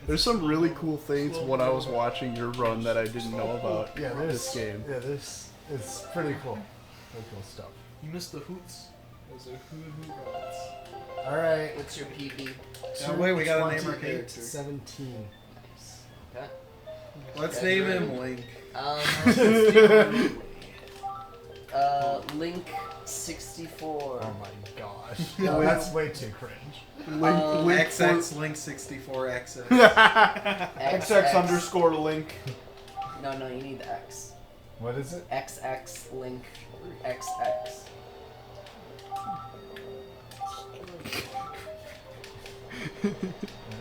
There's some really cool things when I was watching your run that I didn't know about this game. Yeah, it's pretty cool. Pretty cool stuff. You missed the hoots. Those are hoot rods. Alright. What's your PB? Oh, wait, we gotta name our character. 17. Okay. Let's name him Link. Link 64. Oh my gosh. No, that's way too cringe. Link XX Link 64 XX. XX underscore Link. No, you need the X. What is it? XX Link XX.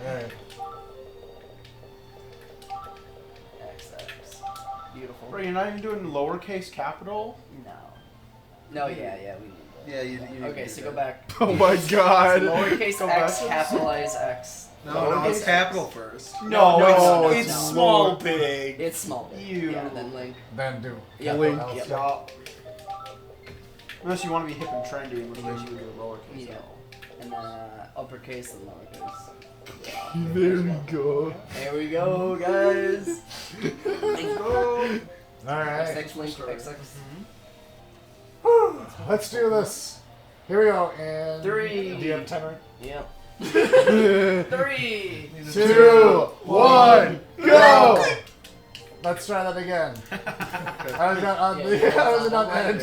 Alright. XX. Beautiful. Bro, you're not even doing lowercase capital? No, yeah, we need that. Yeah, you Okay, so go back. Oh my god. Lowercase Go X, back. capitalize X. No, it's capital first. No, it's small big. It's small. You. Yeah, then Link. Then do. Yeah, Link. Yep. Yeah. Unless you want to be hip and trendy, in which case you would do lowercase. Yeah. And then uppercase and lowercase. There we go. There we go, guys. Link. Alright. XX Link XX. Let's do this. Here we go. And 3. Do you have timer? Yep. 3. 2, 1, go! Let's try that again. I was not on edge.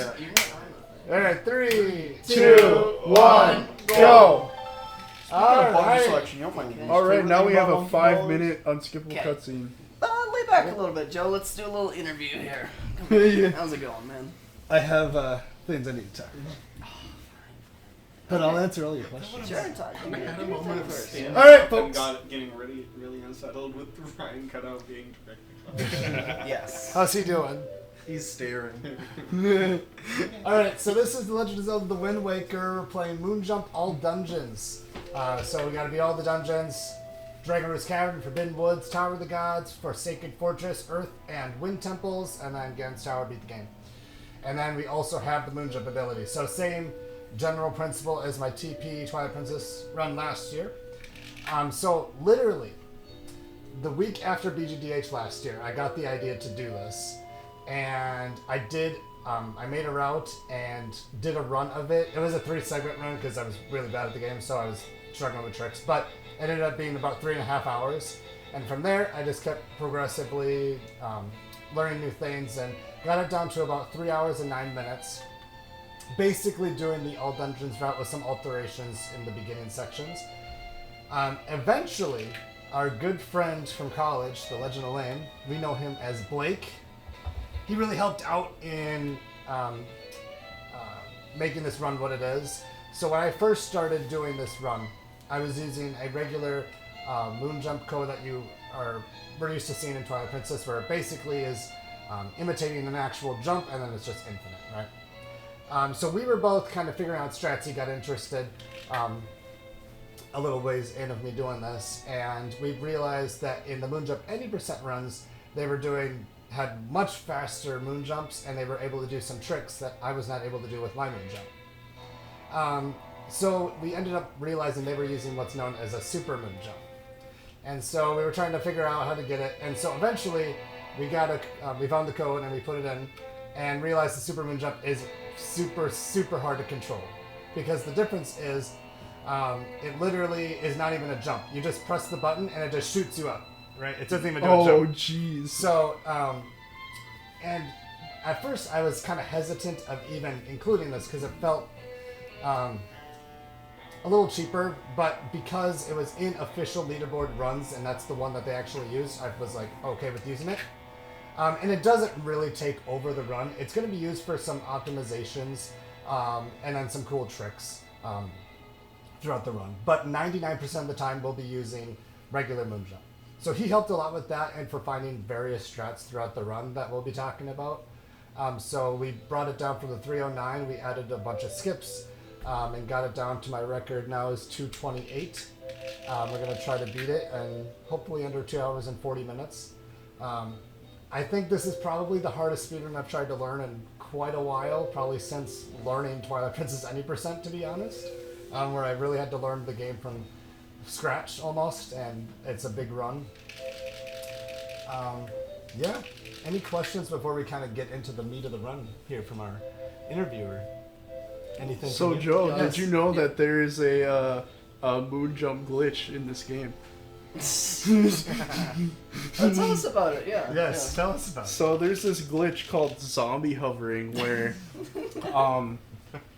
Alright, 3, 2, 1, go! Alright, now we have a 5-minute unskippable cutscene. Lay back a little bit, Joe. Let's do a little interview here. How's it going, man? I have things I need to talk about. But I'll answer all your questions. Sure, talk. I had a moment of stand Alright, folks. getting really unsettled with Ryan Cutout being directed. Yes. How's he doing? He's staring. Alright, so this is The Legend of Zelda The Wind Waker. We're playing Moonjump all dungeons. So we gotta beat all the dungeons. Dragon Roost Cavern, Forbidden Woods, Tower of the Gods, Forsaken Fortress, Earth and Wind Temples, and then Gen's Tower beat the game. And then we also have the Moonjump ability. So same general principle as my TP Twilight Princess run last year. So literally, the week after BGDH last year, I got the idea to do this. And I did, I made a route and did a run of it. It was a 3-segment run because I was really bad at the game, so I was struggling with tricks. But it ended up being about 3.5 hours. And from there, I just kept progressively learning new things and got it down to about 3 hours and 9 minutes. Basically doing the all dungeons route with some alterations in the beginning sections. Eventually, our good friend from college, the Legend of Lane, we know him as Blake. He really helped out in making this run what it is. So when I first started doing this run, I was using a regular Moonjump code that we're used to seeing in Twilight Princess, where it basically is imitating an actual jump, and then it's just infinite, right? So we were both kind of figuring out strats. He got interested a little ways in of me doing this, and we realized that in the Moonjump 80% runs, they had much faster Moonjumps, and they were able to do some tricks that I was not able to do with my Moonjump. So we ended up realizing they were using what's known as a super Moonjump. And so we were trying to figure out how to get it, and so eventually we found the code and we put it in, and realized the super Moonjump is super hard to control, because the difference is it literally is not even a jump. You just press the button and it just shoots you up, right? It doesn't even do a jump. Oh, jeez. So, and at first I was kind of hesitant of even including this because it felt a little cheaper, but because it was in official leaderboard runs and that's the one that they actually use, I was like okay with using it. And it doesn't really take over the run. It's going to be used for some optimizations and then some cool tricks throughout the run. But 99% of the time we'll be using regular Moonjump. So he helped a lot with that and for finding various strats throughout the run that we'll be talking about. So we brought it down from the 309. We added a bunch of skips and got it down to my record now is 228. We're going to try to beat it and hopefully under 2 hours and 40 minutes. I think this is probably the hardest speedrun I've tried to learn in quite a while, probably since learning Twilight Princess 90%, to be honest, where I really had to learn the game from scratch almost, and it's a big run. Yeah. Any questions before we kind of get into the meat of the run here from our interviewer? Anything? So from you? Joe, Yes. did you know that there is a Moonjump glitch in this game? Tell us about it. Yeah. Yes. Tell us about it. So there's this glitch called zombie hovering where,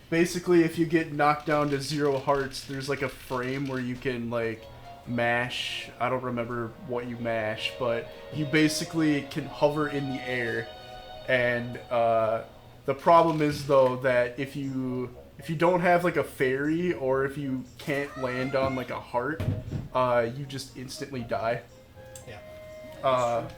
basically if you get knocked down to 0 hearts, there's like a frame where you can like mash. I don't remember what you mash, but you basically can hover in the air. And the problem is though that if you don't have like a fairy or if you can't land on like a heart, you just instantly die. Yeah. What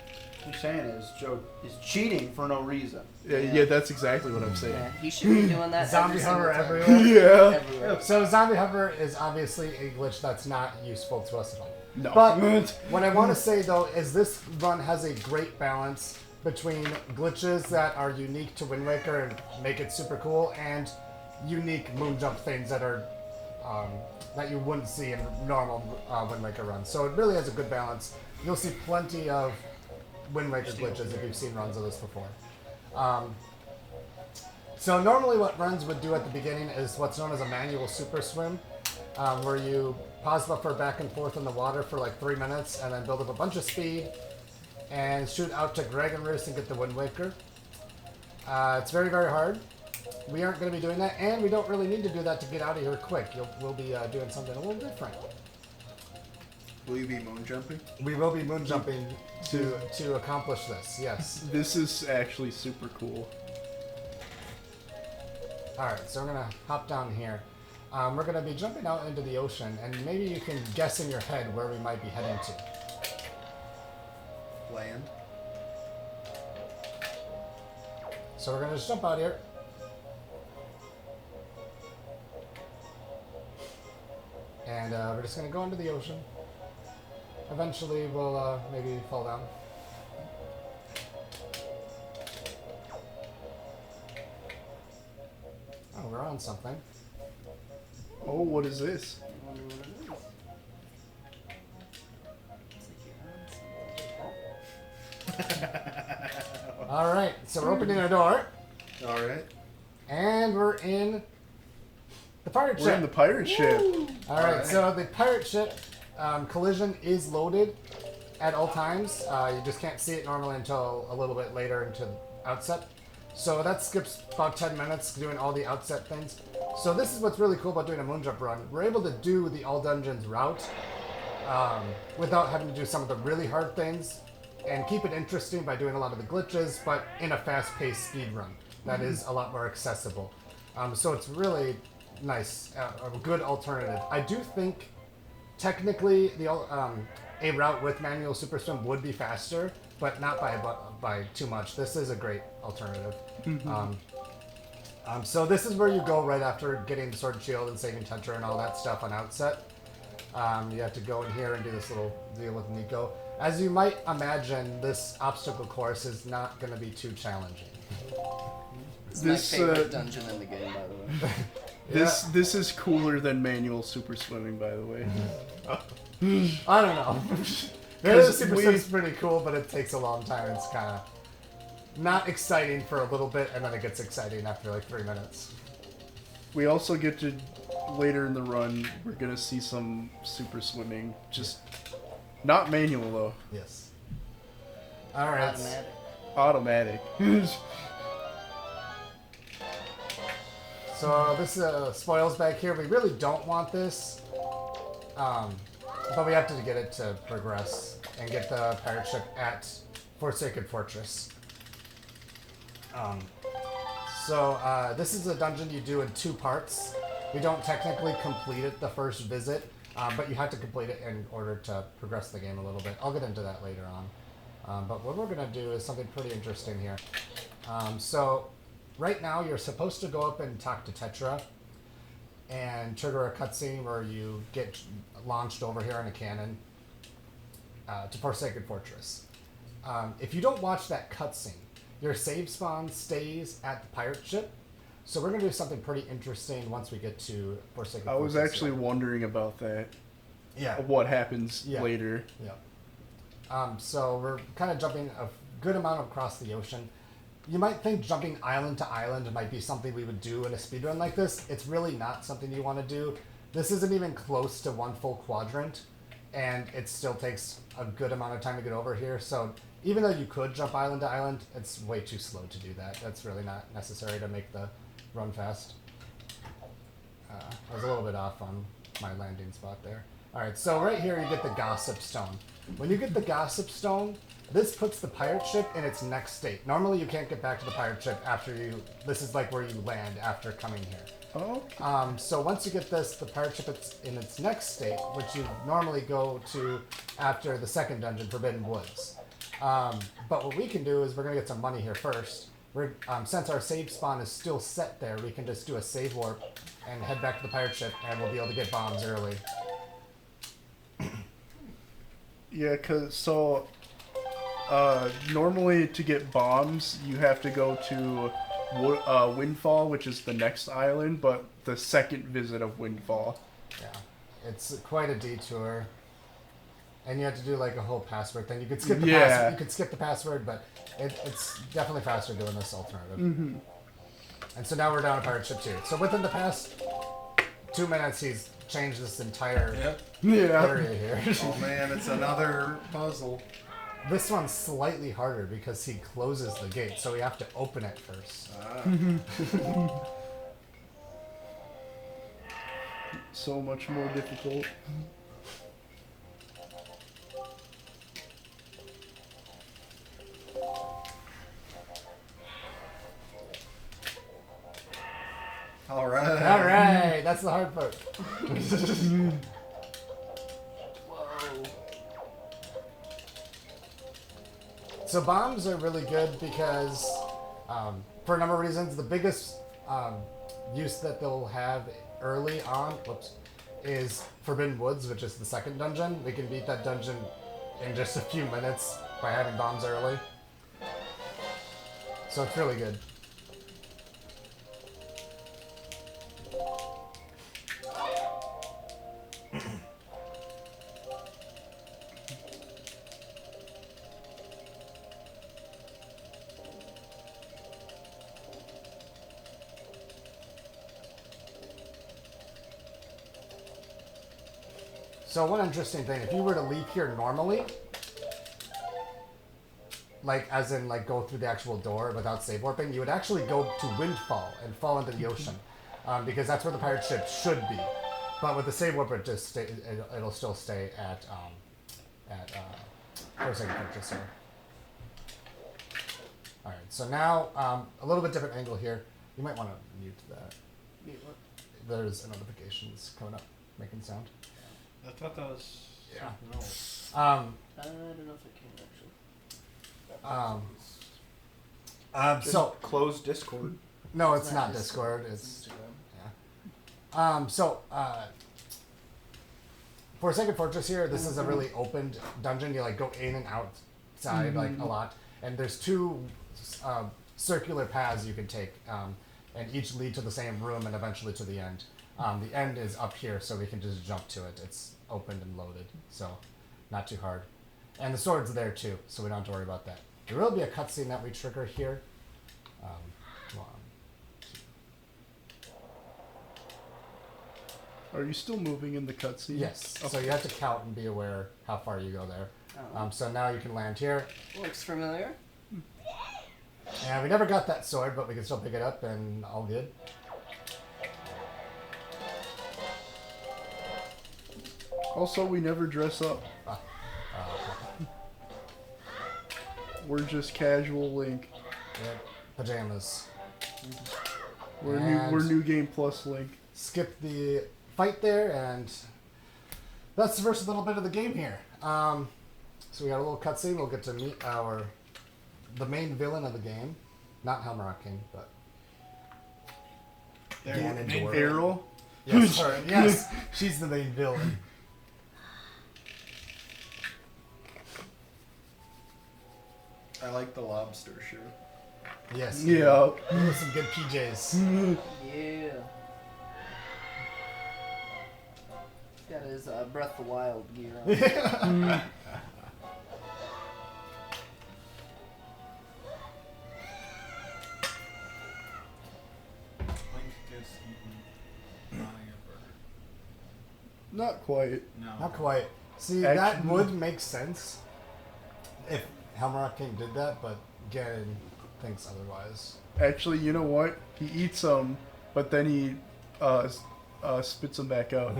you're saying is Joe is cheating for no reason. Yeah, that's exactly what I'm saying. Yeah, he should be doing that. Zombie every hover single time. everywhere. Yeah. Everywhere. So zombie hover is obviously a glitch that's not useful to us at all. No. But what I want to say though is this run has a great balance between glitches that are unique to Wind Waker and make it super cool, and unique Moonjump things that are that you wouldn't see in normal Wind Waker runs. So it really has a good balance. You'll see plenty of Wind Waker glitches if you've seen runs of this before. So normally what runs would do at the beginning is what's known as a manual super swim, where you pause buffer back and forth in the water for like 3 minutes and then build up a bunch of speed and shoot out to Dragon Roost and get the Wind Waker. It's very, very hard. We aren't going to be doing that, and we don't really need to do that to get out of here quick. We'll be doing something a little different. Will you be moon jumping? We will be moon jumping to accomplish this, yes. This is actually super cool. Alright, so we're going to hop down here. We're going to be jumping out into the ocean, and maybe you can guess in your head where we might be heading to. Land. So we're going to just jump out here. And we're just going to go into the ocean. Eventually we'll maybe fall down. Oh, we're on something. Oh, what is this? I wonder what it is. It's like you're on Alright, so we're opening a door. Alright. And we're in the pirate We're ship. in the pirate ship. Alright, so the pirate ship collision is loaded at all times. You just can't see it normally until a little bit later into outset. So that skips about 10 minutes doing all the outset things. So this is what's really cool about doing a Moonjump run. We're able to do the all dungeons route without having to do some of the really hard things and keep it interesting by doing a lot of the glitches, but in a fast-paced speed run that is a lot more accessible. So it's really nice, a good alternative. I do think technically the a route with manual super swim would be faster, but not by too much. This is a great alternative. So this is where you go right after getting the Sword and Shield and saving Tetra and all that stuff on outset. You have to go in here and do this little deal with Nico. As you might imagine, this obstacle course is not going to be too challenging. It's This, my favorite dungeon in the game, by the way. This is cooler than manual super swimming, by the way. I don't know. The super swim's pretty cool, but it takes a long time. It's kind of not exciting for a little bit, and then it gets exciting after like 3 minutes. We also get to, later in the run, we're gonna see some super swimming. Just not manual though. Yes. All right. Automatic. Automatic. So this is spoils back here. We really don't want this, but we have to get it to progress and get the pirate ship at Forsaken Fortress. This is a dungeon you do in 2 parts. We don't technically complete it the first visit, but you have to complete it in order to progress the game a little bit. I'll get into that later on. But what we're going to do is something pretty interesting here. Right now you're supposed to go up and talk to Tetra and trigger a cutscene where you get launched over here in a cannon to Forsaken Fortress. If you don't watch that cutscene, your save spawn stays at the pirate ship. So we're going to do something pretty interesting once we get to Forsaken I Fortress. was actually wondering about that. Yeah. what happens Yeah. later. Yeah. So we're kind of jumping a good amount across the ocean. You might think jumping island to island might be something we would do in a speedrun like this. It's really not something you want to do. This isn't even close to one full quadrant, and it still takes a good amount of time to get over here. So even though you could jump island to island, it's way too slow to do that. That's really not necessary to make the run fast. I was a little bit off on my landing spot there. Alright, so right here you get the Gossip Stone. When you get the Gossip Stone, this puts the pirate ship in its next state. Normally you can't get back to the pirate ship after you... This is like where you land after coming here. Okay. So once you get this, the pirate ship is in its next state, which you normally go to after the second dungeon, Forbidden Woods. But what we can do is we're going to get some money here first. Since our save spawn is still set there, we can just do a save warp and head back to the pirate ship, and we'll be able to get bombs early. Yeah, normally to get bombs, you have to go to Windfall, which is the next island, but the second visit of Windfall. Yeah, it's quite a detour, and you have to do like a whole password thing. You could skip the password. You could skip the password, but it's definitely faster doing this alternative. Mm-hmm. And so now we're down to pirate ship 2. So within the past 2 minutes, he's changed this entire area here. Oh man, it's another puzzle. This one's slightly harder because he closes the gate, so we have to open it first. So much more difficult. Alright. Alright, that's the hard part. Whoa. So bombs are really good because, for a number of reasons, the biggest use that they'll have early on, is Forbidden Woods, which is the second dungeon. We can beat that dungeon in just a few minutes by having bombs early. So it's really good. So one interesting thing, if you were to leave here normally, like as in like go through the actual door without save warping, you would actually go to Windfall and fall into the ocean, because that's where the pirate ship should be. But with the save warp, it'll still stay at first second purchase here. All right, so now a little bit different angle here. You might want to mute that. Mute what? There's a notifications coming up, making sound. I thought that was Yeah. something else. I don't know if it came actually. Just So close Discord. no, it's It's not not Discord. It's Instagram. For Second Fortress here, this is a really open dungeon. You like go in and outside like a lot, and there's 2 circular paths you can take, and each lead to the same room and eventually to the end. The end is up here, so we can just jump to it. It's opened and loaded, so not too hard. And the sword's there too, so we don't have to worry about that. There will be a cutscene that we trigger here. 1, 2. Are you still moving in the cutscene? Yes. So you have to count and be aware how far you go there. Oh. So now you can land here. Looks familiar. And we never got that sword, but we can still pick it up and all good. Also, we never dress up. We're just casual Link. Yeah, pajamas. We're new game plus Link. Skip the fight there, and that's the first little bit of the game here. So we got a little cutscene. We'll get to meet the main villain of the game, not Helmrock King, but Ganondorf. Errol. Yes, her, yes, she's the main villain. I like the lobster shirt. Yes. Yeah. Those are some good PJs. Yeah. Got his Breath of the Wild gear on. Link gets eaten by a bird. Not quite. No. Not quite. See, Actually- that would make sense if Helmrock King did that, but Ganon thinks otherwise. Actually, you know what? He eats them, but then he spits them back out.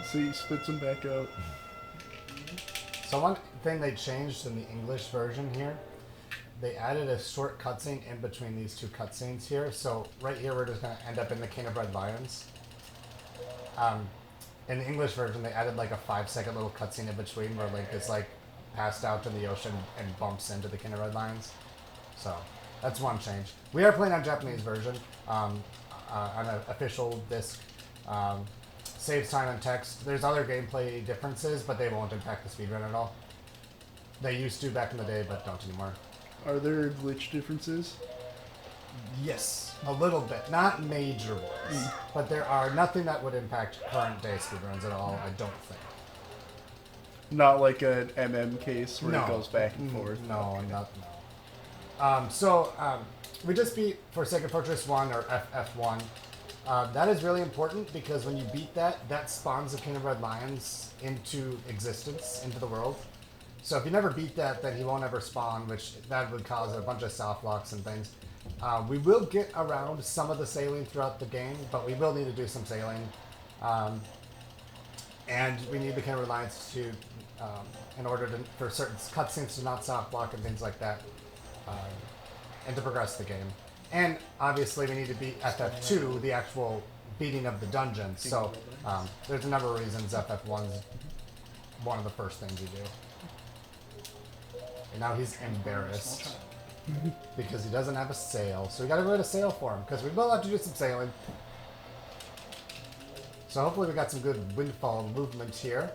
So he spits them back out. So one thing they changed in the English version here, they added a short cutscene in between these two cutscenes here. So right here, we're just going to end up in the King of Red Lions. In the English version, they added like a 5-second little cutscene in between where Link is like passed out in the ocean and bumps into the King of Red Lions. So that's one change. We are playing on Japanese version on an official disc. Saves time and text. There's other gameplay differences, but they won't impact the speedrun at all. They used to back in the day, but don't anymore. Are there glitch differences? Yes, a little bit. Not major ones. But there are nothing that would impact current day speedruns at all, I don't think. Not like an MM case where No. it goes back and forth. No, no. We just beat Forsaken Fortress 1 or FF1. That is really important because when you beat that, that spawns the King of Red Lions into existence, into the world. So if you never beat that, then he won't ever spawn, which that would cause a bunch of soft locks and things. We will get around some of the sailing throughout the game, but we will need to do some sailing. And we need the King of Red Lions to, in order to, for certain cutscenes to not soft lock and things like that, and to progress the game. And obviously we need to beat FF2, the actual beating of the dungeons. So there's a number of reasons FF1's one of the first things you do. And now he's embarrassed because he doesn't have a sail. So we gotta go to sail for him because we will have to do some sailing. So hopefully we got some good windfall movement here.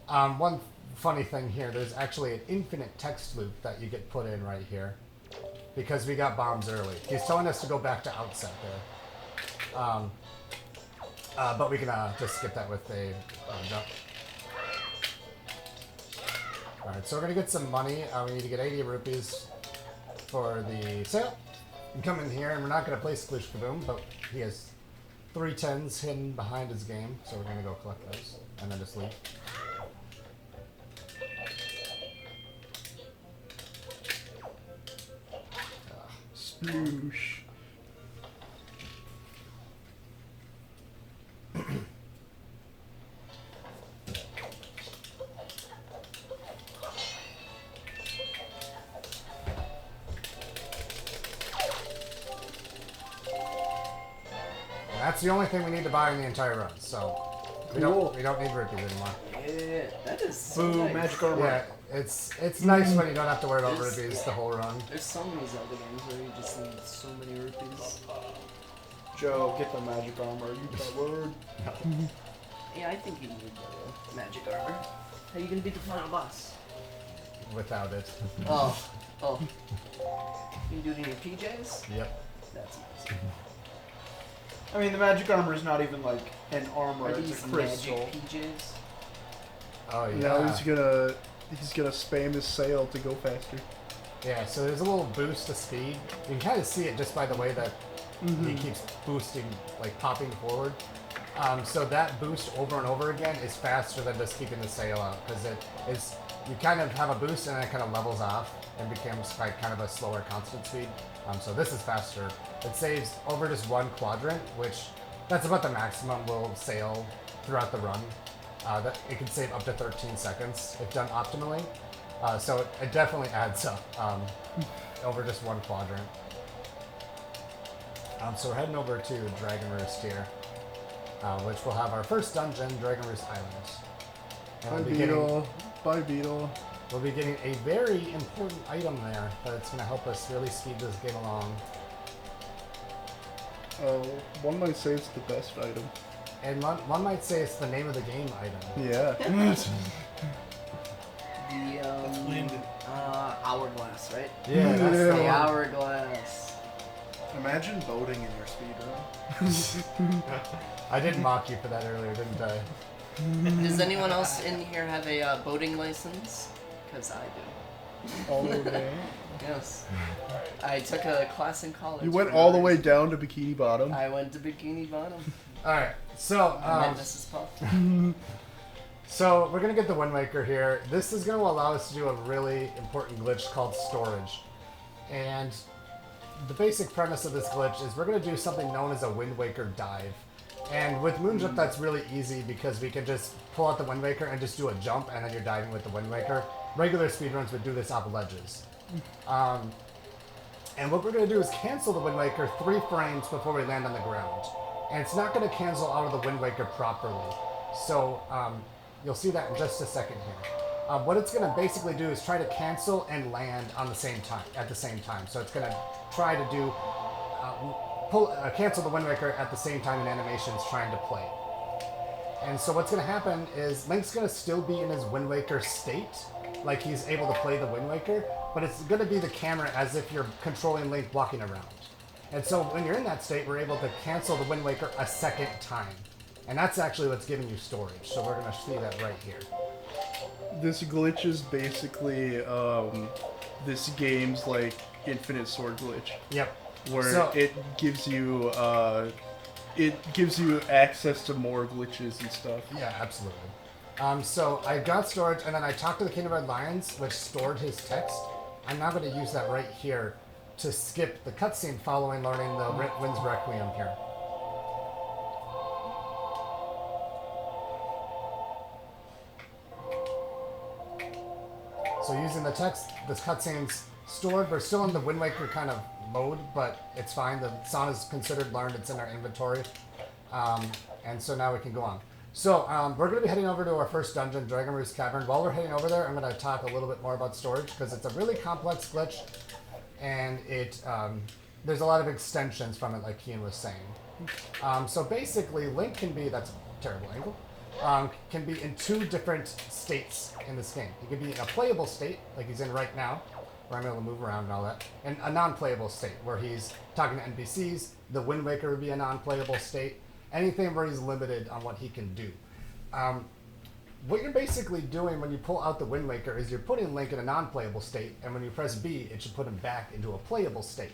One funny thing here, there's actually an infinite text loop that you get put in right here. Because we got bombs early. He's telling us to go back to outset there. But we can just skip that with a jump. Alright, so we're going to get some money. We need to get 80 rupees for the sale. And come in here, and we're not going to play Sploosh Kaboom, but he has 3 10s hidden behind his game. So we're going to go collect those, and then just leave. Sploosh. And that's the only thing we need to buy in the entire run. So we don't need rupees anymore. Yeah, that is so Boom, nice. magic armor. Yeah, it's nice when you don't have to worry about rupees the whole run. There's so many Zelda games where you just need so many rupees. Joe, get the magic armor. You that word. Yeah, I think you need the magic armor. How are you gonna beat the final boss? Without it. Oh. You can do it in your PJs? Yep. That's nice. I mean, the magic armor is not even like an armor. Are It's these a magic crystal. PJs? Oh yeah. Now he's gonna spam his sail to go faster. Yeah, so there's a little boost to speed. You can kind of see it just by the way that he keeps boosting, like popping forward. So that boost over and over again is faster than just keeping the sail out because it is. You kind of have a boost and then it kind of levels off and becomes like kind of a slower constant speed. So this is faster. It saves over just 1 quadrant, which that's about the maximum we'll sail throughout the run. That it can save up to 13 seconds if done optimally. So it definitely adds up over just 1 quadrant. So we're heading over to Dragon Roost here, which will have our first dungeon, Dragon Roost Islands. And Bye, Beetle. we'll be getting a very important item there that's going to help us really speed this game along. One might say it's the best item. And one might say it's the name of the game item. Yeah. The Wind. hourglass, right? Yeah, that's Yeah. the The one. hourglass. Imagine boating in your speedrun. I did mock you for that earlier, didn't I? Does anyone else in here have a boating license? Because I do. All the way. Yes. I took a class in college. You went for all the that way reason. down to Bikini Bottom. I went to Bikini Bottom. Alright, so I met Mrs. Puff. so we're gonna get the Wind Waker here. This is gonna allow us to do a really important glitch called storage. And the basic premise of this glitch is we're gonna do something known as a Wind Waker dive. And with Moonjump, that's really easy because we can just pull out the Wind Waker and just do a jump, and then you're diving with the Wind Waker. Regular speedruns would do this off of ledges. And what we're going to do is cancel the Wind Waker 3 frames before we land on the ground. And it's not going to cancel out of the Wind Waker properly. So you'll see that in just a second here. What it's going to basically do is try to cancel and land on the same time, at the same time. So it's going to try to do cancel the Wind Waker at the same time an animation's trying to play. And so what's going to happen is Link's going to still be in his Wind Waker state, like he's able to play the Wind Waker, but it's going to be the camera as if you're controlling Link walking around. And so when you're in that state, we're able to cancel the Wind Waker a second time. And that's actually what's giving you storage. So we're going to see that right here. This glitch is basically this game's like infinite sword glitch, Yep. where So- it gives you access to more glitches and stuff. Yeah, absolutely. So I got storage, and then I talked to the King of Red Lions, which stored his text. I'm now going to use that right here to skip the cutscene following learning the Wind's Requiem here. So using the text, this cutscene's stored. We're still in the Wind Waker kind of mode, but it's fine. The song is considered learned. It's in our inventory. And so now we can go on. So we're going to be heading over to our first dungeon, Dragon Roost Cavern. While we're heading over there, I'm going to talk a little bit more about storage because it's a really complex glitch, and there's a lot of extensions from it, like Kian was saying. So basically, Link can be, that's a terrible angle, can be in 2 different states in this game. He can be in a playable state, like he's in right now, where I'm able to move around and all that, and a non-playable state, where he's talking to NPCs. The Wind Waker would be a non-playable state. Anything where he's limited on what he can do. What you're basically doing when you pull out the Wind Waker is you're putting Link in a non-playable state, and when you press B, it should put him back into a playable state.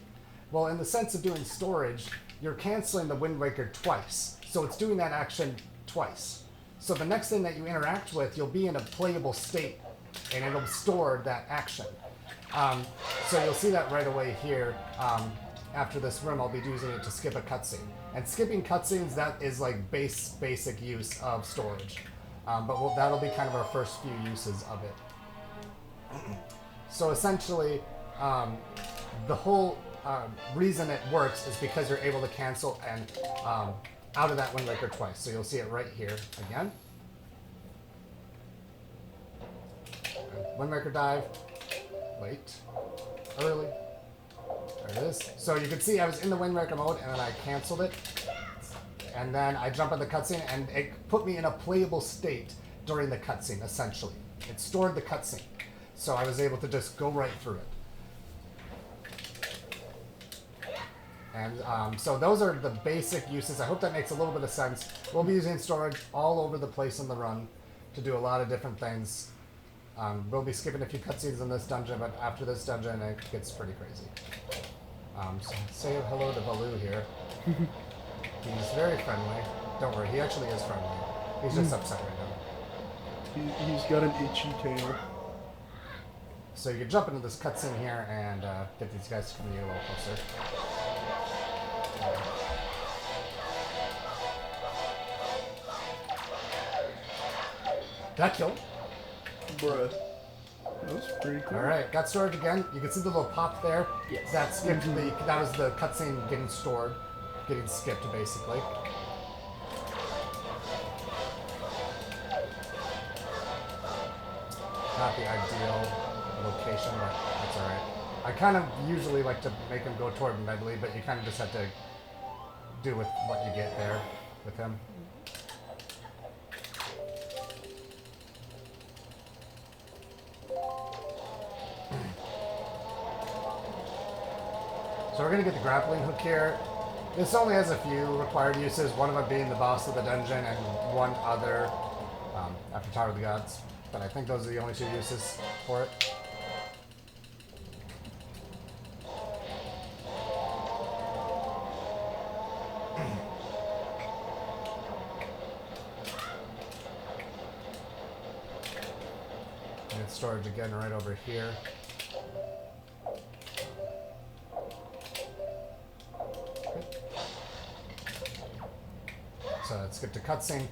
Well, in the sense of doing storage, you're canceling the Wind Waker twice. So it's doing that action twice. So the next thing that you interact with, you'll be in a playable state, and it'll store that action. So you'll see that right away here. After this room, I'll be using it to skip a cutscene. And skipping cutscenes, that is like basic use of storage. But that'll be kind of our first few uses of it. So essentially, the whole reason it works is because you're able to cancel and out of that Wind Waker twice. So you'll see it right here again. Wind Waker dive. Wait. Early. There it is. So you can see I was in the Wind Waker mode, and then I canceled it. And then I jump on the cutscene, and it put me in a playable state during the cutscene, essentially. It stored the cutscene. So I was able to just go right through it. And so those are the basic uses. I hope that makes a little bit of sense. We'll be using storage all over the place in the run to do a lot of different things. We'll be skipping a few cutscenes in this dungeon, but after this dungeon, it gets pretty crazy. So say hello to Baloo here. He's very friendly. Don't worry, he actually is friendly. He's just upset right now. He's got an itchy tail. So you can jump into this cutscene here and get these guys to come to you a little closer. That killed. Bruh. That was pretty cool. Alright, got storage again. You can see the little pop there. Yes. That skipped that was the cutscene getting stored. Getting skipped, basically. Not the ideal location, but that's alright. I kind of usually like to make him go toward medley, but you kind of just have to do with what you get there with him. So we're going to get the grappling hook here. This only has a few required uses, one of them being the boss of the dungeon and one other after Tower of the Gods. But I think those are the only two uses for it. And storage again right over here. So let's skip to cutscene.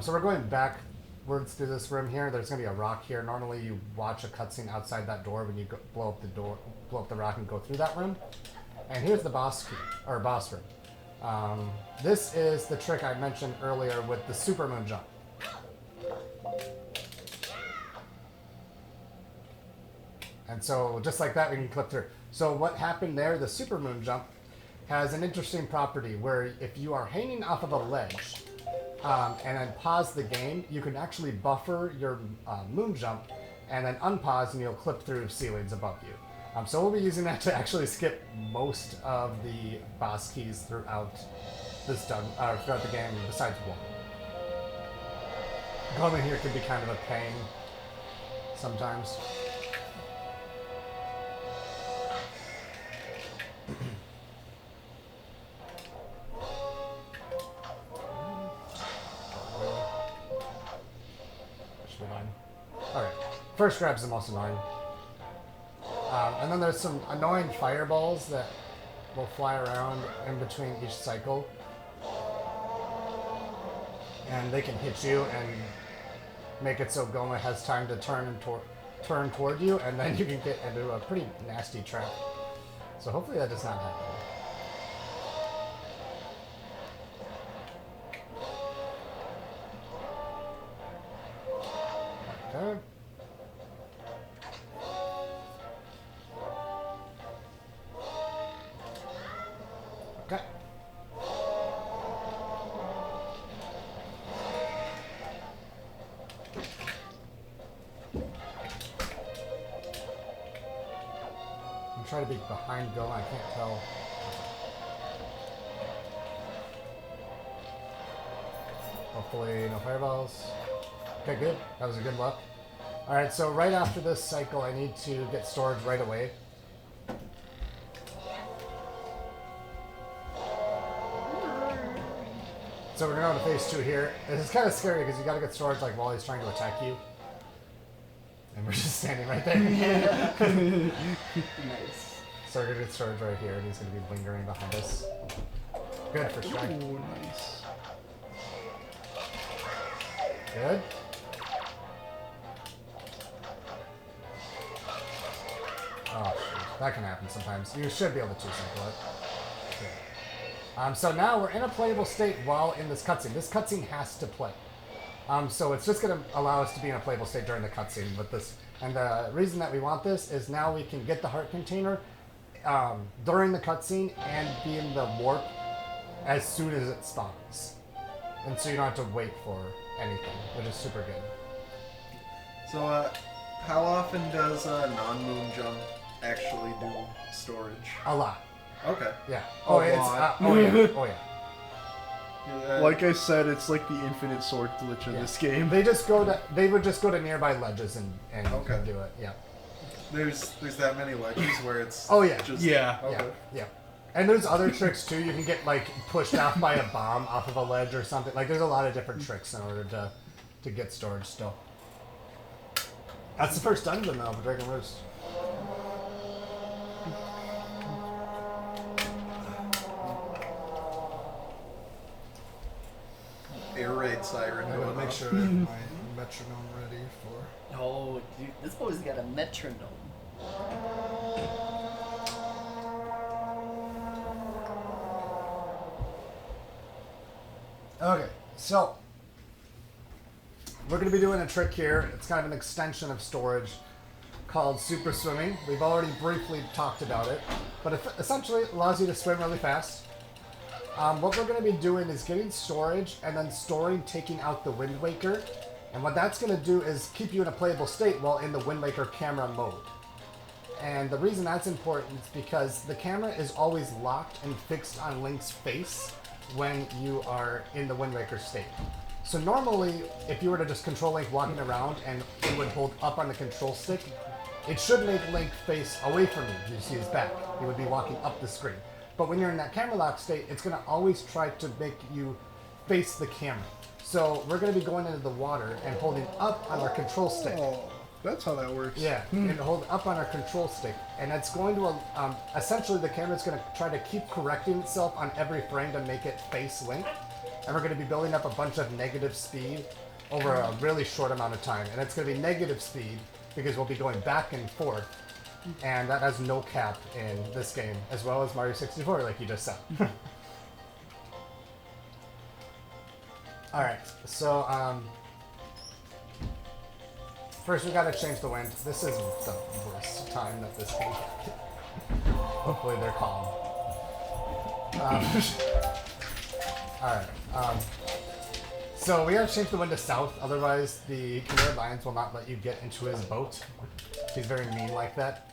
So we're going backwards through this room here. There's going to be a rock here. Normally you watch a cutscene outside that door when you blow up the door, blow up the rock and go through that room. And here's the boss key, or boss room. This is the trick I mentioned earlier with the super Moonjump. And so just like that we can clip through. So what happened there, the super Moonjump has an interesting property where if you are hanging off of a ledge and then pause the game, you can actually buffer your Moonjump and then unpause and you'll clip through ceilings above you. So we'll be using that to actually skip most of the boss keys throughout this throughout the game, besides one. Going in here can be kind of a pain sometimes. Alright, first grab's the most annoying. And then there's some annoying fireballs that will fly around in between each cycle. And they can hit you and make it so Goma has time to turn toward you, and then you can get into a pretty nasty trap. So hopefully that does not happen. Okay. Okay. I'm trying to be behind Goma, I can't tell. Hopefully no fireballs. Okay, good. That was a good luck. Alright, so right after this cycle, I need to get storage right away. So we're going to phase 2 here. This is kind of scary because you got to get storage like while he's trying to attack you. And we're just standing right there. Nice. So we're going to get storage right here, and he's going to be lingering behind us. Good for strike. Ooh, nice. Good. Oh, shoot. That can happen sometimes. You should be able to two-cycle it. Good. So now we're in a playable state while in this cutscene. This cutscene has to play. So it's just going to allow us to be in a playable state during the cutscene with this. And the reason that we want this is now we can get the heart container during the cutscene and be in the warp as soon as it spawns. And so you don't have to wait for anything, which is super good. So, how often does non-Moonjump actually do storage? A lot. Okay. Yeah. A Oh, it's lot. oh yeah. Oh yeah. Yeah, Like I said, it's like the infinite sword glitch in Yeah. this game. They would just go to nearby ledges and Okay. do it. Yeah. there's that many ledges where it's Oh yeah. just Yeah. okay. Yeah. Yeah. And there's other tricks too. You can get like pushed off by a bomb off of a ledge or something. Like there's a lot of different tricks in order to get storage still. That's the first dungeon though, for Dragon Roost. Air raid siren. I'm gonna going make off. sure I have my metronome ready for. Oh, dude, this boy's got a metronome. Okay, so we're going to be doing a trick here. It's kind of an extension of storage called super swimming. We've already briefly talked about it, but essentially it allows you to swim really fast. What we're going to be doing is getting storage and then storing, taking out the Wind Waker. And what that's going to do is keep you in a playable state while in the Wind Waker camera mode. And the reason that's important is because the camera is always locked and fixed on Link's face when you are in the Wind Waker state. So normally, if you were to just control Link walking around and you would hold up on the control stick, it should make Link face away from you. You see his back. He would be walking up the screen. But when you're in that camera lock state, it's going to always try to make you face the camera. So we're going to be going into the water and holding up on our control stick. Oh, that's how that works. Yeah, and hold up on our control stick. And that's going to, essentially the camera's going to try to keep correcting itself on every frame to make it face Link. And we're going to be building up a bunch of negative speed over a really short amount of time. And it's going to be negative speed because we'll be going back and forth. And that has no cap in this game, as well as Mario 64, like you just said. Alright, so, first we gotta change the wind. This is the worst time that this game hopefully they're calm. Alright, so we gotta change the wind to south, otherwise the Canary Lions will not let you get into his boat. He's very mean like that.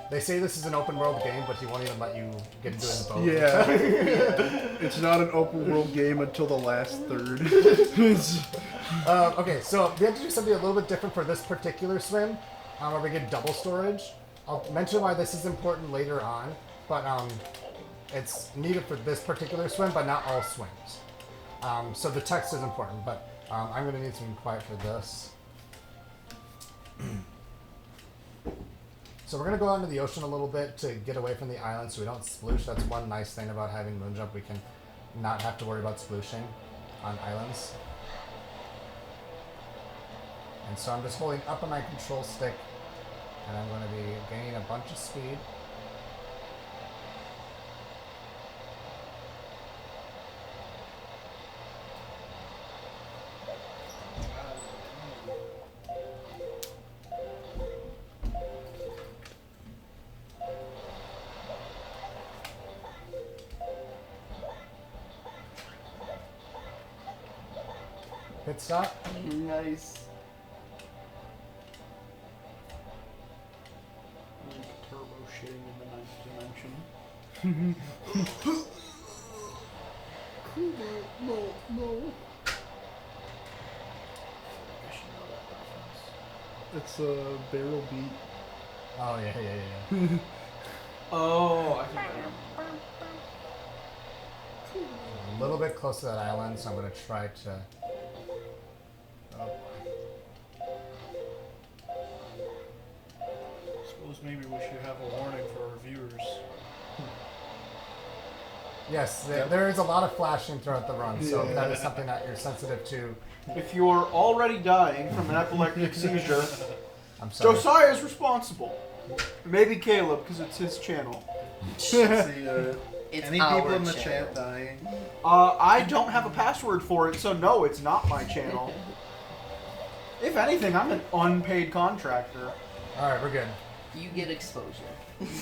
They say this is an open world game, but he won't even let you get into his boat. Yeah. It's not an open world game until the last third. Okay, so we have to do something a little bit different for this particular swim, where we get double storage. I'll mention why this is important later on, but it's needed for this particular swim, but not all swims. So the text is important, but I'm going to need some quiet for this. So we're going to go out into the ocean a little bit to get away from the island so we don't sploosh. That's one nice thing about having Moonjump. We can not have to worry about splooshing on islands. And so I'm just holding up on my control stick, and I'm going to be gaining a bunch of speed. Pit stop. Nice. Like turbo shitting in the ninth dimension. No. I should know that reference. It's a barrel beat. Oh, yeah. Oh, I think I A little bit close to that island, so I'm going to try to... Oh. Suppose maybe we should have a warning for our viewers. Yes, there is a lot of flashing throughout the run, so if that is something that you're sensitive to, If you are already dying from an epileptic seizure, I'm sorry. Josiah is responsible. Maybe Caleb, because it's his channel. It's Any our people in the channel. chat dying? I don't have a password for it, so no, it's not my channel. If anything, I'm an unpaid contractor. Alright, we're good. You get exposure.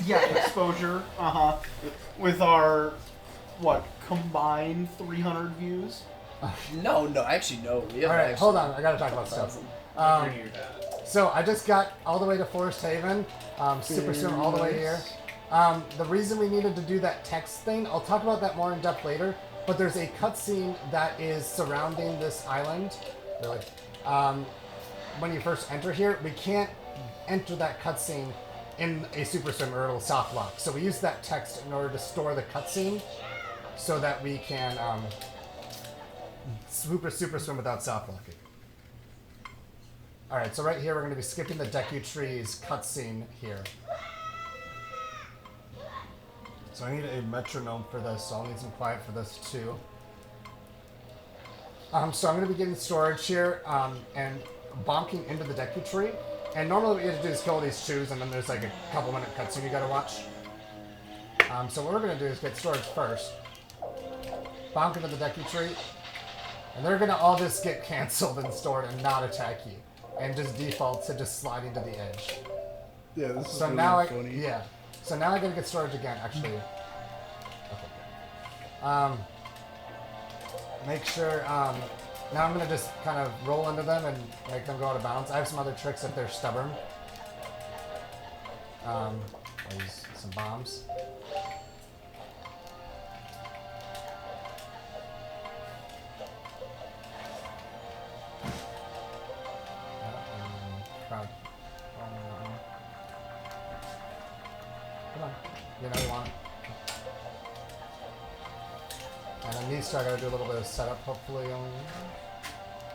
Yeah, exposure. With our, combined 300 views? No, actually no. We have Alright, actually hold on, I gotta talk about stuff. So I just got all the way to Forest Haven, super soon all the way here. The reason we needed to do that text thing, I'll talk about that more in depth later, but there's a cutscene that is surrounding this island. Really. When you first enter here, we can't enter that cutscene in a super swim or it'll soft lock. So we use that text in order to store the cutscene so that we can super swim without soft locking. Alright, so right here we're going to be skipping the Deku Trees cutscene here. So I need a metronome for this, so I'll need some quiet for this too. So I'm going to be getting storage here and bonking into the Deku Tree. And normally what you have to do is kill all these shoes and then there's like a couple minute cutscene you gotta watch. So what we're going to do is get storage first. Bonk into the Deku Tree. And they're going to all just get cancelled and stored and not attack you. And just default to just sliding to the edge. Yeah, this is So really now funny. So now I gotta get storage again, actually. Okay. Make sure, now I'm gonna just kind of roll into them and make them go out of bounds. I have some other tricks if they're stubborn. I'll use some bombs. Crowd. Come on. You know you want it. And then these two, I gotta do a little bit of setup, hopefully.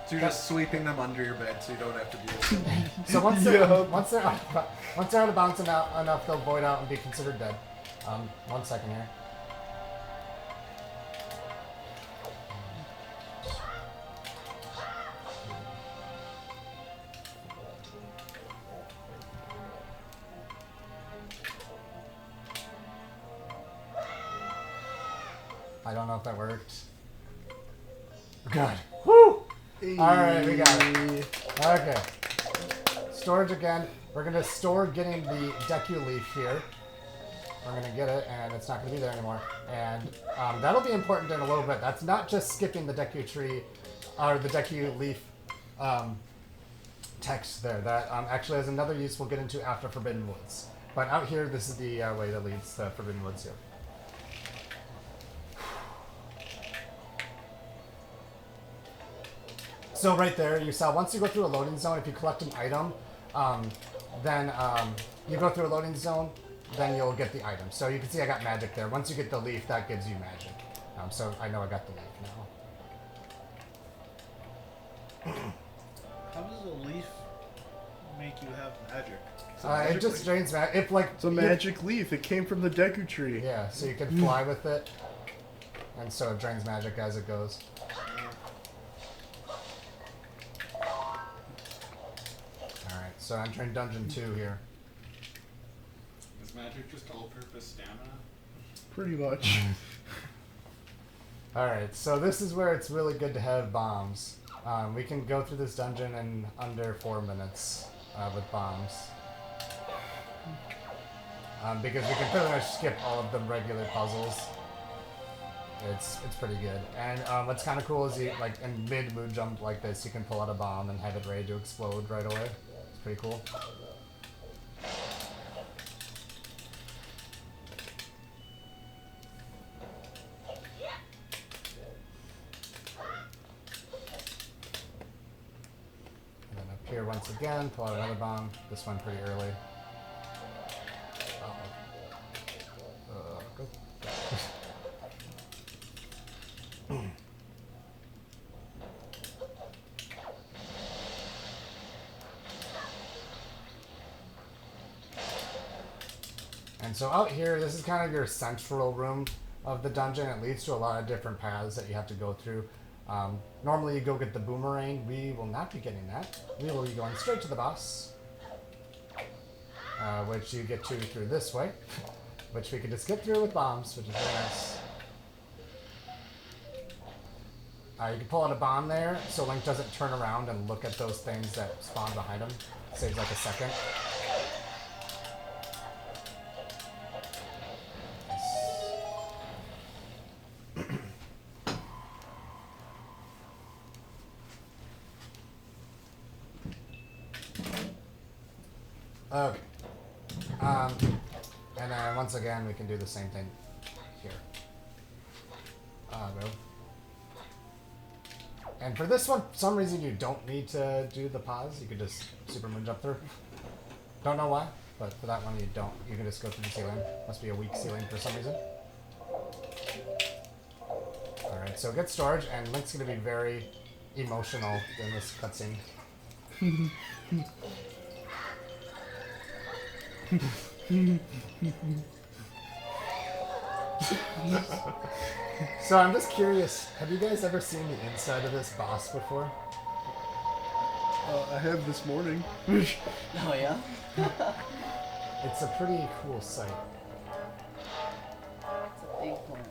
So you're just sweeping them under your bed so you don't have to deal with them. So once they're out of bounds enough, they'll void out and be considered dead. 1 second here. I don't know if that worked. Good. Woo! Alright, we got it. Okay. Storage again. We're going to store getting the Deku leaf here. We're going to get it, and it's not going to be there anymore. And that'll be important in a little bit. That's not just skipping the Deku tree, or the Deku leaf text there. That actually has another use we'll get into after Forbidden Woods. But out here, this is the way that leads to Forbidden Woods here. So right there, you saw once you go through a loading zone, if you collect an item, then you go through a loading zone, then you'll get the item. So you can see I got magic there. Once you get the leaf, that gives you magic. So I know I got the leaf now. How does a leaf make you have magic? It just drains magic. If like It's a magic leaf. It came from the Deku tree. yeah, so you can fly with it, and so it drains magic as it goes. Alright, so I'm entering Dungeon 2 here. Is magic just all-purpose stamina? Pretty much. Alright, so this is where it's really good to have bombs. We can go through this dungeon in under 4 minutes with bombs. Because we can pretty much skip all of the regular puzzles. It's pretty good. And what's kind of cool is you, like in mid Moonjump like this, you can pull out a bomb and have it ready to explode right away. It's pretty cool. And then up here once again, pull out another bomb. This one pretty early. Go. And so out here, this is kind of your central room of the dungeon. It leads to a lot of different paths that you have to go through. Normally you go get the boomerang. We will not be getting that. We will be going straight to the boss, which you get to through this way, which we can just get through with bombs, which is very nice. You can pull out a bomb there, so Link doesn't turn around and look at those things that spawn behind him. Saves like a second. Okay. And then once again, we can do the same thing here. Go. And for this one, for some reason you don't need to do the pause. You can just super Moonjump through. Don't know why, but for that one you don't. You can just go through the ceiling. Must be a weak ceiling for some reason. Alright, so get storage, and Link's going to be very emotional in this cutscene. So I'm just curious, have you guys ever seen the inside of this boss before? I have this morning. Oh yeah? It's a pretty cool sight. It's a big plant.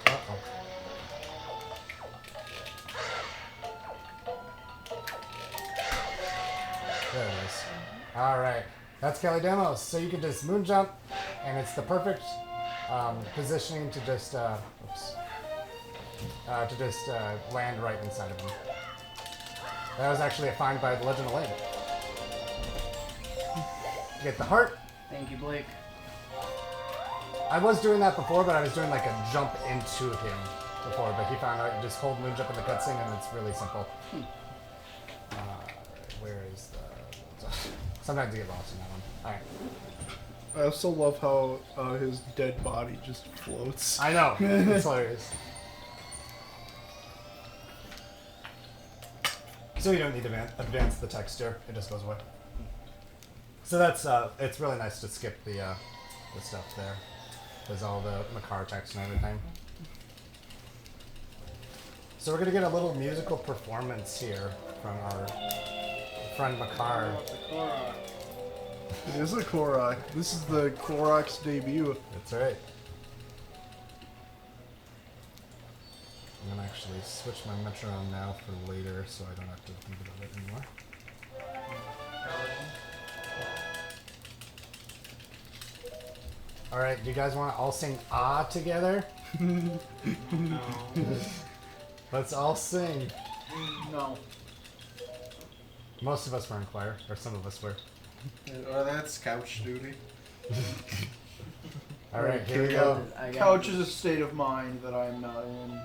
Uh-oh. There it is. Alright. That's Kelly Demos. So you can just Moonjump, and it's the perfect positioning to just, oops. to just land right inside of him. That was actually a find by the Legend of Link. Get the heart. Thank you, Blake. I was doing that before, but I was doing like a jump into him before, but he found out you just hold Moonjump in the cutscene and it's really simple. Where is the... Sometimes you get lost in that one. Alright. I also love how his dead body just floats. I know. It's hilarious. So you don't need to advance the texture. It just goes away. So that's, it's really nice to skip the stuff there. There's all the Makar text and everything. So we're going to get a little musical performance here from our friend Makar. It is a Korok. This is the Korok's debut. That's right. I'm going to actually switch my metronome now for later so I don't have to think about it anymore. Alright, do you guys want to all sing Ah together? No. Let's all sing. No. Most of us were in choir, or some of us were. Oh, that's couch duty. Alright, here we go. I got Couch is a state of mind that I'm not in.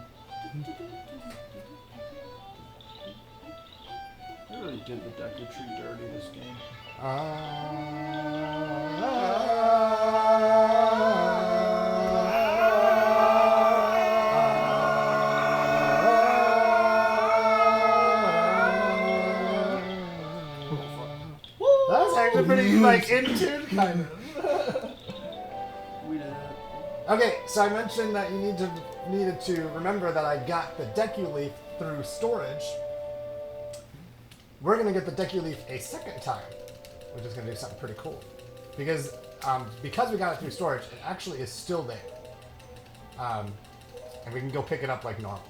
I really did the Decker Tree dirty this game. That was actually pretty, like, in tune, kind of. We did it. Okay, so I mentioned that you needed to remember that I got the Deku Leaf through storage. We're gonna get the Deku Leaf a second time, which is gonna do something pretty cool. Because we got it through storage, it actually is still there. And we can go pick it up like normal.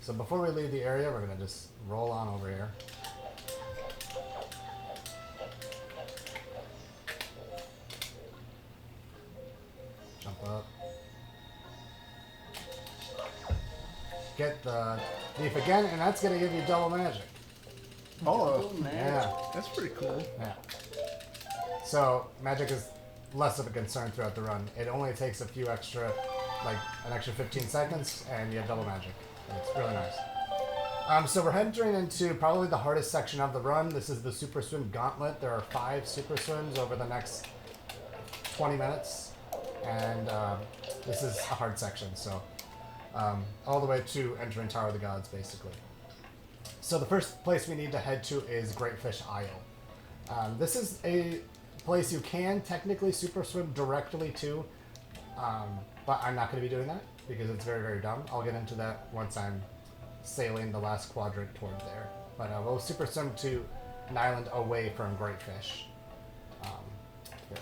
So before we leave the area, we're gonna just roll on over here. Jump up. Get the leaf again, and that's gonna give you double magic. Oh, man. Yeah, that's pretty cool. yeah. So magic is less of a concern throughout the run. It only takes a few extra, like an extra 15 seconds, and you have double magic. It's really nice. So we're entering into probably the hardest section of the run. This is the Super Swim Gauntlet. There are 5 Super Swims over the next 20 minutes. And this is a hard section, so all the way to entering Tower of the Gods, basically. So the first place we need to head to is Great Fish Isle. This is a place you can technically Super Swim directly to, but I'm not going to be doing that because it's very, very dumb. I'll get into that once I'm sailing the last quadrant toward there. But we'll Super Swim to an island away from Great Fish. Here.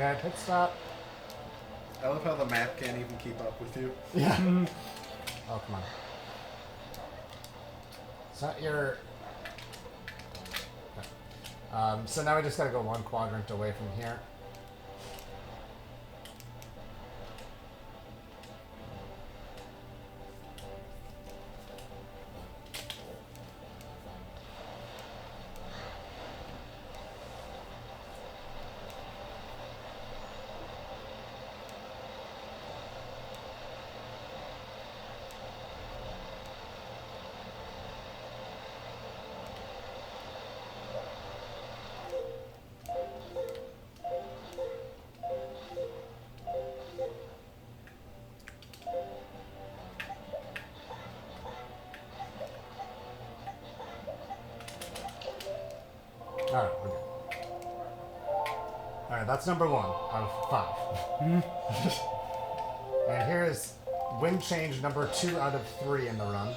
Okay, pit stop. I love how the map can't even keep up with you. Yeah. Oh, come on. It's not your... Okay. So now we just gotta go one quadrant away from here. Alright, we're good. Alright, that's number 1 out of 5. And here is wind change number 2 out of 3 in the run.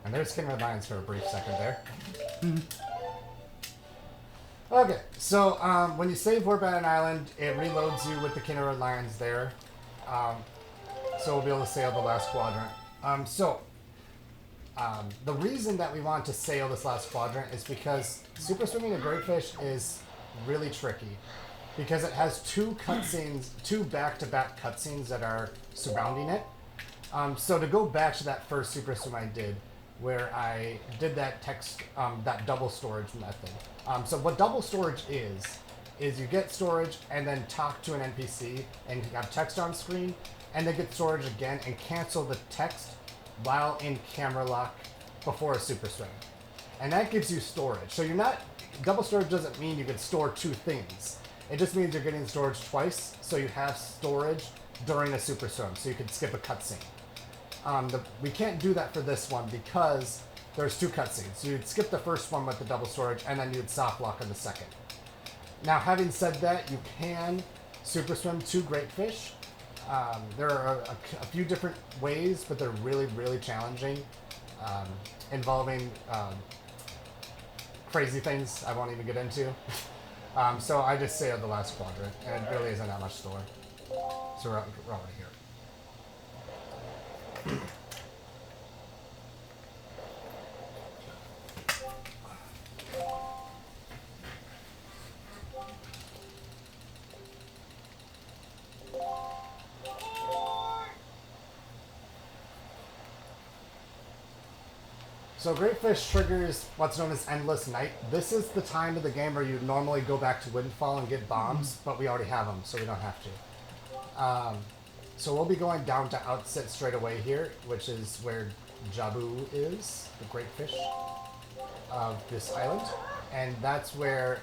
And there's King Lions for a brief second there. Okay, so when you save warp at an island, it reloads you with the King Lions there. So we'll be able to sail the last quadrant. The reason that we want to sail this last quadrant is because super swimming a great fish is really tricky. Because it has 2 cutscenes, 2 back-to-back cutscenes that are surrounding it. So to go back to that first super swim I did, where I did that that double storage method. So what double storage is you get storage and then talk to an NPC and you have text on screen, and then get storage again and cancel the text while in camera lock before a super swim. And that gives you storage. So you're not, double storage doesn't mean you can store 2 things. It just means you're getting storage twice, so you have storage during a super swim, so you can skip a cutscene. We can't do that for this one because there's 2 cutscenes. So you'd skip the first one with the double storage, and then you'd soft lock on the second. Now, having said that, you can super swim 2 great fish. There are a few different ways, but they're really, really challenging, involving crazy things I won't even get into. So I just sailed the last quadrant, and it really isn't that much store. So we're already here. So Great Fish triggers what's known as Endless Night. This is the time of the game where you normally go back to Windfall and get bombs, but we already have them, so we don't have to. So we'll be going down to Outset straight away here, which is where Jabu is, the Great Fish of this island. And that's where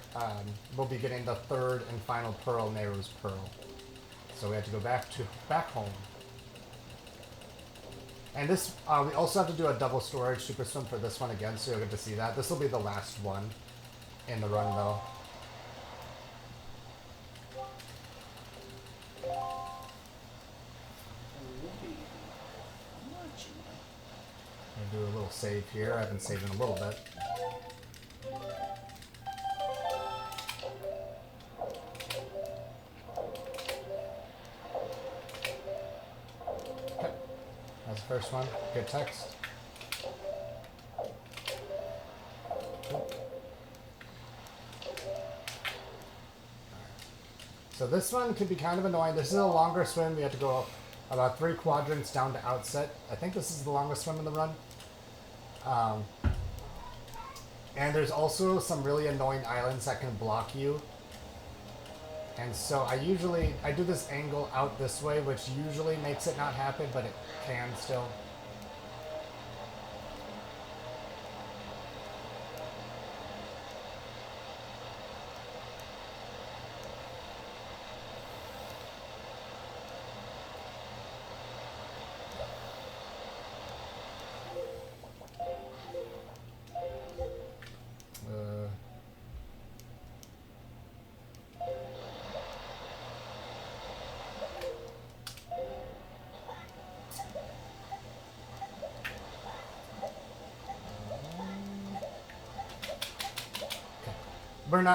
we'll be getting the 3rd and final pearl, Nehru's Pearl. So we have to go back home. And this, we also have to do a double storage super swim for this one again, so you'll get to see that. This will be the last one in the run, though. I'll do a little save here. I haven't saved in a little bit. That's the first one. Good text. So this one can be kind of annoying. This is a longer swim. We have to go about 3 quadrants down to Outset. I think this is the longest swim in the run. And there's also some really annoying islands that can block you. And so I do this angle out this way, which usually makes it not happen, but it can still.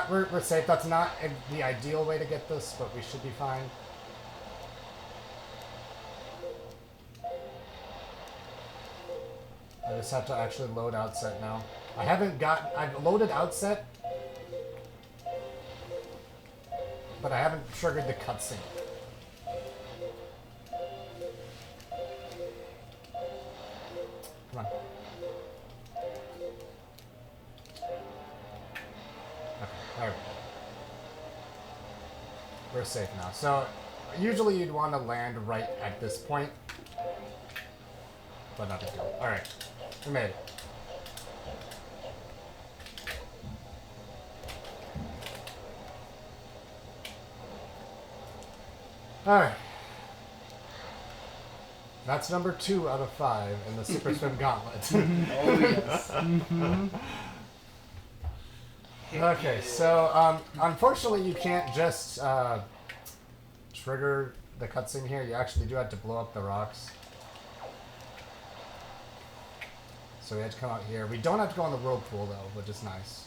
We're safe. That's not the ideal way to get this, but we should be fine. I just have to actually load Outset now. I've loaded Outset, but I haven't triggered the cutscene. Come on. There we go. We're safe now. So, usually you'd want to land right at this point. But not a big deal. Alright. We made it. Alright. That's number 2 out of 5 in the Super Swim Gauntlet. Oh yes. Okay, so unfortunately you can't just trigger the cutscene here. You actually do have to blow up the rocks. So we had to come out here. We don't have to go in the whirlpool though, which is nice.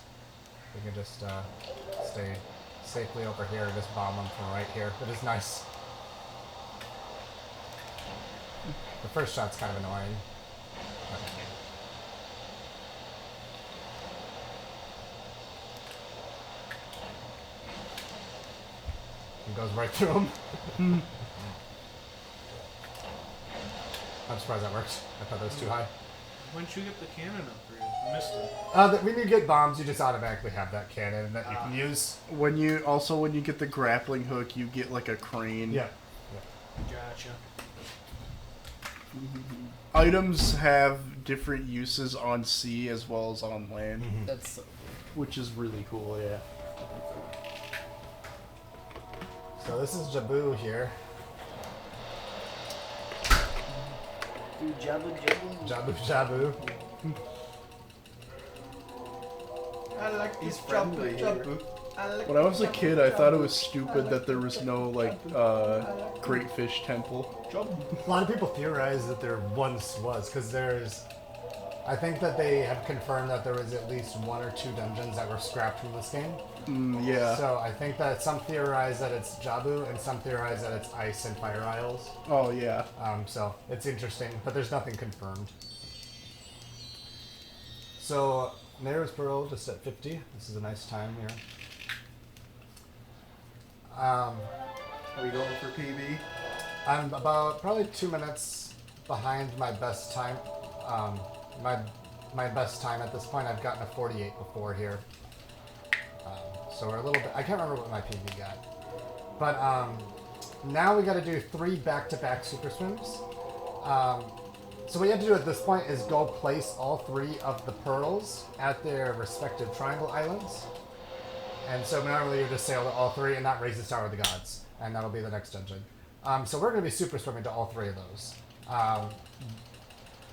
We can just stay safely over here and just bomb them from right here. It is nice. The first shot's kind of annoying. Okay. It goes right through him. I'm surprised that worked. I thought that was too high. When'd you get the cannon upgrade? I missed it. When you get bombs, you just automatically have that cannon that you can use. When you get the grappling hook, you get like a crane. Yeah. Gotcha. Items have different uses on sea as well as on land, That's so which is really cool. Yeah. So this is Jabu here. Ooh, Jabu Jabu. Jabu Jabu. I like He's this friendly. Jabu. I like When I was a Jabu, kid, I thought it Jabu. was stupid that there was no like Great Fish Temple. A lot of people theorize that there once was, because I think that they have confirmed that there was at least 1 or 2 dungeons that were scrapped from this game. Yeah. So I think that some theorize that it's Jabu, and some theorize that it's Ice and Fire Isles. Oh yeah. So it's interesting, but there's nothing confirmed. So Nair's Pearl just at 50. This is a nice time here. Are we going for PB? I'm about probably 2 minutes behind my best time. My best time at this point, I've gotten a 48 before here. So we're a little bit. I can't remember what my PB got, but now we got to do 3 back-to-back super swims. So what you have to do at this point is go place all 3 of the pearls at their respective triangle islands. And so normally you just sail to all 3, and that raises Tower of the Gods, and that'll be the next dungeon. So we're going to be super swimming to all 3 of those.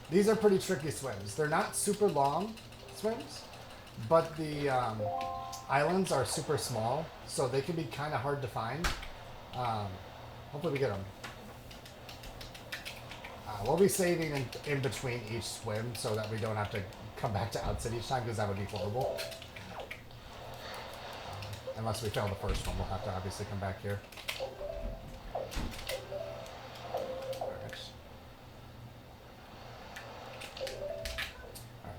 These are pretty tricky swims. They're not super long swims, but the islands are super small, so they can be kind of hard to find. Hopefully we get them. We'll be saving in between each swim so that we don't have to come back to Outset each time, because that would be horrible. Unless we fail the first one, we'll have to obviously come back here. Alright,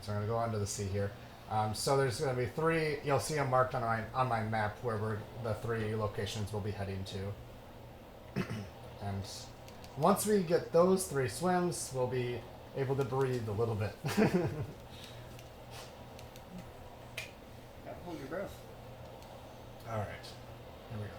so we're going to go onto the sea here. So there's going to be 3, you'll see them marked on my map where the 3 locations we'll be heading to. And once we get those 3 swims, we'll be able to breathe a little bit. Gotta hold your breath. Alright, here we go.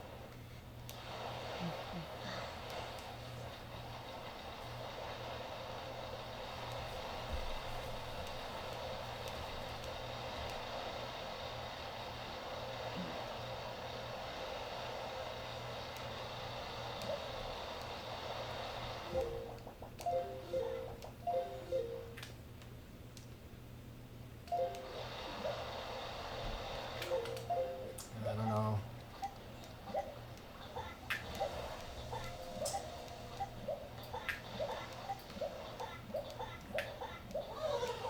I don't know.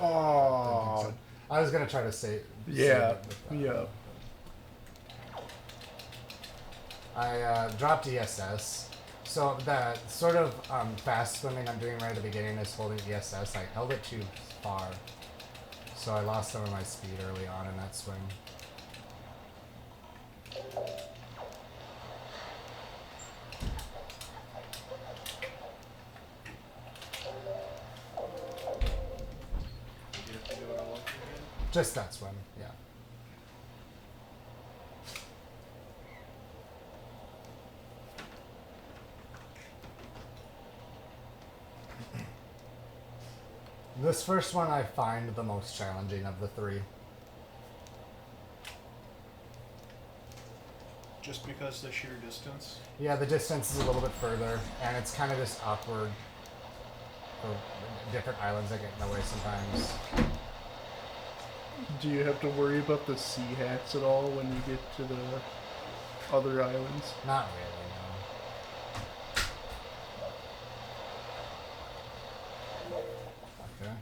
Oh. I was gonna try to save. Yeah. Save it with that. Yeah. I dropped ESS. So the sort of fast swimming I'm doing right at the beginning is holding ESS. I held it too far, so I lost some of my speed early on in that swim. You have to do it all over again. Just that swim, yeah. This first one I find the most challenging of the 3. Just because the sheer distance. Yeah, the distance is a little bit further, and it's kind of just awkward. for different islands that get in the way sometimes. Do you have to worry about the sea hats at all when you get to the other islands? Not really, no. Okay.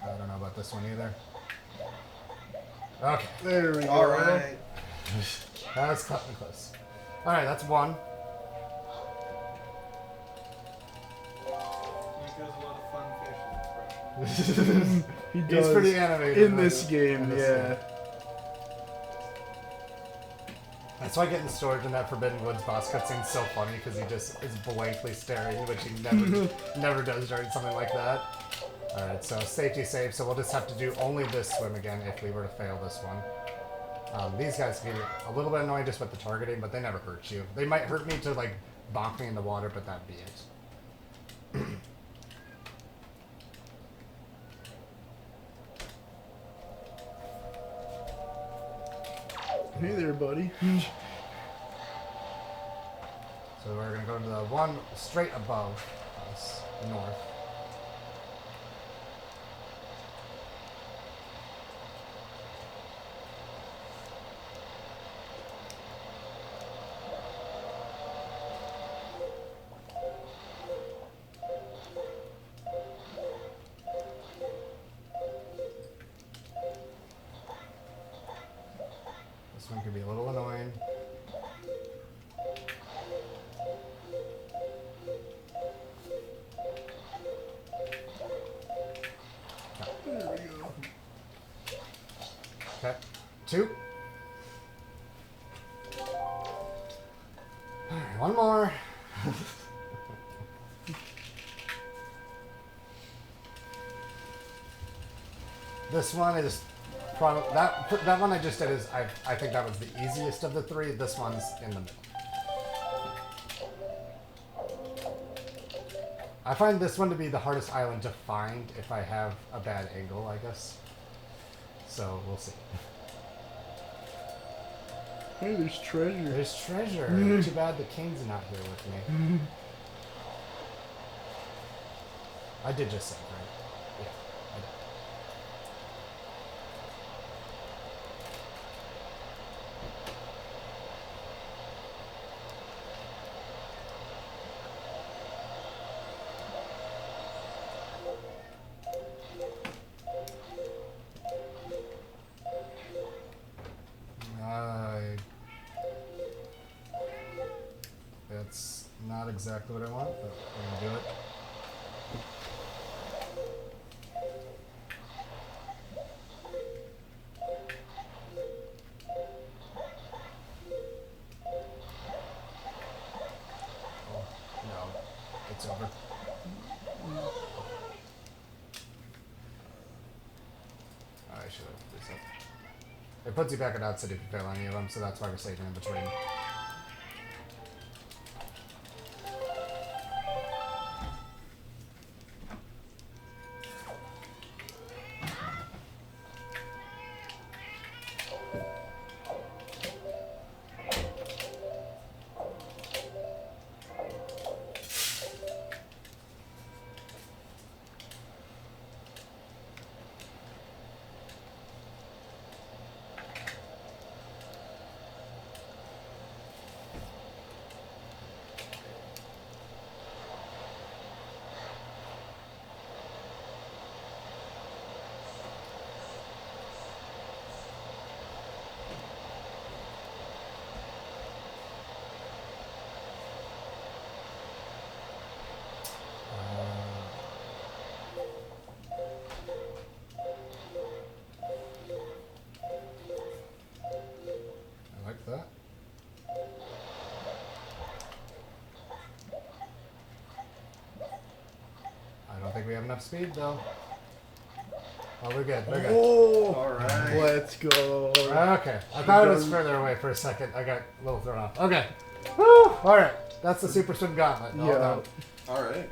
I don't know about this one either. Okay. There we go. All right. That was cutting close. Alright, that's one. He does a lot of fun facial expressions. He He's does pretty animated. in this game, in this yeah. game. That's why getting storage in that Forbidden Woods boss cutscene's so funny, because he just is blankly staring, which he never does during something like that. Alright, so safety save, so we'll just have to do only this swim again if we were to fail this one. These guys can be a little bit annoying just with the targeting, but they never hurt you. They might hurt me to, like, bonk me in the water, but that'd be it. Hey there, buddy. So we're going to go to the one straight above us, north. This one could be a little annoying. There we go. Okay. 2. Alright, one more. This one is probably that one I just did is I think that was the easiest of the 3. This one's in the middle. I find this one to be the hardest island to find if I have a bad angle, I guess. So we'll see. Hey, there's treasure. There's treasure. Too bad the king's not here with me. I did just save, right? Yeah, I did. That's not exactly what I want, but we're gonna do it. Oh, no, it's over. I should have reset. It puts you back at outset if you fail any of them, so that's why we're saving in between. I like that. I don't think we have enough speed though. Oh, we're good. We're good. Oh, All right. let's go. Okay. I thought it was further away for a second. I got a little thrown off. Okay. Woo! Alright. That's the Super Swim Gauntlet. All Yeah. done. All right.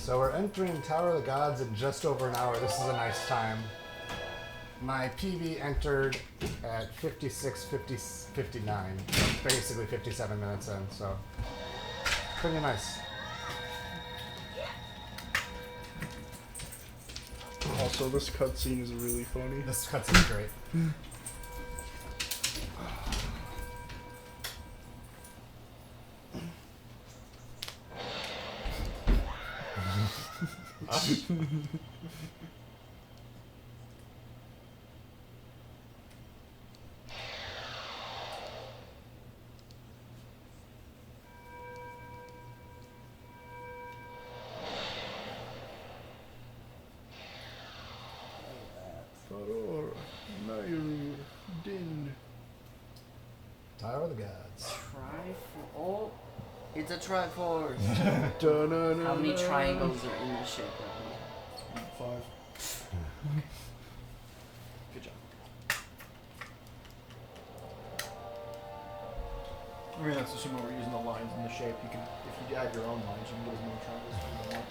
So we're entering Tower of the Gods in just over an hour. This is a nice time. My PB entered at 56:59, basically 57 minutes in, so pretty nice. Also, this cutscene is really funny. This cutscene's great. Faror, Nairu, Din. Tower of the Gods. Oh, it's a Triforce. Da-na-na-na. How many triangles are in the shape of 5. Good job. I mean, that's assuming we're using the lines in the shape. You can, if you add your own lines, you can get as many triangles as you want.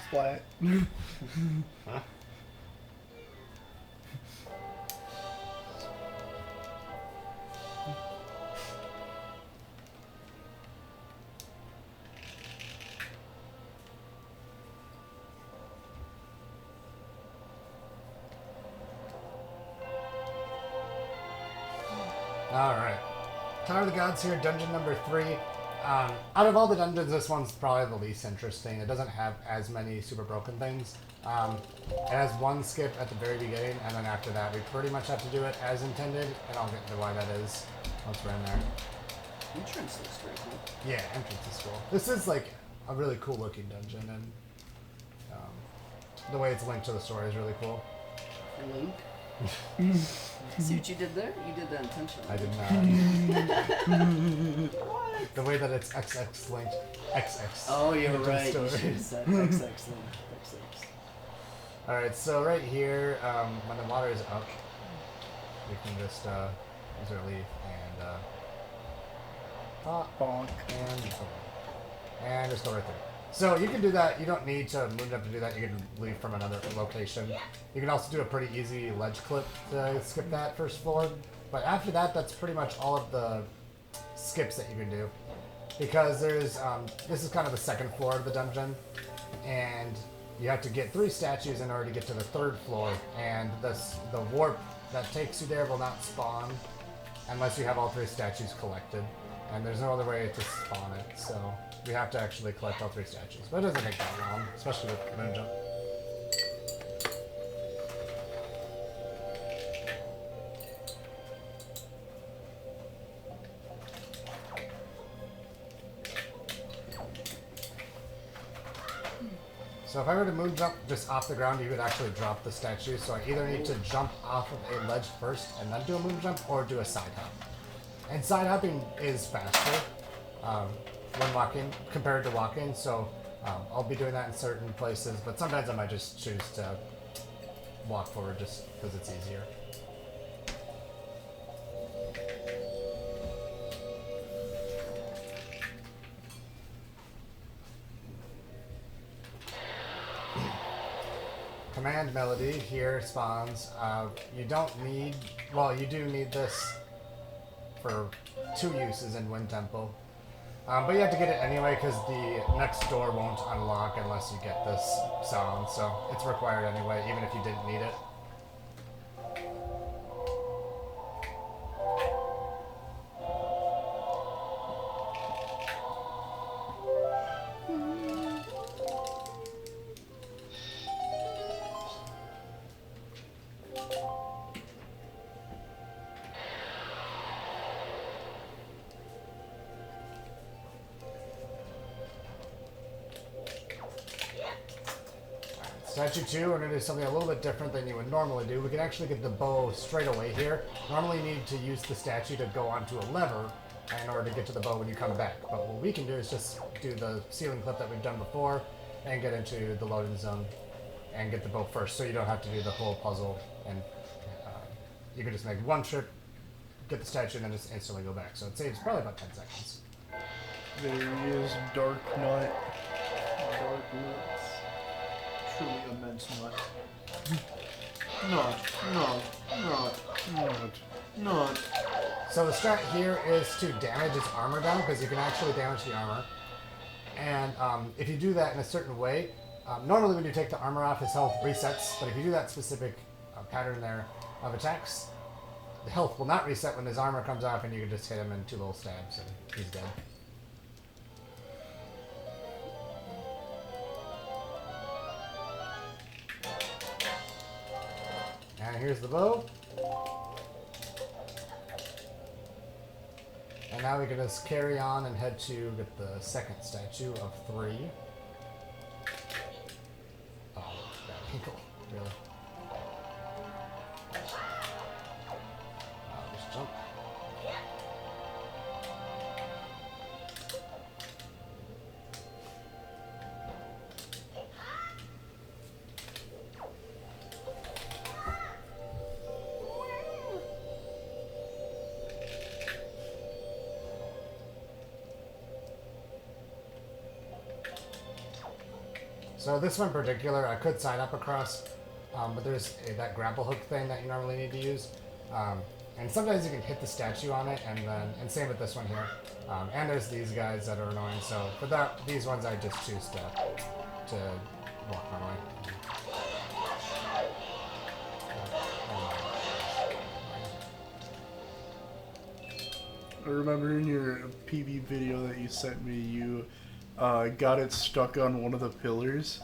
Splat. Alright. Tower of the Gods here, dungeon number 3. Out of all the dungeons, this one's probably the least interesting. It doesn't have as many super broken things. It has one skip at the very beginning, and then after that, we pretty much have to do it as intended, and I'll get into why that is once we're in there. Entrance looks very cool. Yeah, entrance is cool. This is like a really cool looking dungeon, and the way it's linked to the story is really cool. Link. See what you did there? You did that intentionally. I did not. What? The way that it's XX linked, XX. Oh, you're linked to the right. You story. should have said XX link. XX. Alright, so right here, when the water is up, we can just use our leaf and Bonk. and just go right through. So you can do that. You don't need to Moonjump to do that. You can leave from another location. You can also do a pretty easy ledge clip to skip that first floor. But after that, that's pretty much all of the skips that you can do. Because there's, this is kind of the second floor of the dungeon. And you have to get 3 statues in order to get to the 3rd floor. And the warp that takes you there will not spawn unless you have all 3 statues collected. And there's no other way to spawn it, so we have to actually collect all 3 statues. But it doesn't take that long, especially with Moonjump. So if I were to Moonjump just off the ground, you would actually drop the statue. So I either need to jump off of a ledge first and then do a Moonjump, or do a side hop. And side hopping is faster when walking compared to walking, so I'll be doing that in certain places, but sometimes I might just choose to walk forward just because it's easier. Command melody here spawns. You don't need, well, you do need this for 2 uses in Wind Temple. But you have to get it anyway because the next door won't unlock unless you get this sound, so it's required anyway, even if you didn't need it. Statue 2, we're going to do something a little bit different than you would normally do. We can actually get the bow straight away here. Normally you need to use the statue to go onto a lever in order to get to the bow when you come back. But what we can do is just do the ceiling clip that we've done before and get into the loading zone and get the bow first, so you don't have to do the whole puzzle. And you can just make one trip, get the statue and then just instantly go back. So it saves probably about 10 seconds. There he is, Dark Nut. Dark nuts. Truly immense nut. Nut. So the strat here is to damage its armor down, because you can actually damage the armor. And if you do that in a certain way, normally when you take the armor off, his health resets, but if you do that specific pattern there of attacks, the health will not reset when his armor comes off, and you can just hit him in 2 little stabs and he's dead. And here's the bow. And now we can just carry on and head to get the second statue of 3. Oh, that ankle, really. Just jump. So this one in particular, I could side up across, but there's that grapple hook thing that you normally need to use. And sometimes you can hit the statue on it, and same with this one here. And there's these guys that are annoying, so for these ones I just choose to walk my way. I remember in your PB video that you sent me, you got it stuck on one of the pillars.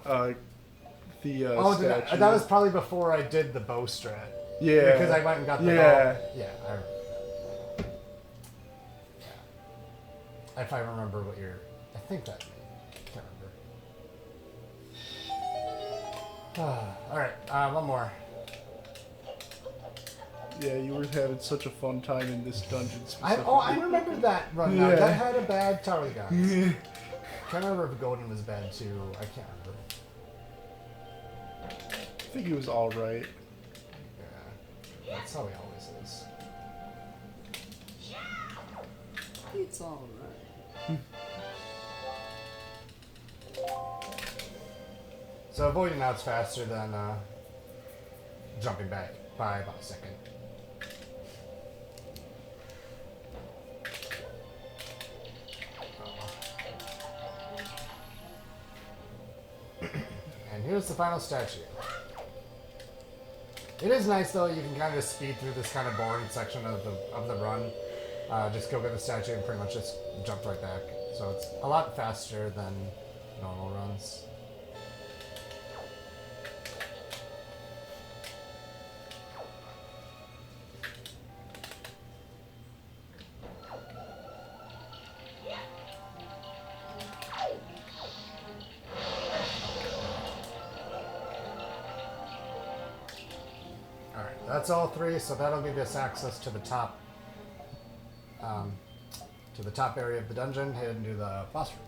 Statue. That was probably before I did the bow strat. Yeah. Because I went and got the bow. Yeah. If I remember what I think that means. Can't remember. Alright, one more. Yeah, you were having such a fun time in this dungeon specifically. I remember that run now. Yeah. That had a bad tower guns. Can't remember if Golden was bad too. I can't remember. I think he was alright. Yeah. That's how he always is. It's alright. So avoiding now is faster than jumping back by about a second. And here's the final statue. It is nice though, you can kind of speed through this kind of boring section of the run. Just go get the statue and pretty much just jump right back. So it's a lot faster than normal runs. That's all 3, so that'll give us access to the top area of the dungeon. Head into the boss room.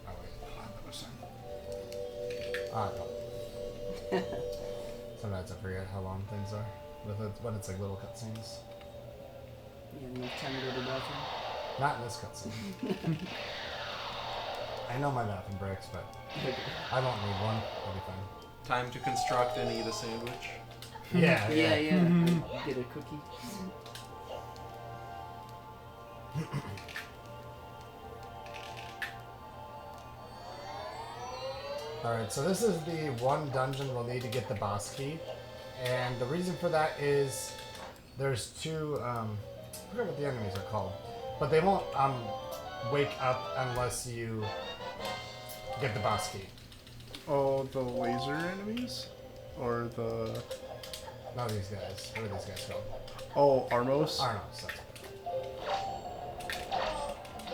Oh wait, that was no. Sometimes I forget how long things are when it's like little cutscenes. Yeah, you have time to go to the bathroom. Not in this cutscene. I know my bathroom breaks, but I don't need one. I'll be fine. Time to construct and eat a sandwich. Yeah. Get a cookie. Alright, so this is the one dungeon we'll need to get the boss key. And the reason for that is there's 2, I forget what the enemies are called. But they won't wake up unless you get the boss key. Oh, the laser enemies? Or the... No, these guys. What are these guys called? Oh, Armos? Arnos, that's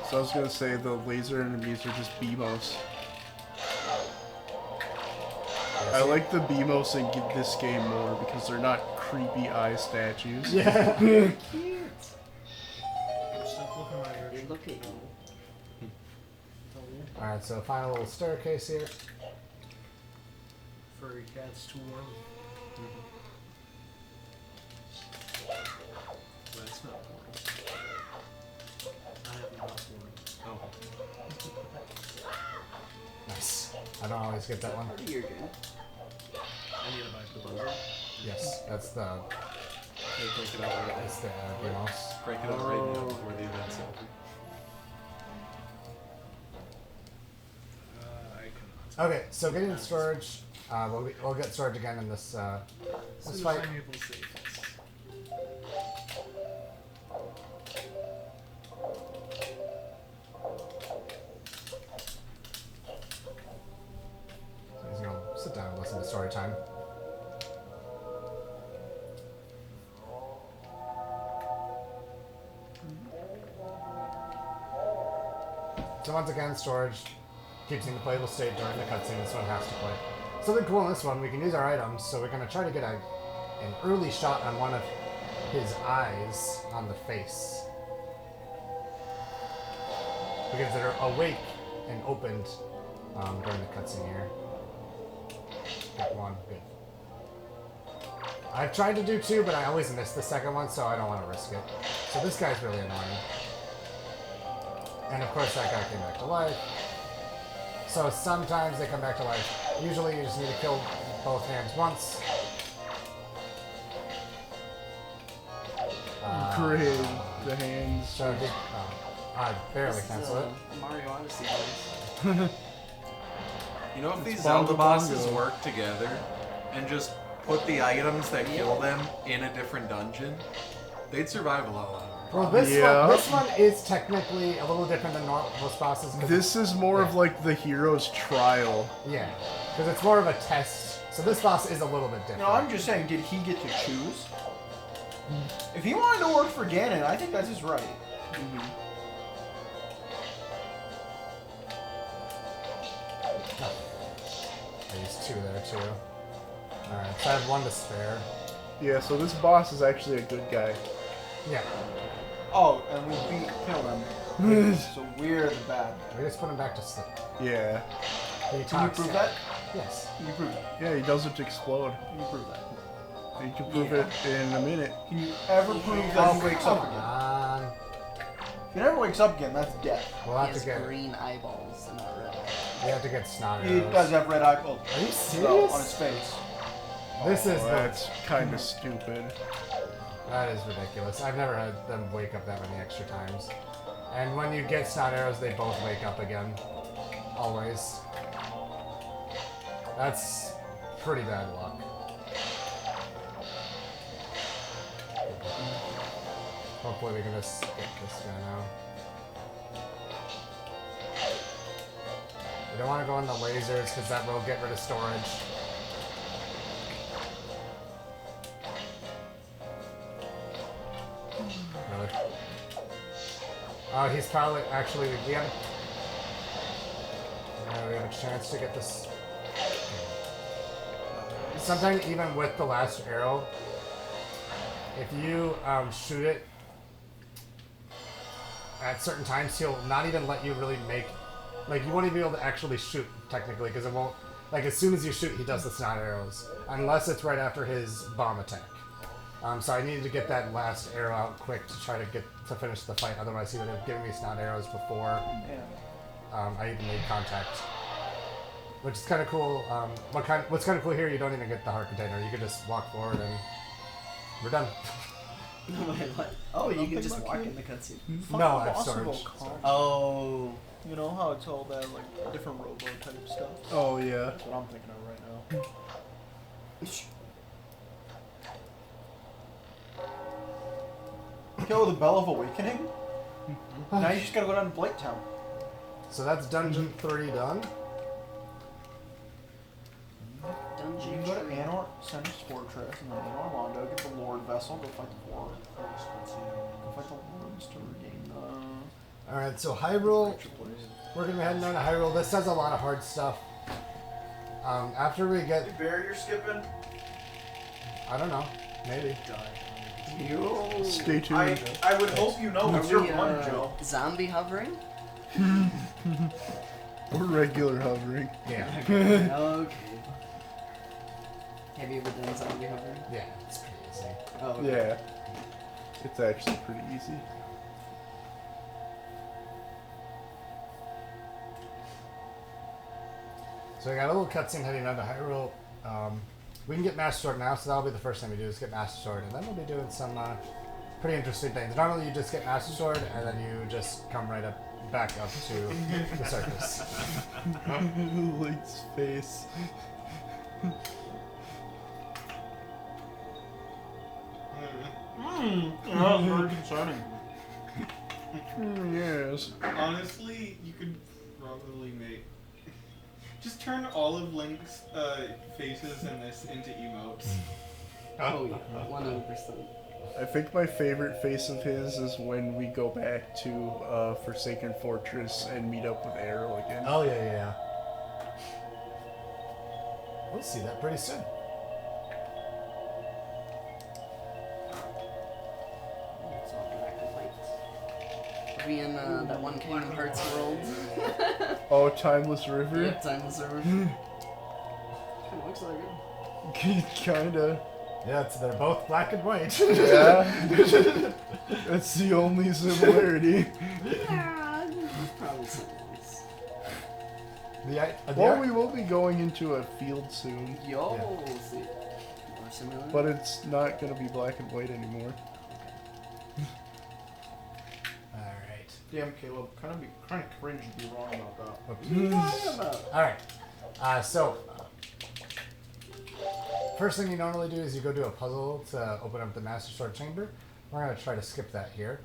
So I was gonna say the laser enemies are just BMOs. I like the BMOs in this game more because they're not creepy eye statues. Yeah. Cute. Stop looking at your They look at you. Alright, so final little staircase here. furry cat's too warm. not Portal. I have not one. Oh. Nice. I don't always get that one. Part of your game. I need to buy the buzzer. Yes, that's the Hey, crank it out right that's the mouse. Crank it out right now before the event's over. I cannot. Okay, so getting storage. We'll get storage again in this this fight. I'm able to save this. So he's gonna sit down and listen to story time. So once again, storage keeps in the playable state during the cutscene. This one has to play. Something cool in this one, we can use our items, so we're gonna try to get an early shot on one of his eyes on the face. Because they're awake and opened during the cutscene here. Got one, good. I've tried to do two, but I always miss the second one, so I don't want to risk it. So this guy's really annoying. And of course that guy came back to life. So sometimes they come back to life. Usually you just need to kill both hands once. Great. The hands. So I barely This is cancel it. a Mario Odyssey voice. You know, if these Bongo Zelda bosses Bongo. work together and just put the items that kill them in a different dungeon, they'd survive a lot longer. Well, Yeah. this one is technically a little different than most bosses. 'Cause This is more of like the hero's trial. yeah, because it's more of a test. So this boss is a little bit different. No, I'm just saying, did he get to choose? If he wanted to work for Ganon, I think that's his right. I used two there too. Alright, so I have one to spare. Yeah, so this boss is actually a good guy. Yeah, Oh, and we killed him. So we're the bad guy. we just put him back to sleep. Yeah. He Can you talks, prove yeah. that? Yes. Can you prove that? Yeah, he doesn't explode. Can you prove that? You can prove Yeah. it in a minute. Can you ever prove that he wakes up Come again? on. If he never wakes up again, that's death. We'll He have has to get. green eyeballs and not red. We have to get snot He arrows. does have red eyeballs. Are you So, on his serious? face. This is That's kind of stupid. that is ridiculous. I've never had them wake up that many extra times. And when you get snot arrows, they both wake up again. Always. That's pretty bad luck. Hopefully we can just get this guy now. We don't want to go in the lasers because that will get rid of storage. Really? Oh, he's probably actually we have a chance to get this. Sometimes even with the last arrow, if you shoot it at certain times, he'll not even let you really make. Like, you won't even be able to actually shoot, technically, because it won't... Like, as soon as you shoot, he does the snot arrows. Unless it's right after his bomb attack. So I needed to get that last arrow out quick to try to finish the fight. Otherwise, he would have given me snot arrows before I even made contact. Which is kind of cool. What's kind of cool here, you don't even get the heart container. You can just walk forward and we're done. Wait, what? Oh, you can just walk in the cutscene. No, I have storage. Oh. You know how it's all that, like, different robo type stuff? Oh, yeah. That's what I'm thinking of right now. Kill the Bell of Awakening? Now you just gotta go down to Blight Town. So that's Dungeon 3 done. You Dungeon can go to tree. Anor, Senna's Fortress, and then in Orlando, get the Lord Vessel, go fight the Lord. Go fight the Lords to regain the... Alright, so Hyrule. We're going to be heading down to Hyrule. This has a lot of hard stuff. After we get... The barrier skipping? I don't know. Maybe. Stay tuned. I would hope you know it's Are your we, one, Joe. zombie hovering? Or regular hovering. Yeah. Okay. Have you ever done zombie hovering? Yeah, it's pretty easy. Oh, okay. Yeah. It's actually pretty easy. So we got a little cutscene heading on to Hyrule. We can get Master Sword now, so that'll be the first thing we do is get Master Sword, and then we'll be doing some pretty interesting things. Normally you just get Master Sword, and then you just come right back up to the surface. Link's face. That was very concerning. Yes. Honestly, you could probably make. Just turn all of Link's faces in this into emotes. Oh yeah, 100%. I think my favorite face of his is when we go back to Forsaken Fortress and meet up with Arrow again. Oh, yeah. We'll see that pretty soon. It's all black and white. Are we in that one Kingdom Hearts world? Oh, Timeless River? Yeah, Timeless River. Kinda looks like it. Kinda. Yeah, they're both black and white. Yeah. That's the only similarity. Yeah, probably something else. Well, we will be going into a field soon, Yo, see. More similar. but it's not going to be black and white anymore. Alright. Damn, Caleb, kind of cringe to be wrong about that. What are you talking about? Alright. So, first thing you normally do is you go do a puzzle to open up the Master Sword Chamber. We're going to try to skip that here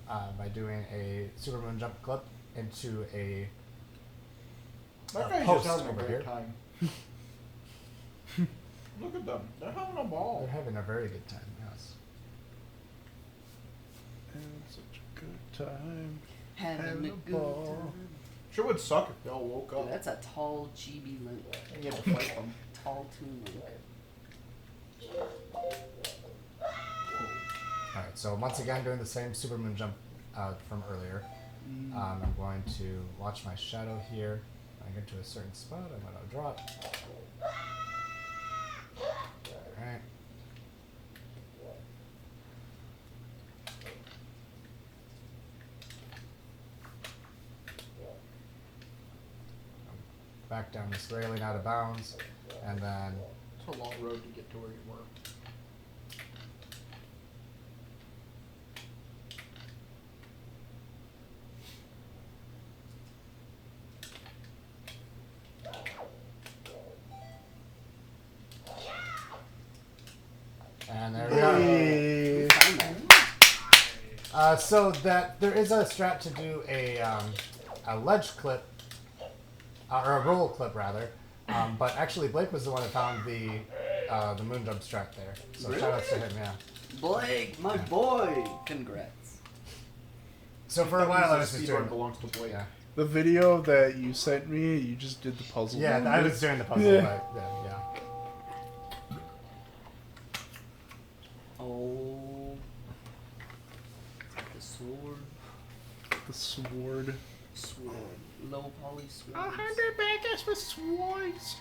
by doing a Super Moonjump clip into a That guy's post just having a over great here. time. Look at them. They're having a ball. They're having a very good time, yes. And such a good time. Having a Having a good ball. time. Sure would suck if they all woke Dude, up that's a tall chibi Link. and you had to fight them. Tall toon Link. Alright, so once again doing the same Super Moonjump from earlier. I'm going to watch my shadow here. When I get to a certain spot, I'm going to drop. Alright. Back down this railing out of bounds, and then It's a long road to get to where you were. and there we go. Hey. Found that. So that there is a strat to do a ledge clip, or a roll clip rather. But actually, Blake was the one that found the Moonjump strat there. So shout outs to him, yeah. Blake, my boy. Congrats. So for a while I was just Speedrun doing, belongs to Blake. yeah, The video that you sent me, you just did the puzzle. yeah, one I with. was doing the puzzle, Yeah. but yeah. Oh. The sword. The sword. Sword. Low poly sword. 100 baggers for swords.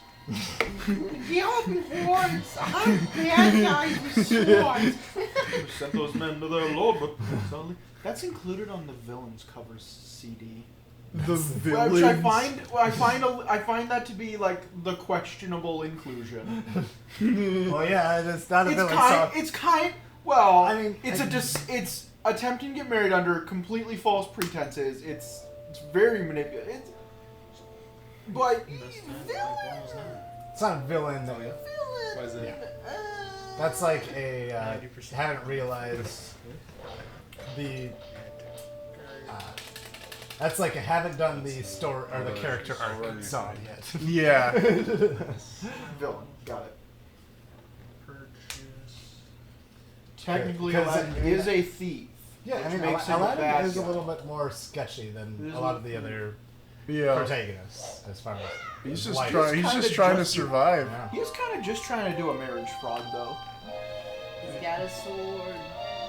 Sent those men to their lord, but sadly, that's included on the villains covers CD. The Which villains. I find that to be like the questionable inclusion. Well, yeah, it's not a villain song. Well, I mean, it's attempting to get married under completely false pretenses. It's very manipulative. But It's not a villain. Why is it? That's like a haven't realized the. That's like a haven't done the story or the character arc song yet. Yeah. villain, got it. Technically, Because Aladdin is a thief. Yeah, I which mean, makes him a Aladdin bad is a guy. little bit more sketchy than a lot of the other Yeah. protagonists, as far as He's his just life. trying. He's kinda just trying to just- survive. Yeah. He's kind of just trying to do a marriage fraud, though. He's got a sword.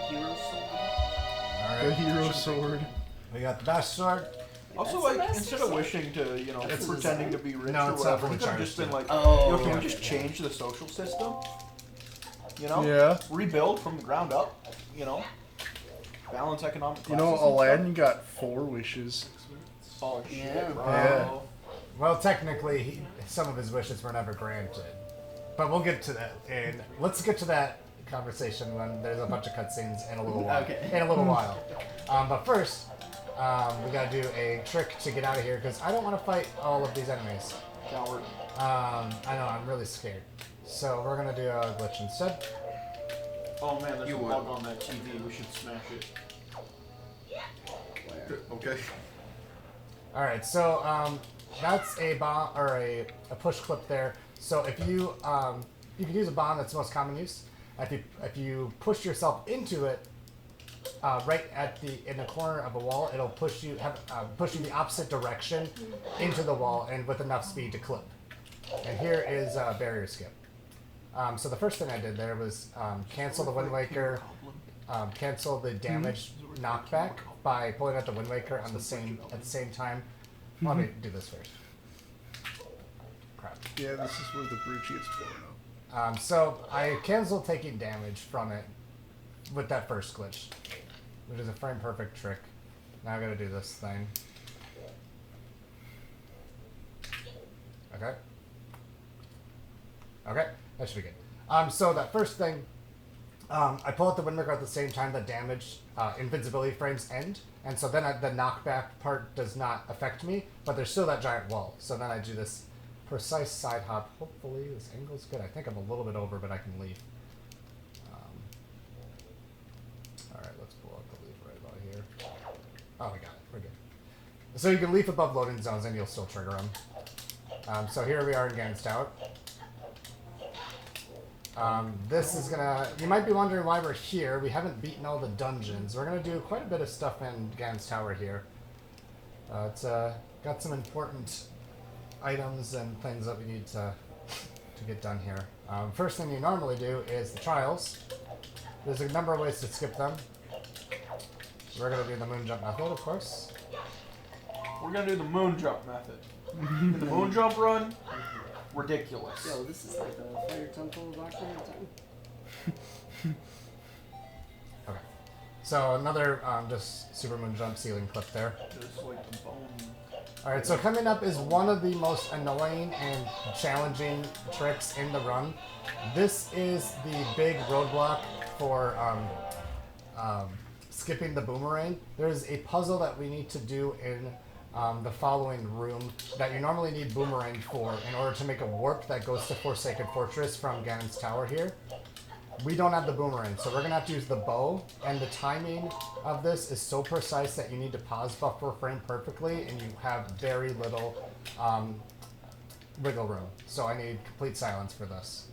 Hero sword. All The right, hero sword. we got the Master Sword. Also, That's like, the best instead of sword. wishing to, That's the pretending to design. be rich No, or it's not whatever, from he the could have Charter just been School. like, Oh. can we just change the social system? Yeah. Rebuild from the ground up, Balance economic You know, classes and Aladdin got 4 wishes. stuff. Oh shit, Yeah. bro. Yeah. Well, technically, some of his wishes were never granted. But we'll get to that. And let's get to that conversation when there's a bunch of cutscenes in a little while. Okay. In a little while. But first, we gotta do a trick to get out of here because I don't want to fight all of these enemies. Coward. I know, I'm really scared. So we're gonna do a glitch instead. Oh man, there's You a would. bug on that TV. We should smash it. Okay. Alright, so that's a bomb or a push clip there. So if you you can use a bomb that's the most common use. If you push yourself into it, right in the corner of a wall, it'll push you the opposite direction into the wall and with enough speed to clip. And here is barrier skip. So the first thing I did there was cancel the Wind Waker, cancel the damage knockback by pulling out the Wind Waker at the same time. Let me do this first. Crap. Yeah, this is where the bridge gets blown up. So I canceled taking damage from it with that first glitch, which is a frame perfect trick. Now I gotta do this thing. Okay. Okay, that should be good. So that first thing, I pull out the Windmaker at the same time that damage invincibility frames end, and so then the knockback part does not affect me, but there's still that giant wall. So then I do this precise side hop. Hopefully this angle's good. I think I'm a little bit over, but I can leave. Alright, let's pull out the leaf right about here. Oh, we got it. We're good. So you can leaf above loading zones and you'll still trigger them. So here we are in Gan's Tower. This is gonna... You might be wondering why we're here. We haven't beaten all the dungeons. We're gonna do quite a bit of stuff in Gan's Tower here. It's got some important items and things that we need to get done here. First thing you normally do is the trials. There's a number of ways to skip them. We're gonna do the Moonjump method, of course. We're gonna do the Moonjump method. The Moonjump run, ridiculous. Yo, this is like the Fire Temple of Ocarina of Time. Okay. So another just super Moonjump ceiling clip there. Just like the bone. Alright, so coming up is one of the most annoying and challenging tricks in the run. This is the big roadblock for skipping the boomerang. There's a puzzle that we need to do in the following room that you normally need boomerang for in order to make a warp that goes to Forsaken Fortress from Ganon's Tower here. We don't have the boomerang, so we're going to have to use the bow, and the timing of this is so precise that you need to pause buffer frame perfectly, and you have very little wiggle room. So I need complete silence for this.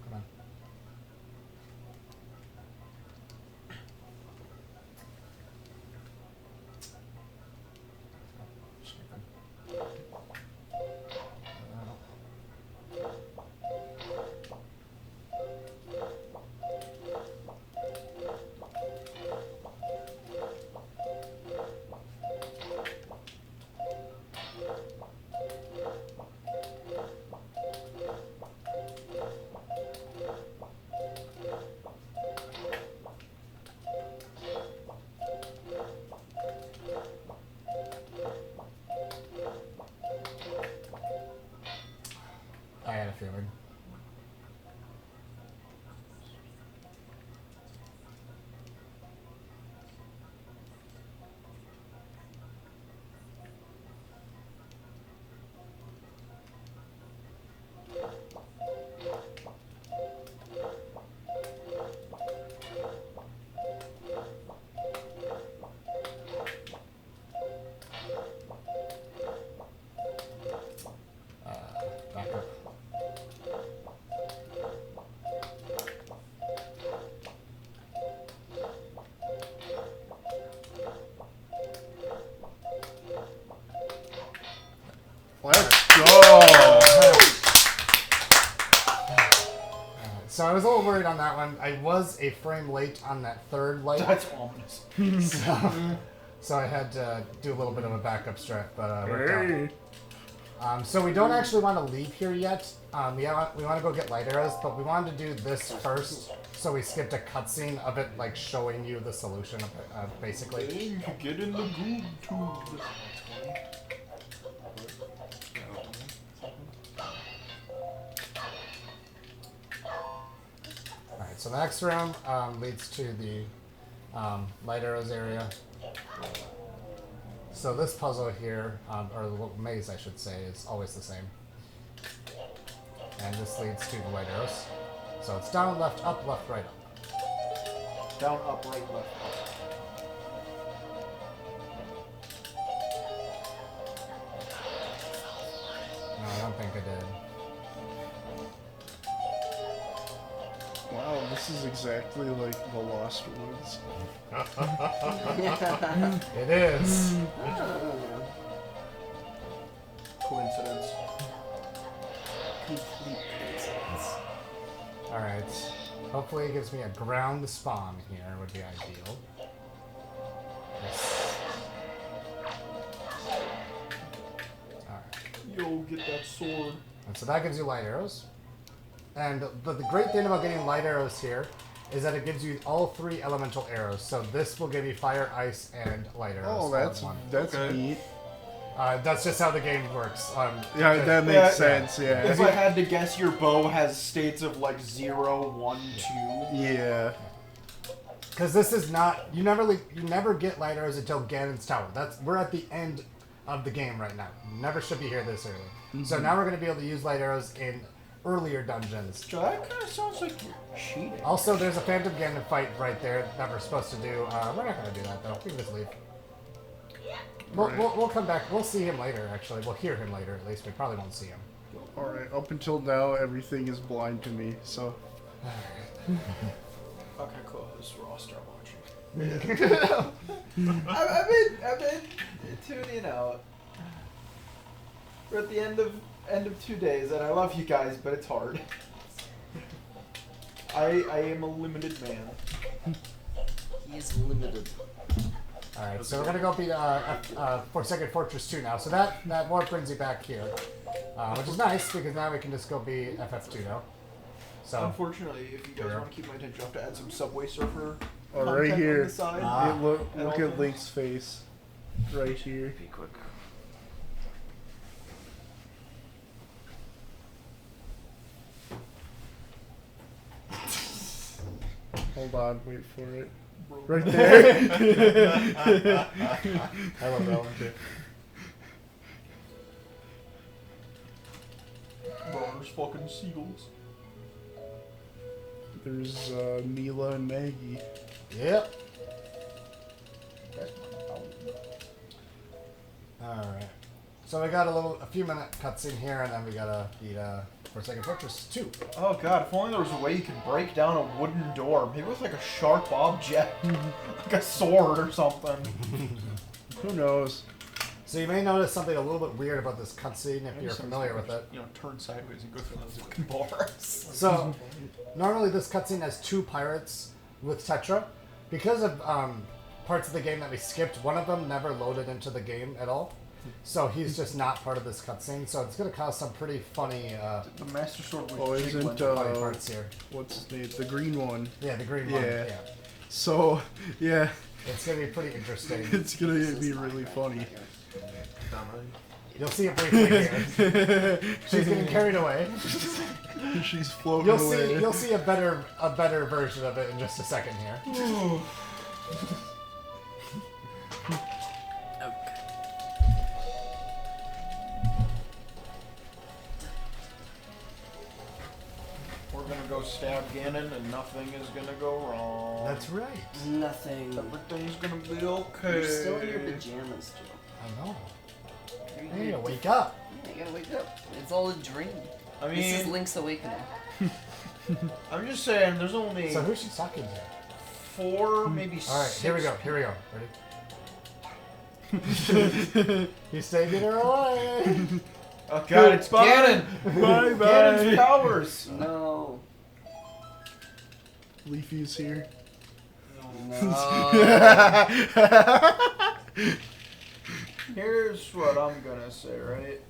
Come on. I had a feeling. Back up. Let's go! So I was a little worried on that one. I was a frame late on that third light. That's ominous. So I had to do a little bit of a backup strat, but worked out. So we don't actually want to leave here yet. We want to go get light arrows, but we wanted to do this first. So we skipped a cutscene of it, like showing you the solution of it, basically. Get in the goob tube. Alright, so the next room leads to the light arrows area. So this puzzle here, or the little maze I should say, is always the same. And this leads to the light arrows. So it's down, left, up, right, up. Down, up, right, left, up. No, I don't think I did. Wow, this is exactly like the Lost Woods. It is. Coincidence. Complete coincidence. Alright. Hopefully it gives me a ground spawn here, would be ideal. Yes. Alright. Yo, get that sword. And so that gives you light arrows. And the great thing about getting light arrows here is that it gives you all 3 elemental arrows. So this will give you fire, ice, and light arrows. Oh, all that's in one. neat. That's just how the game works. Yeah, that makes sense. Yeah. If I had to guess, your bow has states of like 0, 1, 2. Yeah. Because this is not you never get light arrows until Ganon's Tower. We're at the end of the game right now. Never should be here this early. Mm-hmm. So now we're going to be able to use light arrows in earlier dungeons. So that kind of sounds like you're cheating. Also, there's a Phantom Ganon fight right there that we're supposed to do. We're not going to do that though. We can just leave. We'll come back. We'll see him later. Actually, we'll hear him later. At least we probably won't see him. All right. Up until now, everything is blind to me. So. Okay, cool. This is Raw Star watching. I've been tuning out. We're at the end of 2 days, and I love you guys, but it's hard. I am a limited man. He is limited. Alright, so we're going to go beat Forsaken Fortress 2 now. So that warp brings you back here. Which is nice, because now we can just go be FF2 now. So, Unfortunately, if you guys want to keep my attention, I have to add some Subway Surfer Oh, content right on here. the side. Look at Link's face. Right here. Be quick. Hold on, wait for it. Right there. I love that one too. Bro, there's fucking seagulls. There's Mila and Maggie. Yep. Alright. So we got a few minute cutscene here, and then we gotta beat Forsaken Fortress 2. Oh god, if only there was a way you could break down a wooden door. Maybe with like a sharp object. Like a sword or something. Who knows? So you may notice something a little bit weird about this cutscene if you're Sometimes familiar with it. You know, turn sideways and go through those fucking bars. So, normally this cutscene has 2 pirates with Tetra. Because of parts of the game that we skipped, one of them never loaded into the game at all. So he's just not part of this cutscene. So it's going to cause some pretty funny, The Master Sword was Oh, isn't funny parts here. what's his name? The green one. Yeah, the green one. Yeah. Yeah. So yeah, It's going to be pretty interesting. it's gonna be really funny. You'll see it briefly here. She's getting carried away. She's floating You'll away. see a better version of it in just a second here. We're gonna go stab Ganon and nothing is gonna go wrong. That's right. Nothing. Everything's gonna be okay. You're still in your pajamas, Joe. I know. You're- I need to you're- wake up. Yeah, you gotta wake up. It's all a dream. I This is mean, Link's Awakening. I'm just saying, there's only So who's she talking to? 4, maybe 6. All right, here we go. Here we go. Ready? He's taking her away. Oh god, it's Ganon! Bye Ganon's powers! No. Leafy's here. Here's what I'm gonna say, right?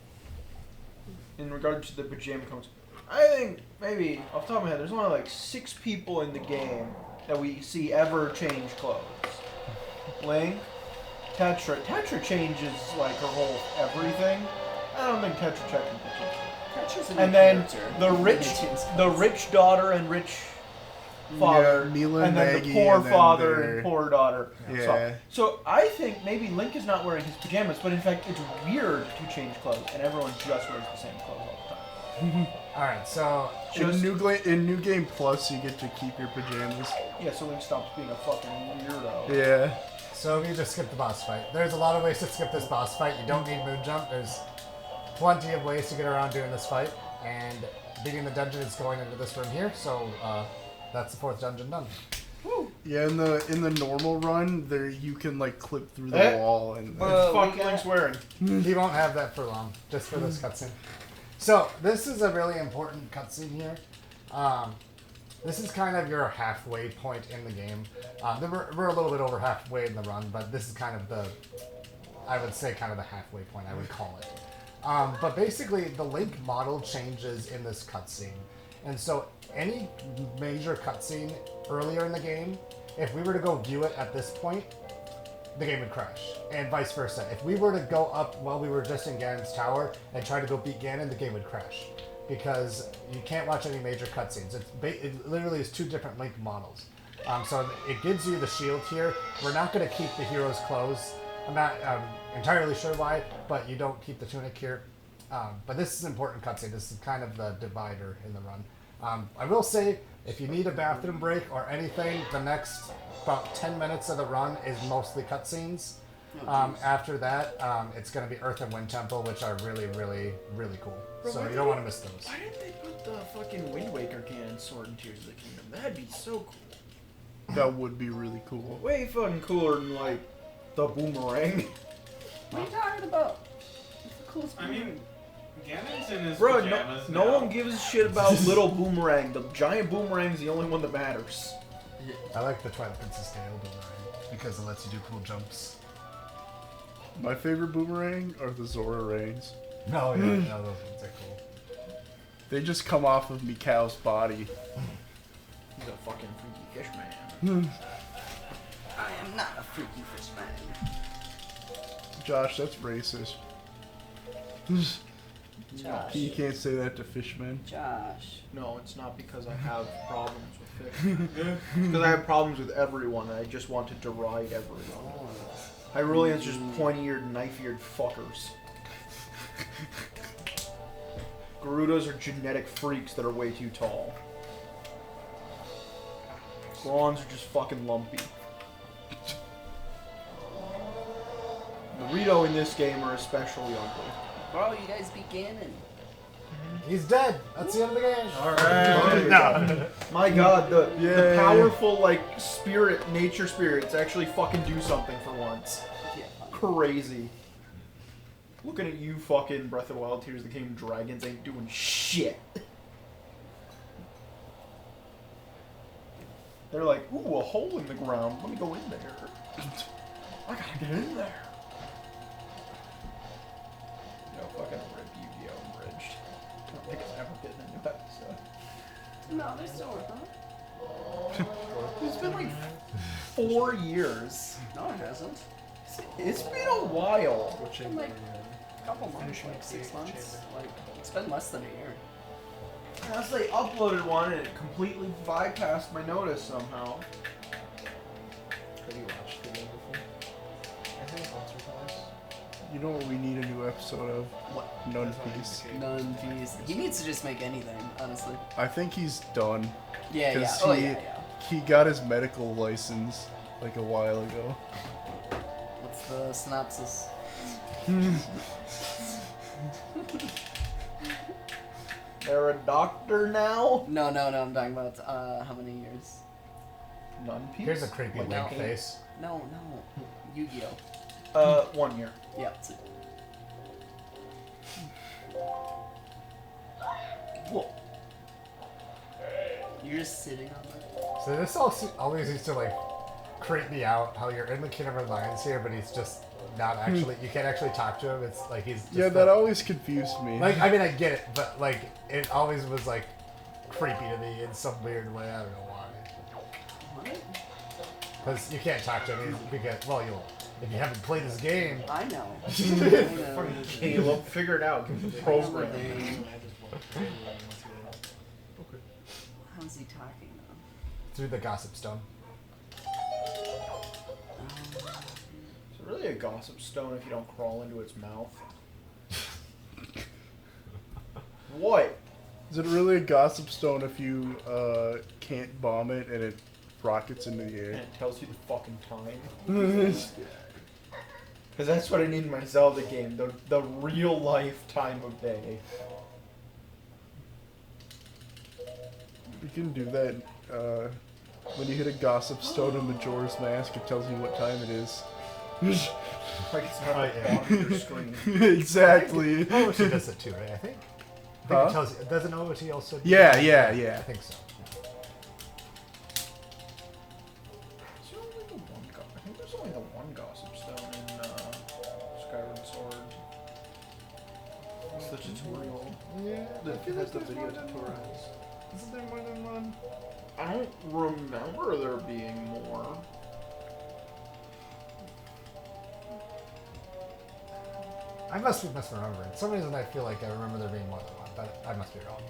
In regard to the pajama codes, I think maybe off the top of my head, there's only like 6 people in the game that we see ever change clothes. Link, Tetra. Tetra changes like her whole everything. I don't think Tetra technically changes. Tetra's a And new then character. the rich daughter and rich father, Yeah, Mila and then Maggie, the poor and then father their- and poor daughter. Yeah. So I think maybe Link is not wearing his pajamas, but in fact it's weird to change clothes, and everyone just wears the same clothes all the time. Alright, so In New Game Plus, you get to keep your pajamas. Yeah, so Link stops being a fucking weirdo. Yeah. So we just skip the boss fight. There's a lot of ways to skip this boss fight. You don't need Moonjump. There's plenty of ways to get around doing this fight. And beating the dungeon is going into this room here. So that's the 4th dungeon done. Yeah, in the normal run, there you can like clip through the wall and. Fuck Link's wearing. He won't have that for long, just for this cutscene. So this is a really important cutscene here. This is kind of your halfway point in the game. We're a little bit over halfway in the run, but this is kind of I would say kind of the halfway point, I would call it. But basically, the Link model changes in this cutscene. And so any major cutscene earlier in the game, if we were to go view it at this point, the game would crash, and vice versa. If we were to go up while we were just in Ganon's tower and try to go beat Ganon, the game would crash. Because you can't watch any major cutscenes. It literally is 2 different Link models. So it gives you the shield here. We're not going to keep the hero's clothes. I'm not entirely sure why, but you don't keep the tunic here. But this is an important cutscene. This is kind of the divider in the run. I will say, if you need a bathroom break or anything, the next about 10 minutes of the run is mostly cutscenes. After that, it's going to be Earth and Wind Temple, which are really, really, really cool. Bro, So why you did don't they- want to miss those. Why didn't they put the fucking Wind Waker Ganon sword in Tears of the Kingdom? That'd be so cool. That would be really cool. Way fucking cooler than like the boomerang. What are you talking about? It's the coolest I mean, Ganon's in his Bro, pajamas no now. one gives a shit about little boomerang. The giant boomerang's the only one that matters. I like the Twilight Princess tail boomerang because it lets you do cool jumps. My favorite boomerang are the Zora Rangs. No, yeah, no, those ones are cool. They just come off of Mikau's body. He's a fucking freaky fish man. I am not a freaky fish man. Josh, that's racist. Josh. You can't say that to fishmen. Josh. No, it's not because I have problems with fish. Because I have problems with everyone, and I just want to deride everyone. Hyruleans just pointy-eared, knife-eared fuckers. Gerudos are genetic freaks that are way too tall. Gorons are just fucking lumpy. Dorito in this game are especially ugly. Bro, you guys beat Ganon. He's dead. That's the end of the game. Alright. No. My god, the Yay. powerful, like, spirit, nature spirits actually fucking do something for once. Yeah. Crazy. Looking at you fucking Breath of the Wild Tears of the Kingdom dragons ain't doing shit. They're like, ooh, a hole in the ground. Let me go in there. I gotta get in there. No, fucking rip Yu-Gi-Oh! Bridged. I don't think it's ever getting a new episode. No, they're still working on it. It's been like 4 years. No, it hasn't. It's been a while. It's been like a couple months, like 6 months. Like, it's been less than a year. Unless they uploaded one and it completely bypassed my notice somehow. Have you watched the game before? I think once or twice. You know what we need a new episode of? What? None Piece. None piece. He needs to just make anything, honestly. I think he's done. Yeah, yeah. 'Cause Oh, he- yeah, yeah. He got his medical license like a while ago. What's the synopsis? They're a doctor now? No, no, no. I'm talking about how many years? None piece? Here's a creepy Like Link eight. face. No, no. Yu-Gi-Oh. 1 year. Yeah. It's Whoa. You're just sitting on that. So this always used to like creep me out. How you're in the Kingdom of Lions here, but he's just not actually. You can't actually talk to him. It's like he's. Just Yeah, that always confused me. Like, I mean, I get it, but like it always was like creepy to me in some weird way. I don't know why. What? Because you can't talk to him because if you haven't played this game. I know. I Fucking know. Caleb, figure it out. Give him the program. How's he talking though? Through the Gossip Stone. Is it really a gossip stone if you don't crawl into its mouth? What? Is it really a gossip stone if you can't bomb it and it rockets into the And air? it tells you the fucking time. Because that's what I need in my Zelda game, the real life time of day. You can do that when you hit a gossip stone in Majora's Mask. It tells you what time it is. Like it's not Right, at the yeah. bottom of your screen. Exactly. OOT does it too, right? I think. Huh? It tells you. Doesn't OOT also? Do Yeah, that? yeah. I think so. Is there only the one I think there's only the one gossip stone in Skyward Sword. It's the tutorial. Yeah. That has the video tutorials. Isn't there more than one? I don't remember there being more. I must be misremembering. For some reason I feel like I remember there being more than one, but I must be wrong.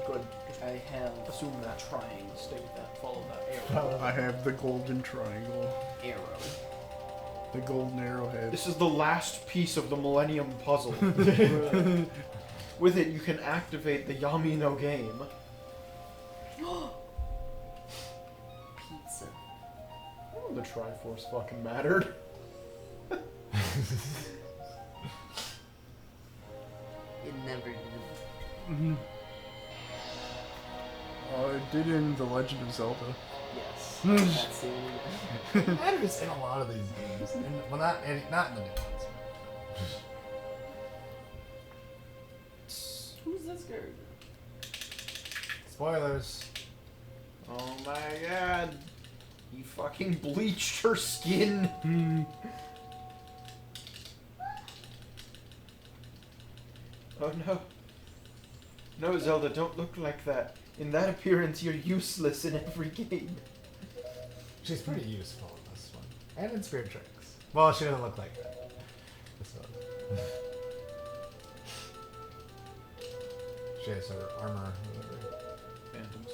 Good. I have Assume that. triangle. Stay with that. Follow that arrow. I have the golden triangle, Arrow. the golden arrowhead. This is the last piece of the Millennium Puzzle. With it, you can activate the Yami no game. Pizza. Oh, the Triforce fucking mattered. It never did. Mhm. It did in The Legend of Zelda. Yes. That's the only. Matters in a lot of these games. Well, not in the new ones. Who's this guy? Spoilers. Oh my god. You fucking bleached her skin. Oh no. No, Zelda, don't look like that. In that appearance, you're useless in every game. She's pretty useful in this one. And in Spirit Tricks. Well, she doesn't look like that. This one. She has her armor. Or whatever. Phantoms.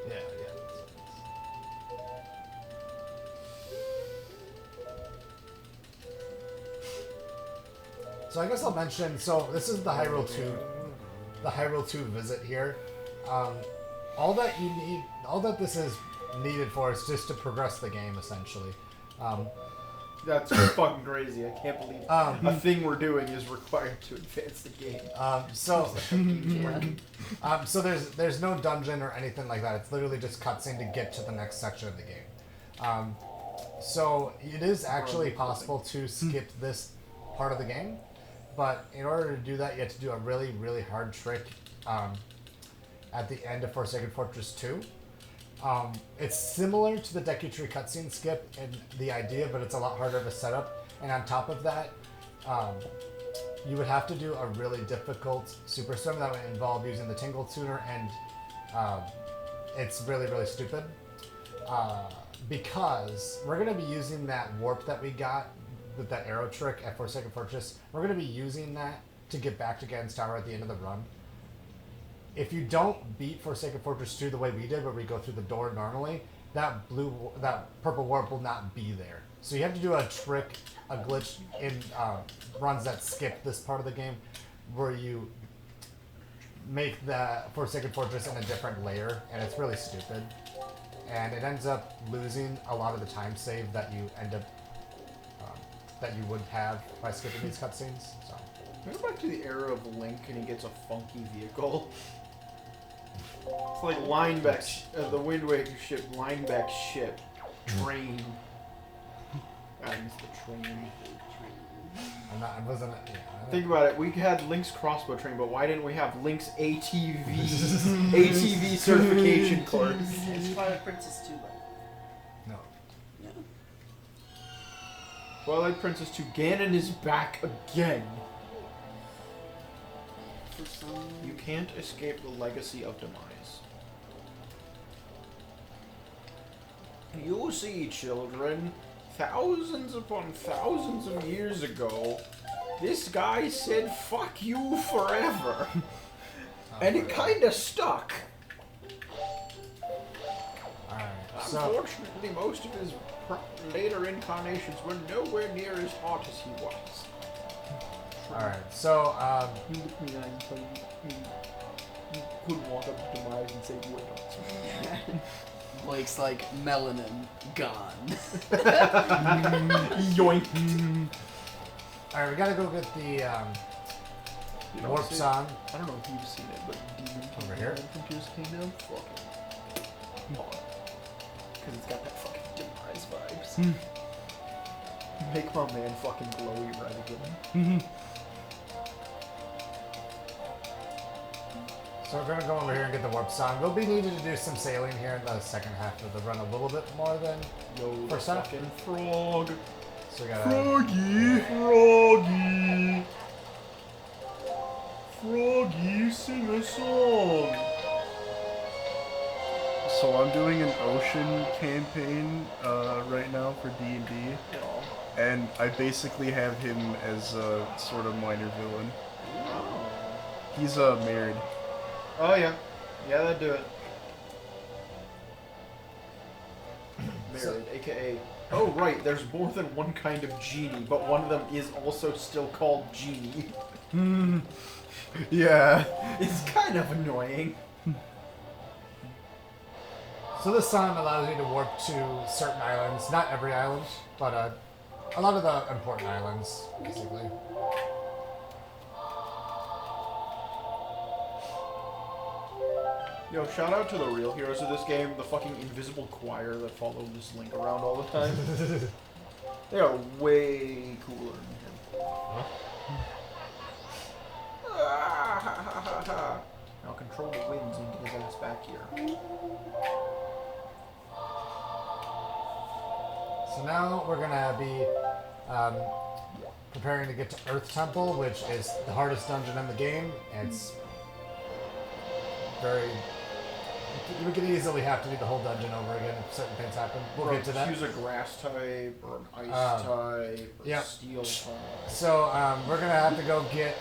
Yeah. So I guess I'll mention. So this is the Hyrule 2 visit here. All that you need, all that this is needed for is just to progress the game, essentially. That's fucking crazy. I can't believe a thing we're doing is required to advance the game. So Yeah. so there's no dungeon or anything like that. It's literally just cutscene to get to the next section of the game. So it is actually possible to skip this part of the game, but in order to do that, you have to do a really, really hard trick at the end of Forsaken Fortress 2. It's similar to the Deku Tree cutscene skip in the idea, but it's a lot harder of a setup. And on top of that, you would have to do a really difficult super swim that would involve using the Tingle Tuner, and it's really, really stupid. Because we're going to be using that warp that we got with that arrow trick at Forsaken Fortress. We're going to be using that to get back to Ganon's Tower at the end of the run. If you don't beat Forsaken Fortress 2 the way we did, where we go through the door normally, that purple warp will not be there. So you have to do a trick, a glitch in runs that skip this part of the game, where you make the Forsaken Fortress in a different layer, and it's really stupid. And it ends up losing a lot of the time save that you end up that you would have by skipping these cutscenes. So. Go back to the era of Link and he gets a funky vehicle. It's like Lineback, the Wind Waker ship, Lineback ship, train. I missed the train. I wasn't. Yeah, I Think don't- about it. We had Link's crossbow training, but why didn't we have Link's ATV certification course? It's Twilight Princess 2, but No. yeah. Twilight Princess 2, Ganon is back again. For some. You can't escape the legacy of demise. You see, children, thousands upon thousands of years ago, this guy said, "Fuck you forever." And it kinda stuck. Alright, so Unfortunately, most of his later incarnations were nowhere near as hot as he was. alright, so He looked me and told me you couldn't walk up to Demise and say, "Wait on." Blake's like, melanin gone. Yoink. alright, we gotta go get the You know, warp see, song. I don't know if you've seen it, but Demon King Over here? Frontiers Kingdom, fucking hot. Because it's got that fucking Demise vibes. Make my man fucking glowy red again. So we're gonna go over here and get the warp song. We'll be needing to do some sailing here in the second half of the run, a little bit more than Yo, the First up. fucking frog. so. We gotta. Froggy, Froggy. Froggy, sing a song. So I'm doing an ocean campaign right now for D&D, and I basically have him as a sort of minor villain. He's married. Oh yeah, yeah, that'd do it. Married, aka. Oh right, there's more than one kind of genie, but one of them is also still called genie. Yeah. It's kind of annoying. So this song allows you to warp to certain islands, not every island, but a lot of the important islands, basically. Yo, shout out to the real heroes of this game, the fucking invisible choir that follow this Link around all the time. They are way cooler than him. Now control the winds and get his ass back here. So now we're gonna be preparing to get to Earth Temple, which is the hardest dungeon in the game. It's very. We could easily have to do the whole dungeon over again if certain things happen. We'll get to that. Use a grass type or an ice type or yeah. a steel type. So we're gonna have to go get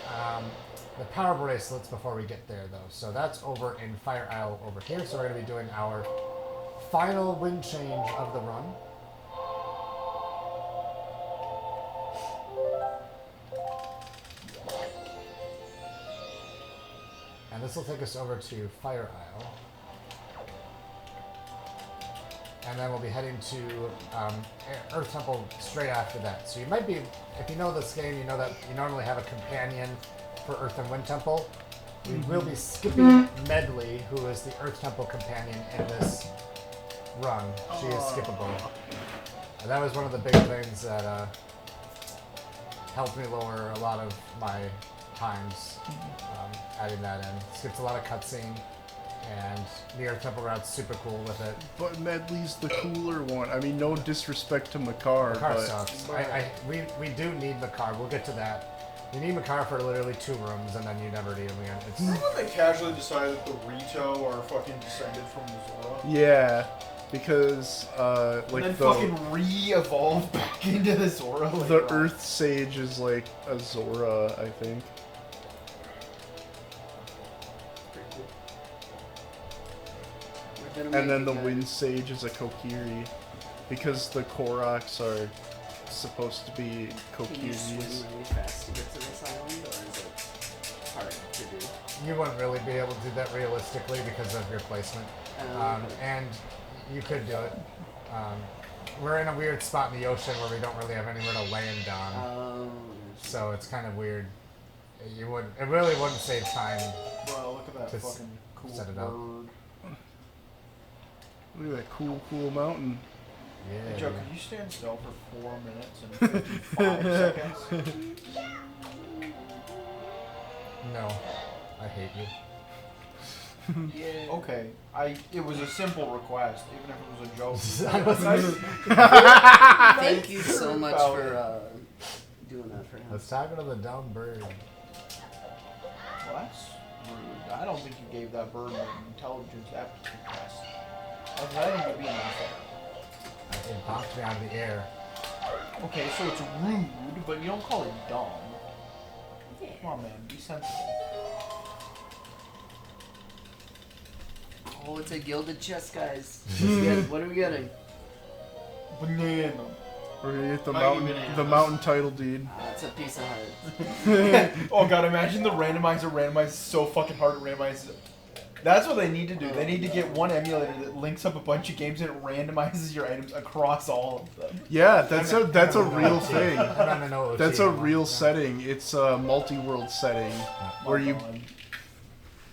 the power bracelets before we get there, though. So that's over in Fire Isle over here. So we're gonna be doing our final wind change of the run. And this will take us over to Fire Isle. And then we'll be heading to Earth Temple straight after that. So you might be, if you know this game, you know that you normally have a companion for Earth and Wind Temple. We will be skipping Medley, who is the Earth Temple companion in this run. She is skippable. And that was one of the big things that helped me lower a lot of my times adding that in. Skips a lot of cutscene. And the Earth Temple route's super cool with it. But Medley's the cooler one. I mean, no disrespect to Makar, Makar but sucks. We do need Makar. We'll get to that. You need Makar for literally 2 rooms, and then you never need him again. It's Remember when they casually decided that the Rito are fucking descended from Zora? yeah, because And like then the fucking re-evolved back into the Zora the later on. Earth Sage is like a Zora, I think. And then the Wind Sage is a Kokiri, because the Koroks are supposed to be Can you swim Kokiris. really fast to get to this island, or is it hard to do? you wouldn't really be able to do that realistically because of your placement. Okay. And you could do it. We're in a weird spot in the ocean where we don't really have anywhere to land on, so it's kind of weird. You would. It really wouldn't save time. Bro, look at that to fucking cool set it up. bird. Look at that cool mountain. Yeah. Joe, dude. could you stand still for 4 minutes and 55 seconds? No. I hate you. Yeah. Okay, it was a simple request, even if it was a joke. I wasn't- Thank you so much for doing that for him. Let's talk to the dumb bird. Well, that's rude. I don't think you gave that bird an intelligence aptitude test. I think you're being unfair. It knocked me out of the air. Okay, so it's rude, but you don't call it dumb. Yeah. Come on, man, be sensible. Oh, it's a gilded chest, guys. What are we getting? Banana. We're gonna get the Mighty mountain, bananas. the mountain title deed. It's a piece of heart. Oh god, imagine the randomizer randomizes so fucking hard it randomizes. That's what they need to do. They need to get one emulator that links up a bunch of games and it randomizes your items across all of them. Yeah, that's a real thing. I'm an OOT. That's a real setting. It's a multi-world setting where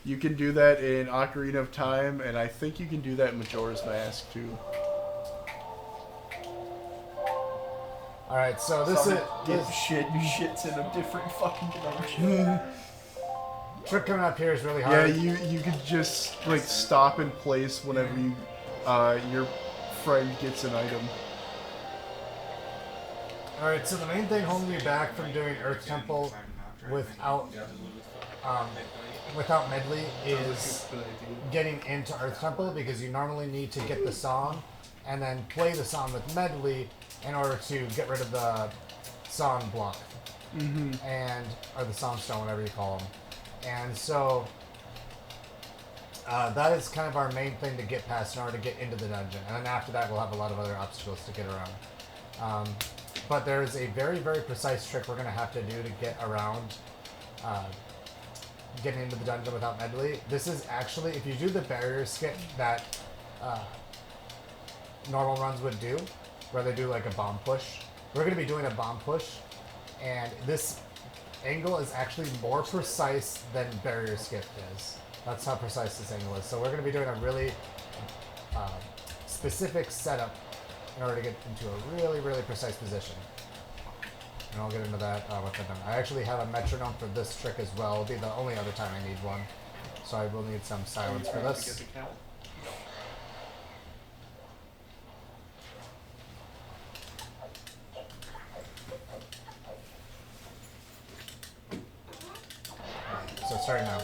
you can do that in Ocarina of Time, and I think you can do that in Majora's Mask too. Alright, so this is... Shits in a different fucking dimension. Trick coming up here is really Yeah, hard. you could just like stop in place whenever you your friend gets an item. Alright, so the main thing holding me back from doing Earth Temple without medley is getting into Earth Temple, because you normally need to get the song and then play the song with medley in order to get rid of the song block. And or the song stone, whatever you call them. And so that is kind of our main thing to get past in order to get into the dungeon. And then after that, we'll have a lot of other obstacles to get around. But there is a very, very precise trick we're going to have to do to get around getting into the dungeon without medley. This is actually, if you do the barrier skip that normal runs would do, where they do like a bomb push, we're going to be doing a bomb push. And this angle is actually more precise than barrier skip is. That's how precise this angle is. So we're going to be doing a really specific setup in order to get into a really, really precise position. And I'll get into that once I'm done. I actually have a metronome for this trick as well. It'll be the only other time I need one. So I will need some silence for this. So starting now.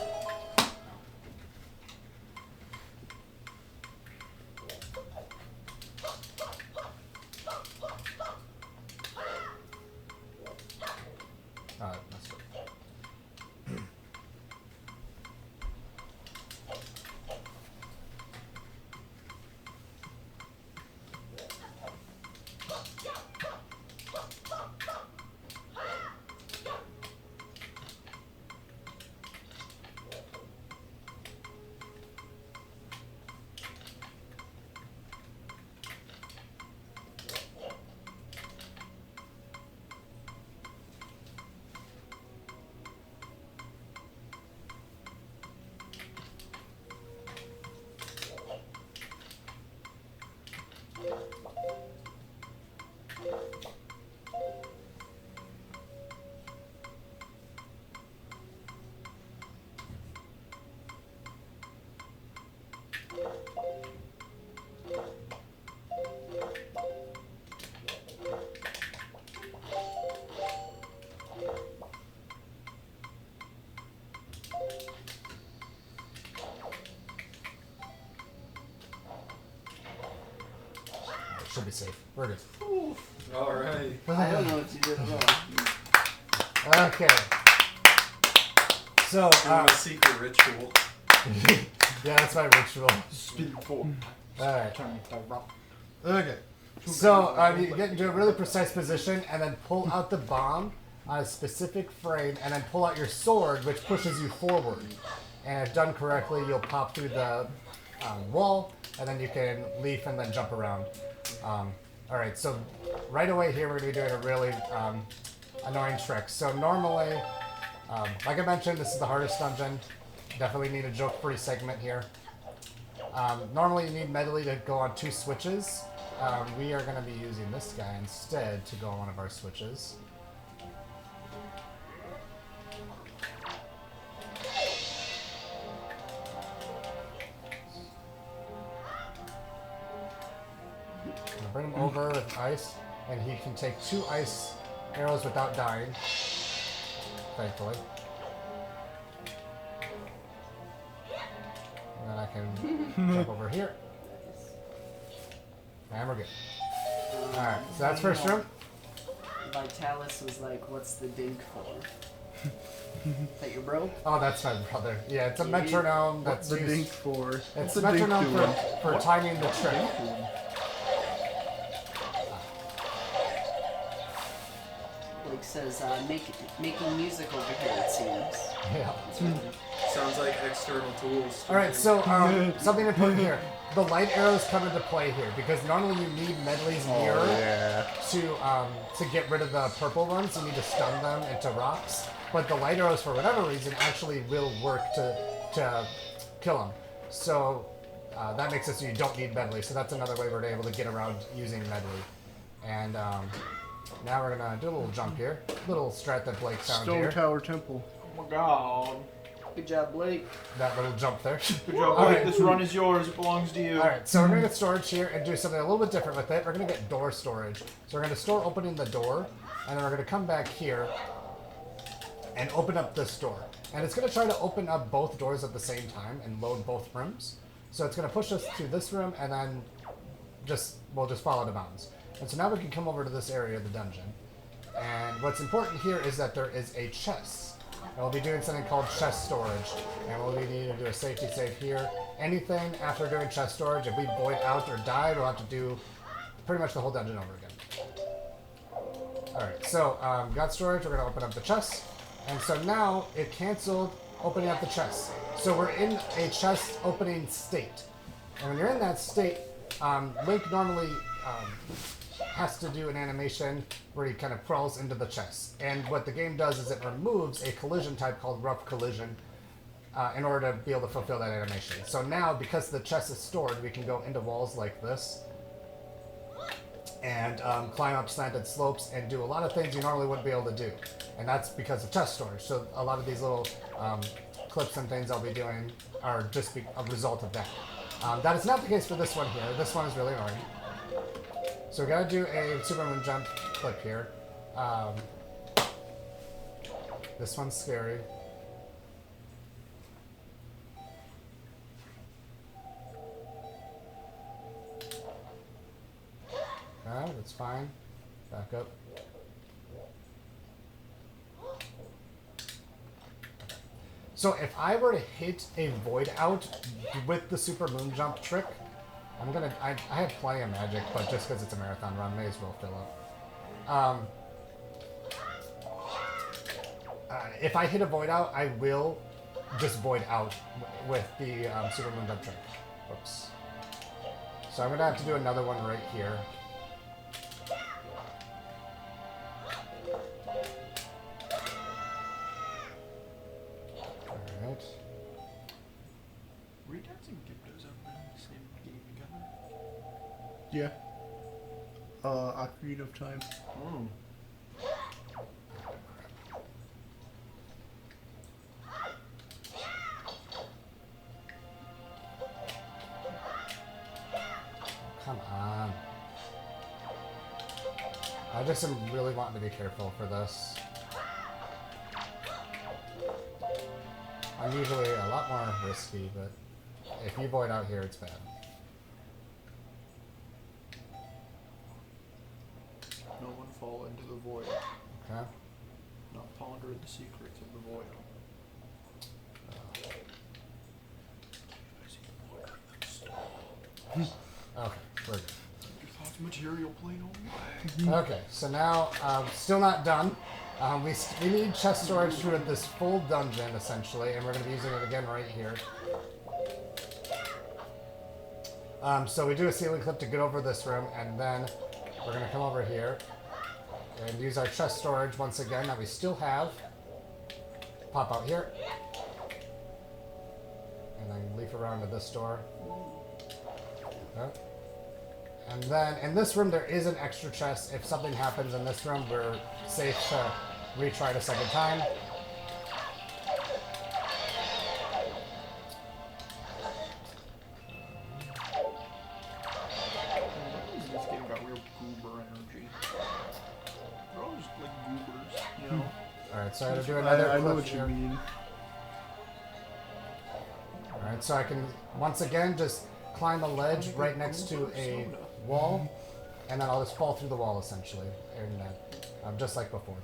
That's good. Should be safe. We're good. Alright. I don't know what you did at all. Okay. So, Doing a secret ritual. yeah, that's my ritual. Alright. Okay. So, you get into a really precise position and then pull out the bomb on a specific frame and then pull out your sword, which pushes you forward. And if done correctly, you'll pop through the wall and then you can leaf and then jump around. Alright, so right away here we're going to be doing a really annoying trick. So normally, like I mentioned, this is the hardest dungeon. Definitely need a joke-free segment here. Normally you need medley to go on 2 switches. we are going to be using this guy instead to go on one of our switches. I'm gonna bring him over with ice, and he can take 2 ice arrows without dying. Thankfully. And then I can jump over here. And we're good. Alright, so that's first room. Vitalis was like, "What's the dink for?" Is that your bro? Oh, that's my brother. Yeah, it's a metronome that's What's the dink used. for? It's What's a the dink metronome doing? for timing the trick. Blake says, making music over here, it seems. Yeah. Sounds like external tools. All right, so something important here. The light arrows come into play here because normally you need Medley's mirror to get rid of the purple ones. You need to stun them into rocks. But the light arrows, for whatever reason, actually will work to kill them. So that makes it so you don't need Medley. So that's another way we're able to get around using Medley. And now we're gonna do a little jump here, little strat that Blake found Stone here. Tower Temple. Oh my god. Good job, Blake. That little jump there. Good job, All Blake. right. This run is yours. It belongs to you. All right, so we're gonna get storage here and do something a little bit different with it. We're gonna get door storage. So we're gonna store opening the door, and then we're gonna come back here and open up this door. And it's gonna try to open up both doors at the same time and load both rooms. So it's gonna push us to this room, and then we'll just follow the bounds. And so now we can come over to this area of the dungeon. And what's important here is that there is a chest. And we'll be doing something called chest storage. And we'll need to do a safety save here. Anything after doing chest storage, if we void out or die, we'll have to do pretty much the whole dungeon over again. Alright, so got storage, we're going to open up the chest. And so now it canceled opening up the chest. So we're in a chest opening state. And when you're in that state, Link normally has to do an animation where he kind of crawls into the chest. And what the game does is it removes a collision type called rough collision in order to be able to fulfill that animation. So now, because the chest is stored, we can go into walls like this and climb up slanted slopes and do a lot of things you normally wouldn't be able to do. And that's because of chest storage. So a lot of these little clips and things I'll be doing are just a result of that. That is not the case for this one here. This one is really annoying. So we gotta do a Super Moonjump clip here. This one's scary. Okay, that's fine. Back up. So if I were to hit a void out with the Super Moonjump trick, I have plenty of magic, but just because it's a marathon run, may as well fill up. If I hit a void out, I will just void out with the Super Moonjump trick. Oops. So I'm gonna have to do another one right here. Alright. Retards and Gyptos have been in the same game together. Yeah. Ocarina of Time. Mm. Come on. I just am really wanting to be careful for this. I'm usually a lot more risky, but if you void out here, it's bad. No one fall into the void. Okay? Not ponder the secrets of the void. Okay, we're good. Your thoughts material plane only. Okay, so now, still not done. We need chest storage through this full dungeon, essentially, and we're going to be using it again right here. So we do a ceiling clip to get over this room, and then we're going to come over here and use our chest storage once again that we still have. Pop out here. And then leaf around to this door. Okay. And then in this room, there is an extra chest. If something happens in this room, we're safe to retry it a second time. This game got real goober energy. They're all just like goobers, you know? Alright, so I'm going to do another I know clip what you here. mean. Alright, so I can once again just climb a ledge right next to a wall, and then I'll just fall through the wall essentially, and just like before.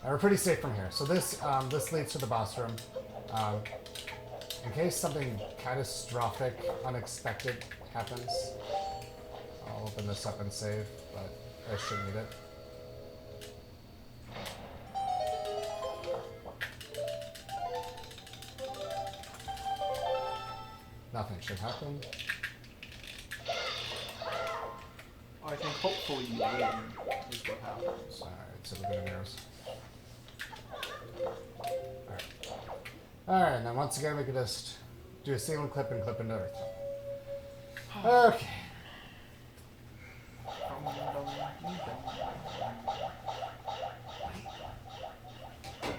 And we're pretty safe from here. So this this leads to the boss room. In case something catastrophic, unexpected happens, I'll open this up and save, but I shouldn't need it. Nothing should happen. I think hopefully you win is what happens. Alright, so we're gonna mirrors. Alright, and then once again we can just do a single clip and clip into Earth. Okay.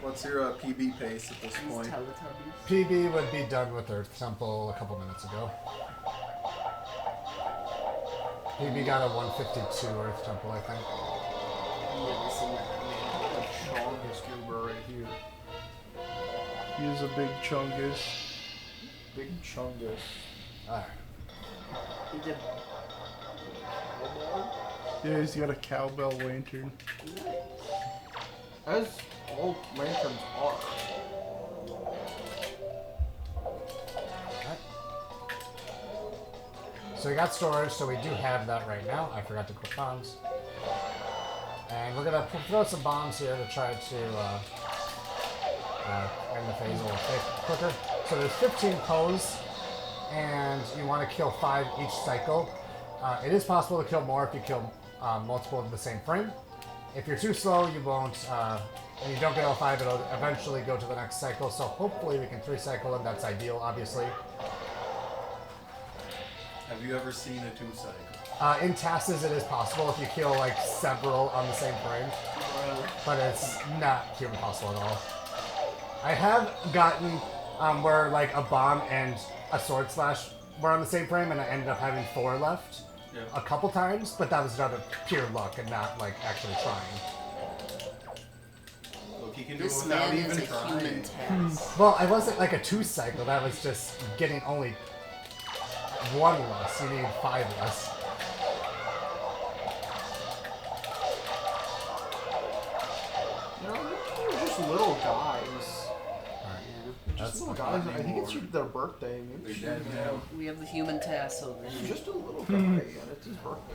What's your PB pace at this These point? Teletubbies. PB would be done with Earth Temple a couple minutes ago. PB got a 152 Earth Temple, I think. Never seen that. Like Chongus goober right here. He is a big chungus. Big Chungus. Alright. He did. Yeah, he's got a cowbell lantern. As all lanterns are. So we got storage, so we do have that right now. I forgot to put bombs. And we're gonna throw some bombs here to try to end the phase a little bit quicker. So there's 15 pose, and you want to kill 5 each cycle. It is possible to kill more if you kill multiple in the same frame. If you're too slow, you won't, and you don't get all 5, it'll eventually go to the next cycle. So hopefully we can 3-cycle them. That's ideal, obviously. Have you ever seen a 2-cycle? In TASes, it is possible if you kill like several on the same frame, but it's not human possible at all. I have gotten where like a bomb and a sword slash were on the same frame, and I ended up having 4 left a couple times, but that was out of pure luck and not like actually trying. Look, he can do This it without man is even a trying. human task. Well, it wasn't like a 2-cycle. That was just getting only 1 less. You need 5 less. You know, they're just little guys. Yeah. Just That's little not guys. I think it's anymore. their birthday. Maybe we should They're give dead him- now. We have the human task over He's here. just a little guy, and it's his birthday.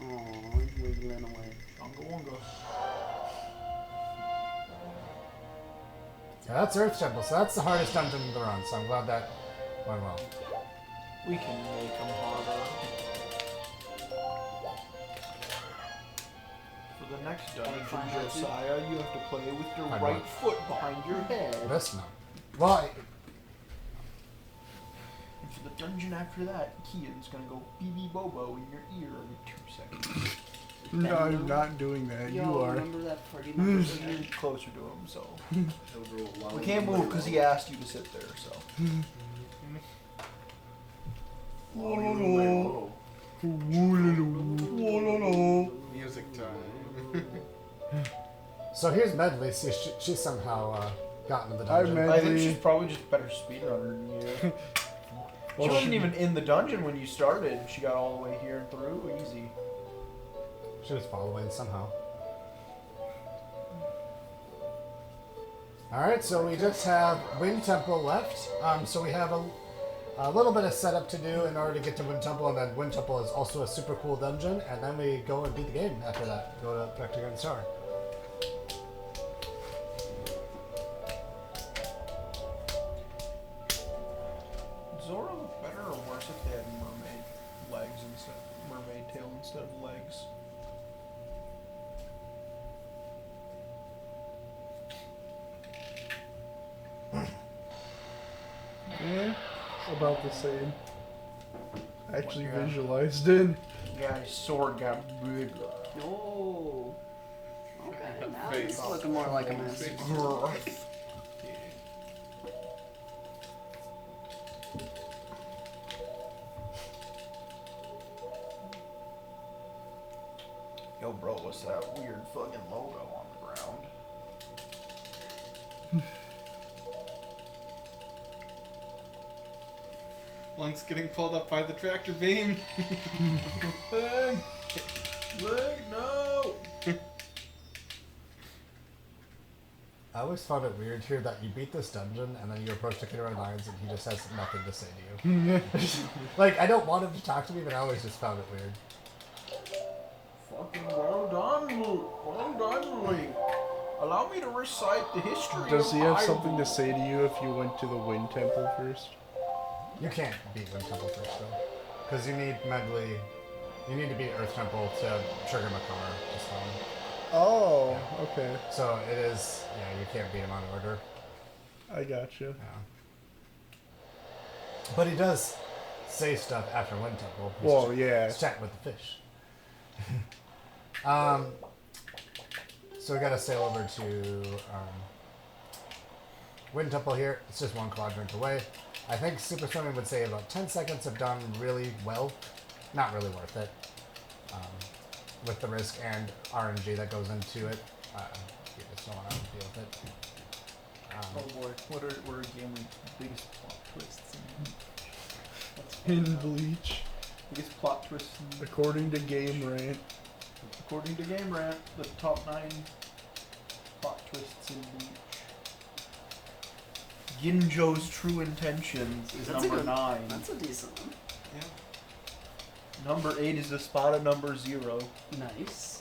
Aw, he's wiggling away. Unga Wunga. Yeah, that's Earth Temple, so that's the hardest dungeon in the run, so I'm glad that went well. We can make him harder. For the next dungeon, Josiah, you have to play with your Fine, right what? foot behind your head. This no. Well, And for the dungeon after that, Kian's gonna go BB Bobo in your ear every 2 seconds. No, I'm not doing that. You Y'all are. remember that party member? You're closer to him, so. He'll go along We with can't the move because he asked you to sit there, so. music time. so here's Medley. See, she somehow got into the Hi, dungeon. Med- I think she's probably just a better speedrunner than you. She wasn't even in the dungeon when you started. She got all the way here and through. Easy. She was following somehow. Alright, so we just have Wind Temple left. So we have a little bit of setup to do in order to get to Wind Temple, and then Wind Temple is also a super cool dungeon, and then we go and beat the game after that. Go to back to Grand Star. Zora look better or worse if they had mermaid legs instead, mermaid tail instead of legs? Yeah, about the same. I actually God. visualized it. Guy's sword got bigger. No. Okay, now Face. it's looking more like a mess. Yo, bro, what's that weird fucking logo on the ground? Link's getting pulled up by the tractor beam. Link, no! I always found it weird here that you beat this dungeon and then you approach the kid around lines and he just has nothing to say to you. Like, I don't want him to talk to me, but I always just found it weird. Fucking well done, Luke. Well done, Link. Allow me to recite the history Does of he have Hyrule. something to say to you if you went to the Wind Temple first? You can't beat Wind Temple first, though. Because you need mentally... You need to beat Earth Temple to trigger Makar to spawn. Oh, okay. So it is... Yeah, you can't beat him on order. I gotcha. Yeah. But he does say stuff after Wind Temple. He's Well, ch- yeah. he's chatting with the fish. So we gotta sail over to Wind Temple here. It's just one quadrant away. I think Super Swimming would say about 10 seconds have done really well. Not really worth it. With the risk and RNG that goes into it. You just don't want to deal with it. Oh boy, what are gaming biggest plot twists In Bleach, biggest plot twists in, according to Game Rant. according to Game Rant, the top 9 plot twists in Bleach. Ginjo's true intentions is That's a number good- 9. That's a decent one. Number 8 is the spot of number 0. Nice.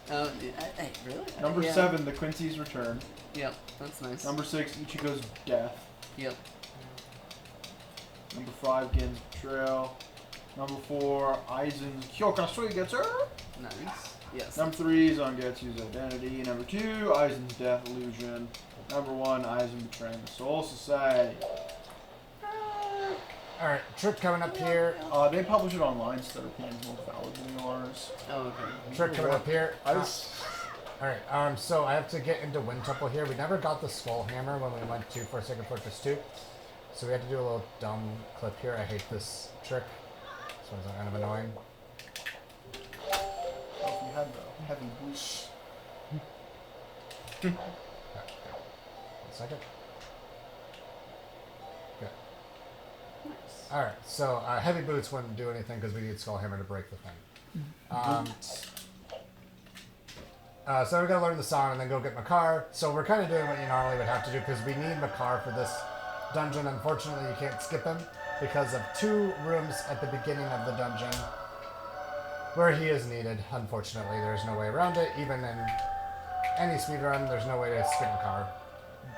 Hey, really? Number Yeah. 7, the Quincy's return. Yep, that's nice. Number 6, Ichigo's death. Yep. Number 5, Gen's betrayal. Number 4, Aizen's Kyokasui gets her. Nice. Yes. Number 3, Zangetsu's identity. Number 2, Aizen's death illusion. Number 1, Aizen betraying the Soul Society. Alright, trick coming up here. They publish it online, so their opinion's more valid than yours. Oh, okay. Trick coming up here. Alright, so I have to get into Wind Temple here. We never got the Skull Hammer when we went to Forsaken Fortress 2. So we had to do a little dumb clip here. I hate this trick. This one's kind of annoying. Oh, if you had the heavy boots. 1 second. Good. Nice. Alright, so heavy boots wouldn't do anything because we need Skull Hammer to break the thing. So we gotta learn the song and then go get Makar. So we're kind of doing what you normally would have to do because we need Makar for this dungeon. Unfortunately, you can't skip him because of 2 rooms at the beginning of the dungeon where he is needed. Unfortunately, there's no way around it. Even in any speedrun, there's no way to skip Makar.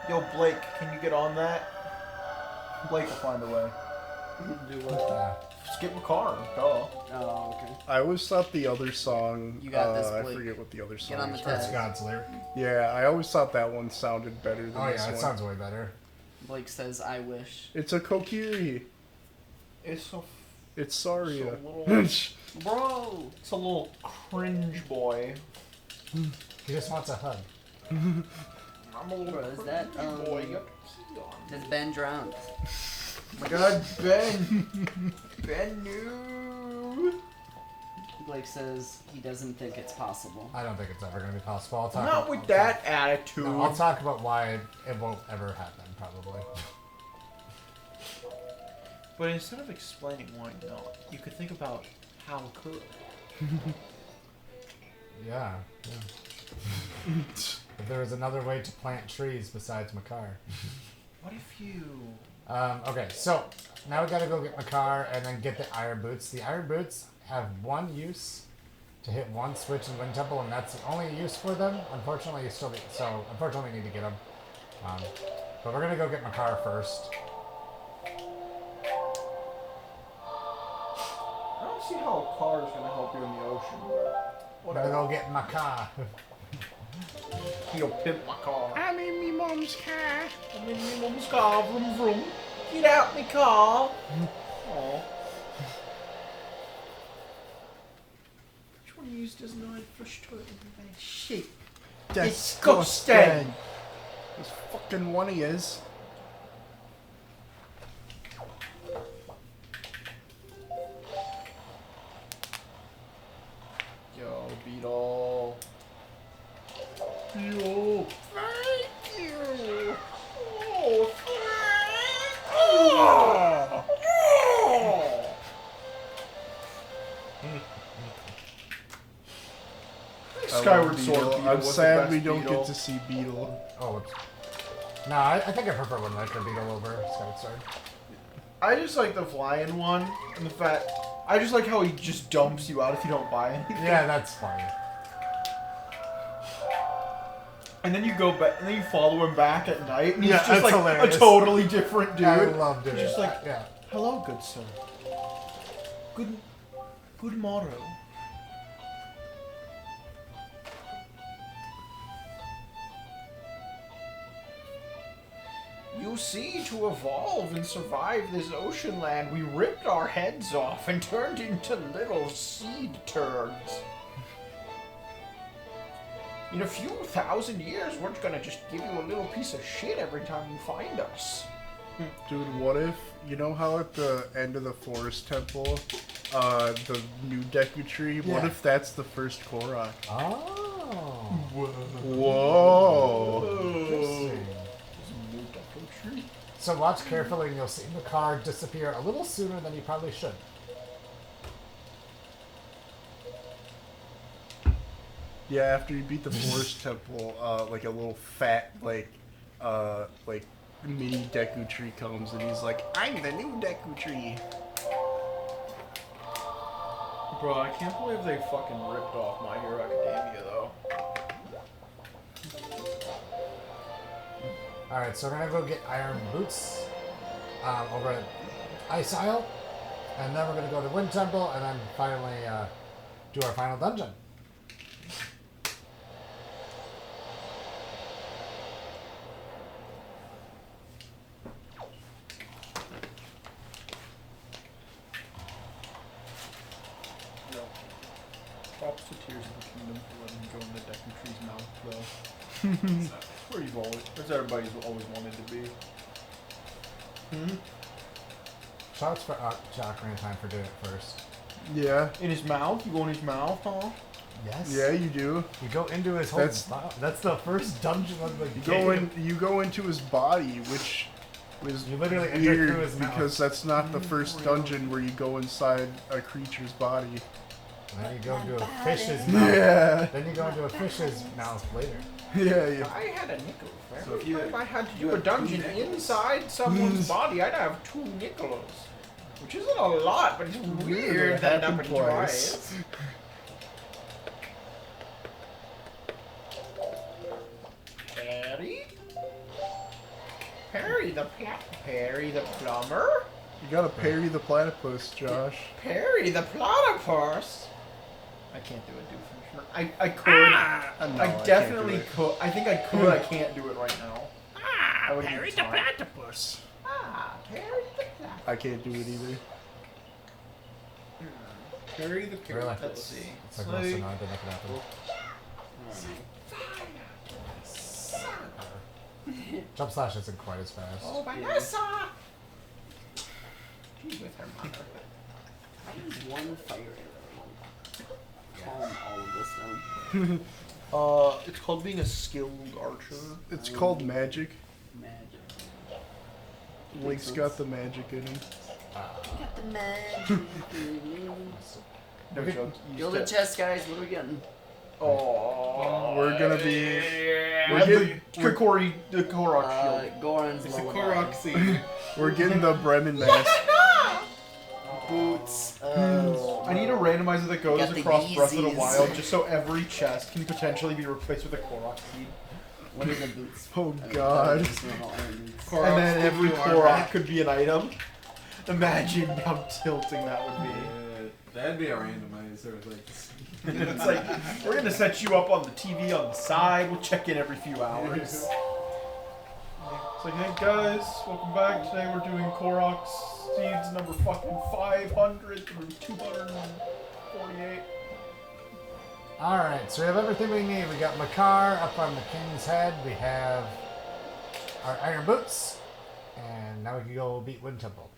Yo, Blake, can you get on that? Blake will find a way. Do what? Yeah. Skip Makar, duh. Oh, okay. I always thought the other song. You got this, I Blake. forget what the other song Get on the is. tag. That's God's lyric. Yeah, I always thought that one sounded better than Oh this yeah, it one. sounds way better. Blake says, "I wish." It's a Kokiri. It's so It's Saria. Bro. it's a little cringe boy. He just wants a hug. I'm a little Bro, is cringe that, boy. You got to see on. Has Ben drowned? Oh my God, Ben! Ben, no! Blake says he doesn't think it's possible. I don't think it's ever going to be possible. I'll talk Not about, with I'll that talk- attitude. No, I'll talk about why it won't ever happen, probably. But instead of explaining why not, you could think about how it could. Yeah. If there was another way to plant trees besides Makar. What if you... Okay, so now we gotta go get Makar and then get the Iron Boots. The Iron Boots have 1 use to hit 1 switch in Wind Temple, and that's the only use for them. Unfortunately, you still need, so unfortunately, we need to get them. But we're gonna go get Makar first. I don't see how a car is going to help you in the ocean, but We're gonna go get Makar. he'll pimp my car. I'm in me mom's car. I'm in my mom's car, vroom vroom. Get out me car. Aw. Which one of you doesn't know how to flush toilet? Shit. Disgusting. There's fucking one he is. Yo, Beetle. Yo. Thank you. Oh, Skyward Sword. Beetle. Beetle I'm was the sad best we don't Beetle. get to see Beetle. Oh, whoops. No, I think I prefer Wind Waker Beetle over Skyward Sword. I just like the flying one and the fact. I just like how he just dumps you out if you don't buy anything. Yeah, that's funny. And then you go back, and then you follow him back at night, and he's Yeah, just that's like hilarious. a totally different dude. I love doing Just it. like, Yeah. hello, good sir. Good morrow. You see, to evolve and survive this ocean land, we ripped our heads off and turned into little seed turds. In a few thousand years, we're gonna just give you a little piece of shit every time you find us. Dude, what if, you know how at the end of the forest temple, the new Deku tree, what Yeah. if that's the first Korok? Oh. Whoa. Interesting. So watch carefully and you'll see the card disappear a little sooner than you probably should. Yeah, after you beat the forest temple, like a little fat, like mini Deku tree comes and he's like, I'm the new Deku tree. Bro, I can't believe they fucking ripped off My Hero Academia, though. Alright, so we're gonna go get Iron Boots over at Ice Isle. And then we're gonna go to Wind Temple and then finally do our final dungeon. No. Props to Tears of the Kingdom for letting me go in the Deku Tree's mouth, though. That's where you've always, that's everybody's always wanted to be. Shoutouts for Chakra in time for doing it first. Yeah. In his mouth? You go in his mouth, huh? Yes. Yeah, you do. You go into his whole that's the first dungeon of the game. You go into his body, which was You literally enter weird through his mouth. because that's not the first dungeon where you go inside a creature's body. And then you go into a fish's mouth. Yeah. Then you go into a fish's mouth later. Yeah. I had a nickel. So if you- If I had to do a dungeon inside someone's body, I'd have 2 nickels. Which isn't a lot, but it's weird that happened happened twice. twice. Perry the plumber? You gotta parry the platypus, Josh. Perry the platypus? I can't do it, dude. I could. No, I can't definitely do it. could. I think I could. I can't do it right now. I would Parry need the time. platypus. Perry the platypus. I can't do it either. Carry the carrot. Really? Let's see. It's like most of no, I didn't make it happen. Jump slash isn't quite as fast. Oh, Vanessa! She's with her mother. How does one fire arrow calm all of this down? It's called being a skilled archer. It's called magic. Magic. Link's got the magic in him. Got the magic. No joke. Gilded chest, guys. What are we getting? Oh, We're gonna be. We're getting Kokori, the Korok shield. Goran's It's a low Korok seed. We're getting the Bremen mask. Boots. I need a randomizer that goes Got the across Breath of the Yeezys. Wild just so every chest can potentially be replaced with a Korok seed. What are the boots? Oh God. Just normal iron boots. And then every Korok Korok could be an item. Imagine how tilting that would be. That'd be a randomizer. Like, It's like, we're gonna set you up on the TV on the side, we'll check in every few hours. It's like, hey guys, welcome back. Today we're doing Korok Seeds number fucking 500 through 248. Alright, so we have everything we need. We got Makar up on the King's Head. We have our Iron Boots. And now we can go beat Wind Temple.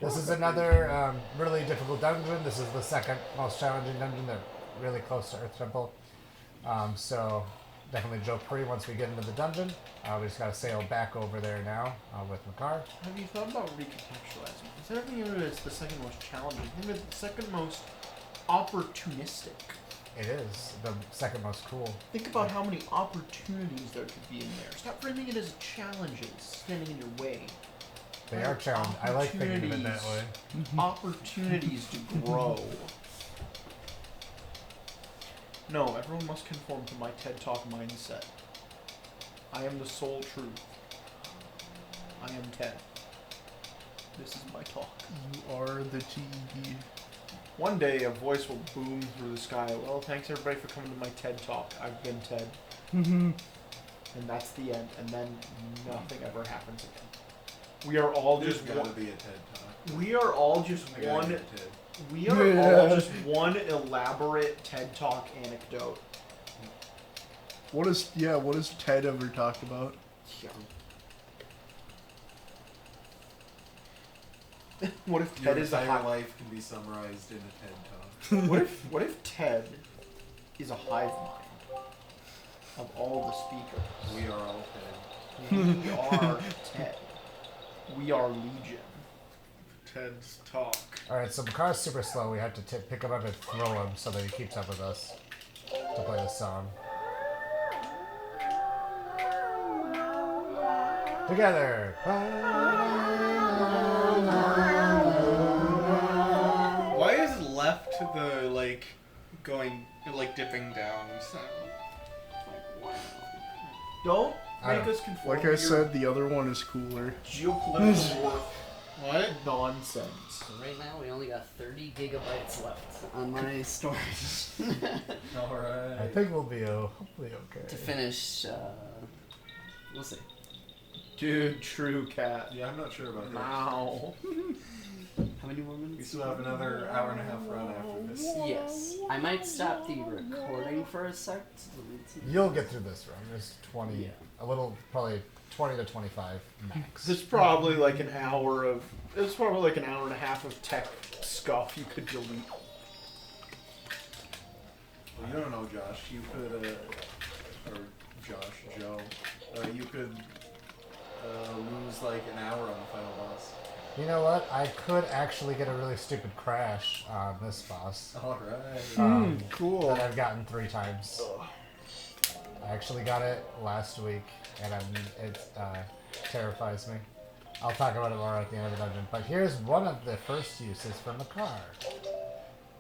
This is another really difficult dungeon. This is the second most challenging dungeon. They're really close to Earth Temple. So definitely joke free once we get into the dungeon. We just gotta sail back over there now with Makar. Have you thought about recontextualizing? Instead of thinking of it as the second most challenging, think of it as the second most opportunistic. It is the second most cool. Think about how many opportunities there could be in there. Stop framing it as challenges standing in your way. They are challenging. I like thinking of it that way. Opportunities to grow. No, everyone must conform to my TED Talk mindset. I am the sole truth. I am TED. This is my talk. You are the TED. One day a voice will boom through the sky. Well, thanks everybody for coming to my TED Talk. I've been TED. And that's the end. And then nothing ever happens again. We are all There's just gotta one. be a TED Talk. We are all just I gotta one. get TED. We are all just one elaborate TED Talk anecdote. What has Ted ever talked about? What if Your Ted is a entire hive? life can be summarized in a TED Talk. What if Ted is a hive mind of all the speakers? We are all TED. We are Ted. We are Legion. Ted's talk. Alright, so Makar's super slow. We have to pick him up and throw him so that he keeps up with us to play this song. Together! Why is left the, like, going, like, dipping down sound? Don't I make don't- us conform Like to I your said, the other one is cooler. geopolitical war What? nonsense. So right now we only got 30 gigabytes left on my storage I Alright. think we'll be hopefully okay. to finish. We'll see. Dude, true cat. Yeah, I'm not sure about that. Wow. How many more We minutes? still have another hour and a half run after this. Yes, I might stop the recording for a sec. You'll get through this run. There's 20, Yeah. a little, probably 20 to 25 max. There's probably like an hour of. There's probably like an hour and a half of tech scuff you could delete. Well, you don't know, Josh. You could, or Joe, you could lose like an hour on the final boss. You know what? I could actually get a really stupid crash on this boss. Alright. Cool. That I've gotten 3 times. I actually got it last week, and it terrifies me. I'll talk about it more at the end of the dungeon. But here's one of the first uses for Makar.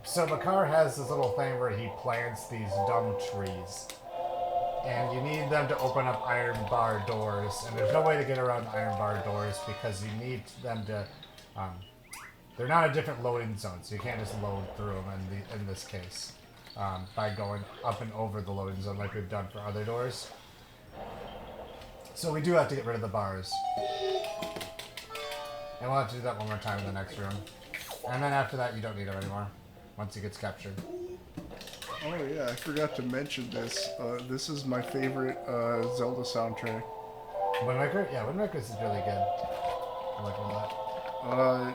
So Makar has this little thing where he plants these dumb trees. And you need them to open up iron bar doors. And there's no way to get around iron bar doors because you need them to... they're not a different loading zone, so you can't just load through them in this case. By going up and over the loading zone like we've done for other doors. So we do have to get rid of the bars. And we'll have to do that one more time in the next room. And then after that, you don't need them anymore. Once he gets captured. Oh yeah, I forgot to mention this. This is my favorite Zelda soundtrack. Wind Waker? Yeah, Wind Waker is really good. I like all that.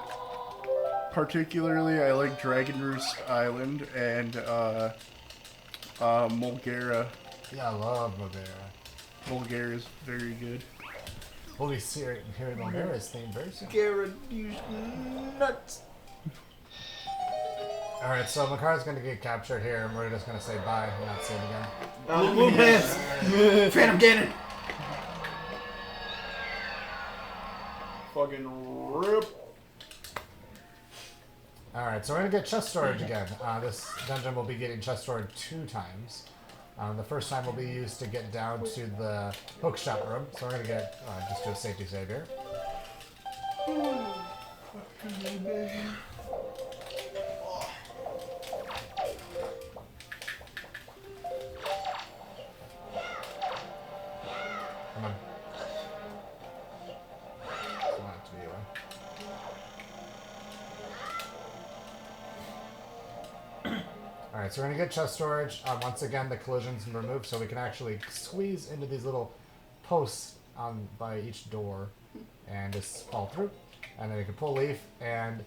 Particularly, I like Dragon Roost Island and Mulgara. Yeah, I love Mogera. Mulgara is very good. We'll be hearing Mogera's theme very soon. Garrett, you nuts. Alright, so Makar's gonna get captured here, and we're just gonna say bye and not see him again. Blue pants. Phantom Ganon. Fucking rip. Alright, so we're gonna get chest storage again. This dungeon will be getting chest storage 2 times. The first time will be used to get down to the hookshot room, so we're gonna get just do a safety save here. Come on. Alright, so we're going to get chest storage. Once again, the collision's removed so we can actually squeeze into these little posts by each door and just fall through. And then we can pull leaf, and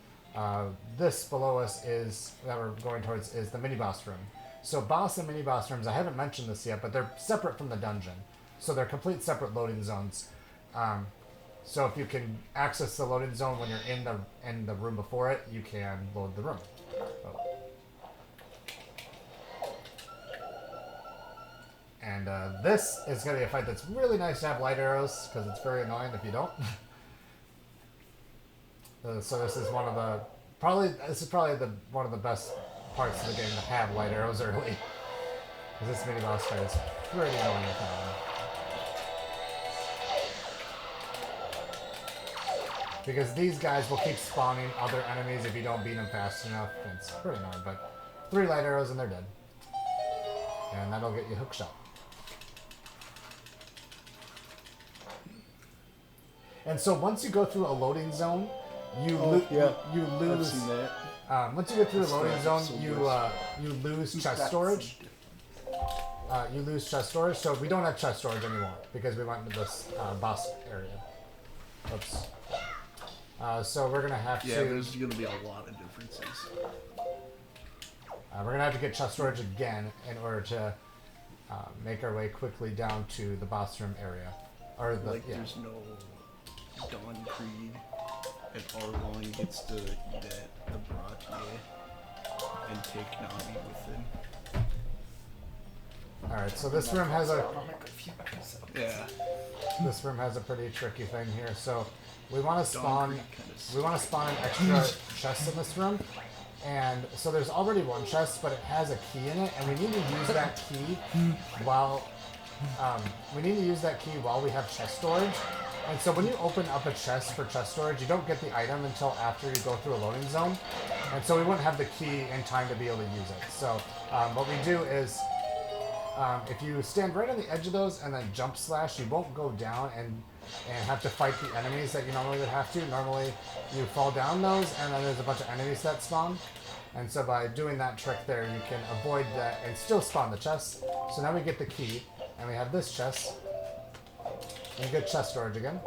this below us is, that we're going towards, is the mini-boss room. So boss and mini-boss rooms, I haven't mentioned this yet, but they're separate from the dungeon. So they're complete separate loading zones. So if you can access the loading zone when you're in the room before it, you can load the room. Oh. And this is going to be a fight that's really nice to have light arrows, because it's very annoying if you don't. So this is one of the probably one of the best parts of the game to have light arrows early. Because this mini boss fight is pretty annoying to find. Because these guys will keep spawning other enemies if you don't beat them fast enough. And it's pretty annoying, but 3 light arrows and they're dead. And that'll get you hookshot. And so once you go through a loading zone, you lose. I've seen that. Once you get through the loading zone, you lose chest storage. You lose chest storage, so we don't have chest storage anymore because we went into this boss area. Oops. So we're gonna have to. Yeah, there's gonna be a lot of differences. We're gonna have to get chest storage again in order to make our way quickly down to the boss room area. Or the There's no Dawn Creed, and Arlong gets to eat at the Bratier and take Nami with him. Alright, so this room has a Yeah. pretty tricky thing here. So we want to spawn an extra chest in this room. And so there's already one chest, but it has a key in it, and we need to use that key while we have chest storage. And so when you open up a chest for chest storage, you don't get the item until after you go through a loading zone. And so we wouldn't have the key in time to be able to use it. So what we do is, if you stand right on the edge of those and then jump slash, you won't go down and have to fight the enemies that you normally would have to. Normally you fall down those and then there's a bunch of enemies that spawn. And so by doing that trick there, you can avoid that and still spawn the chest. So now we get the key and we have this chest. And get chest storage again.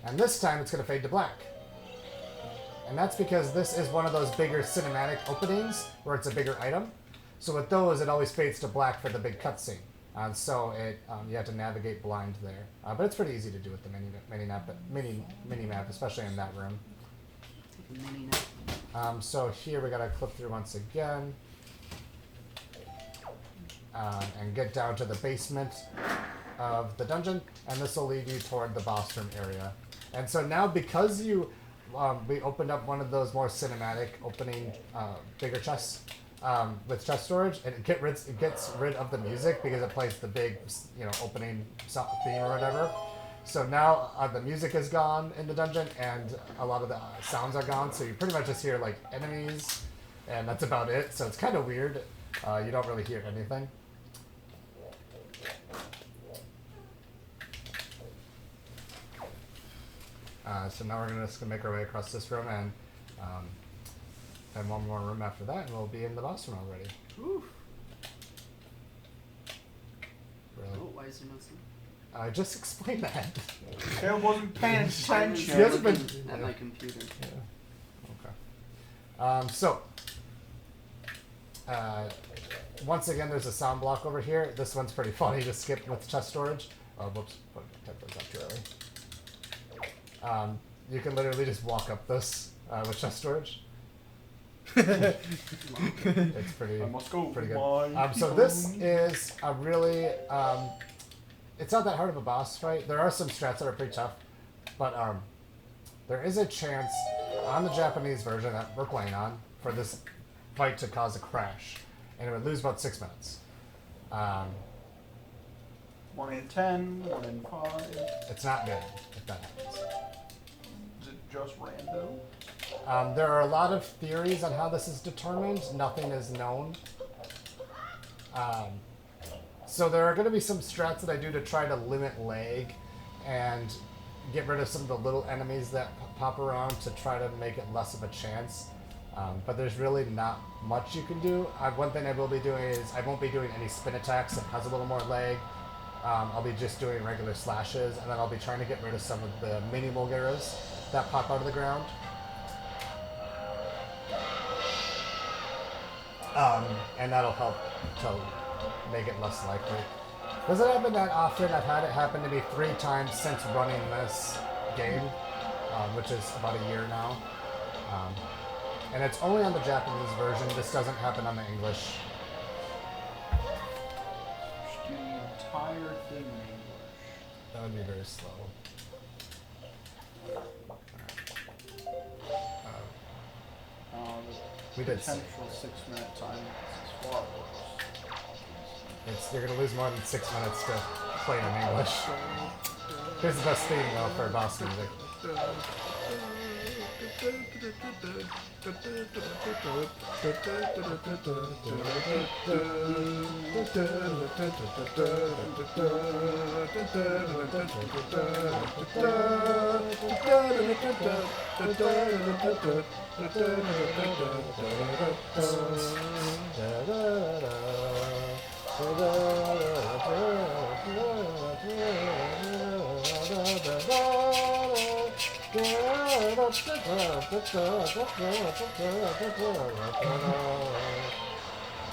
And this time it's going to fade to black. And that's because this is one of those bigger cinematic openings where it's a bigger item. So with those, it always fades to black for the big cutscene. So you have to navigate blind there. But it's pretty easy to do with the mini map, especially in that room. So here we gotta clip through once again. And get down to the basement of the dungeon, and this will lead you toward the boss room area. And so now, because we opened up one of those more cinematic opening bigger chests with chest storage, and it gets rid of the music because it plays the big opening theme or whatever. So now the music is gone in the dungeon, and a lot of the sounds are gone. So you pretty much just hear like enemies, and that's about it. So it's kind of weird. You don't really hear anything. So now we're just gonna make our way across this room and one more room after that, and we'll be in the boss room already. Ooh. Really? Oh, why is there no sound? I just explained that. I wasn't paying attention. He hasn't been at my computer. Yeah. Okay. So once again, there's a sound block over here. This one's pretty funny to skip with chest storage. Oh, whoops! Type those up too early. You can literally just walk up this with chest storage. It's pretty good. So this is a really it's not that hard of a boss fight. There are some strats that are pretty tough, but there is a chance on the Japanese version that we're playing on for this fight to cause a crash, and it would lose about 6 minutes. 1 in 10, 1 in 5. It's not good if that happens. Is it just random? There are a lot of theories on how this is determined. Nothing is known. So there are going to be some strats that I do to try to limit lag and get rid of some of the little enemies that pop around to try to make it less of a chance. But there's really not much you can do. One thing I will be doing is I won't be doing any spin attacks that has a little more lag. I'll be just doing regular slashes, and then I'll be trying to get rid of some of the mini Mulgeras that pop out of the ground. And that'll help to make it less likely. Doesn't happen that often. I've had it happen to me 3 times since running this game, which is about a year now. And it's only on the Japanese version. This doesn't happen on the English. Just do the entire thing in English. That would be very slow. The We did potential 6-minute time is far worse. You're gonna lose more than 6 minutes to play in English. Here's the best theme though for boss music.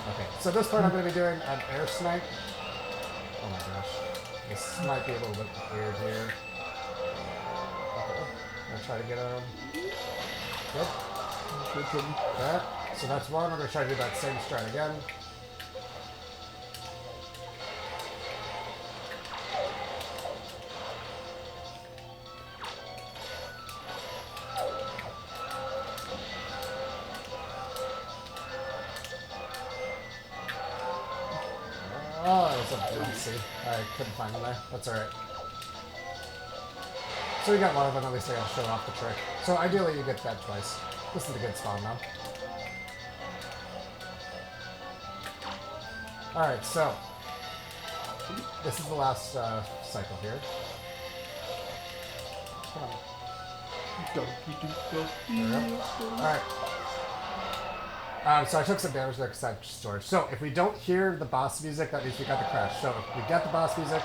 Okay, so this part I'm going to be doing an air snipe. Oh my gosh. This might be a little bit weird here. Okay, I'll try to get him. Good. That. So that's one. I'm going to try to do that same strat again. Oh, that was a bouncy. I couldn't find him there. That's alright. So we got one of them, at least I gotta show off the trick. So ideally you get that twice. This is a good spawn now. Alright, so this is the last cycle here. Come on. There we go. Alright. So I took some damage there because I have storage. So if we don't hear the boss music, that means we got the crash. So if we get the boss music,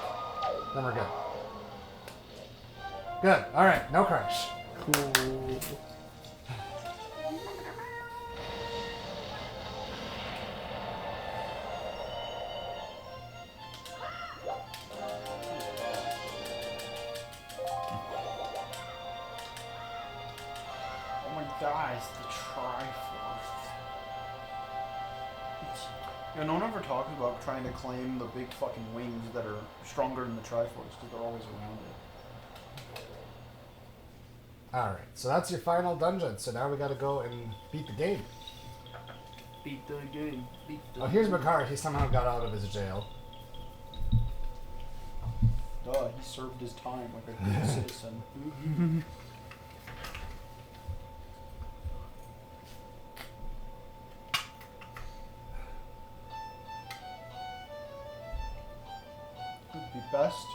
then we're good. Good. All right. No crash. Cool. Oh my god, it's the Triforce. Yeah, no one ever talks about trying to claim the big fucking wings that are stronger than the Triforce because they're always around it. Alright, so that's your final dungeon. So now we gotta go and beat the game. Beat the game. Beat the Oh, here's Makar. He somehow got out of his jail. Duh, he served his time like a good citizen. It would be best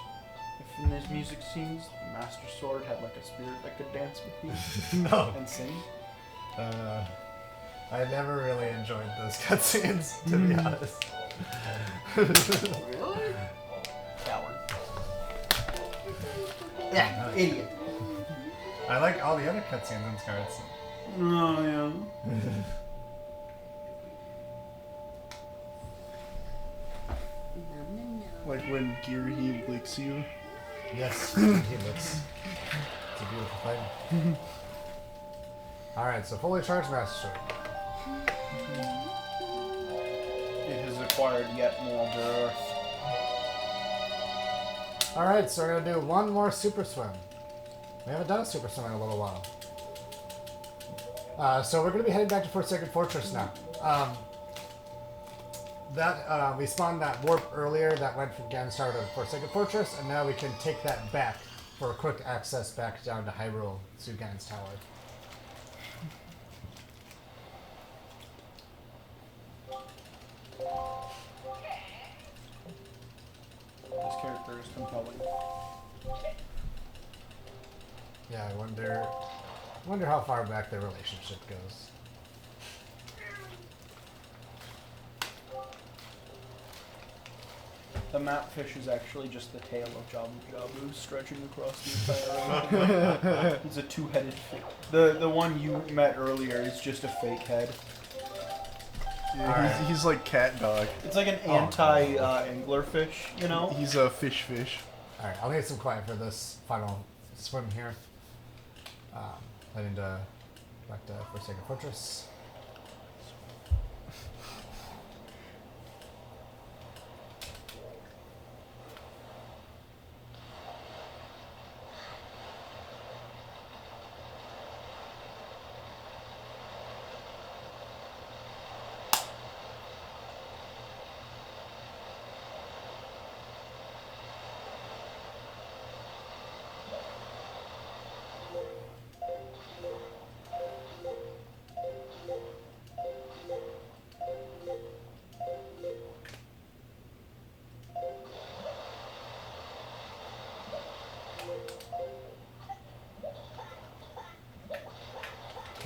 if in these music scenes the Master Sword had like a spirit that could dance with you No. and sing. I never really enjoyed those cutscenes, to be honest. Really? Coward. Yeah, idiot. I like all the other cutscenes in Scarlet. Oh, yeah. Like when Gearheed licks you. Yes, he looks. It's a beautiful thing. Alright, so fully charged Master Sword. It has acquired yet more girth. Alright, so we're gonna do one more super swim. We haven't done a super swim in a little while. So we're gonna be heading back to Forsaken Fortress now. We spawned that warp earlier that went from Gan's Tower to Forsaken Fortress, and now we can take that back for a quick access back down to Hyrule to Gan's Tower. This character is compelling. Yeah, I wonder how far back their relationship goes. The map fish is actually just the tail of Jabu Jabu stretching across the entire ocean. It's a two-headed fish. The one you met earlier is just a fake head. Yeah, he's like cat dog. It's like an anti-anglerfish, you know? He's a fish. Alright, I'll need some quiet for this final swim here. Heading back to Forsaken Fortress.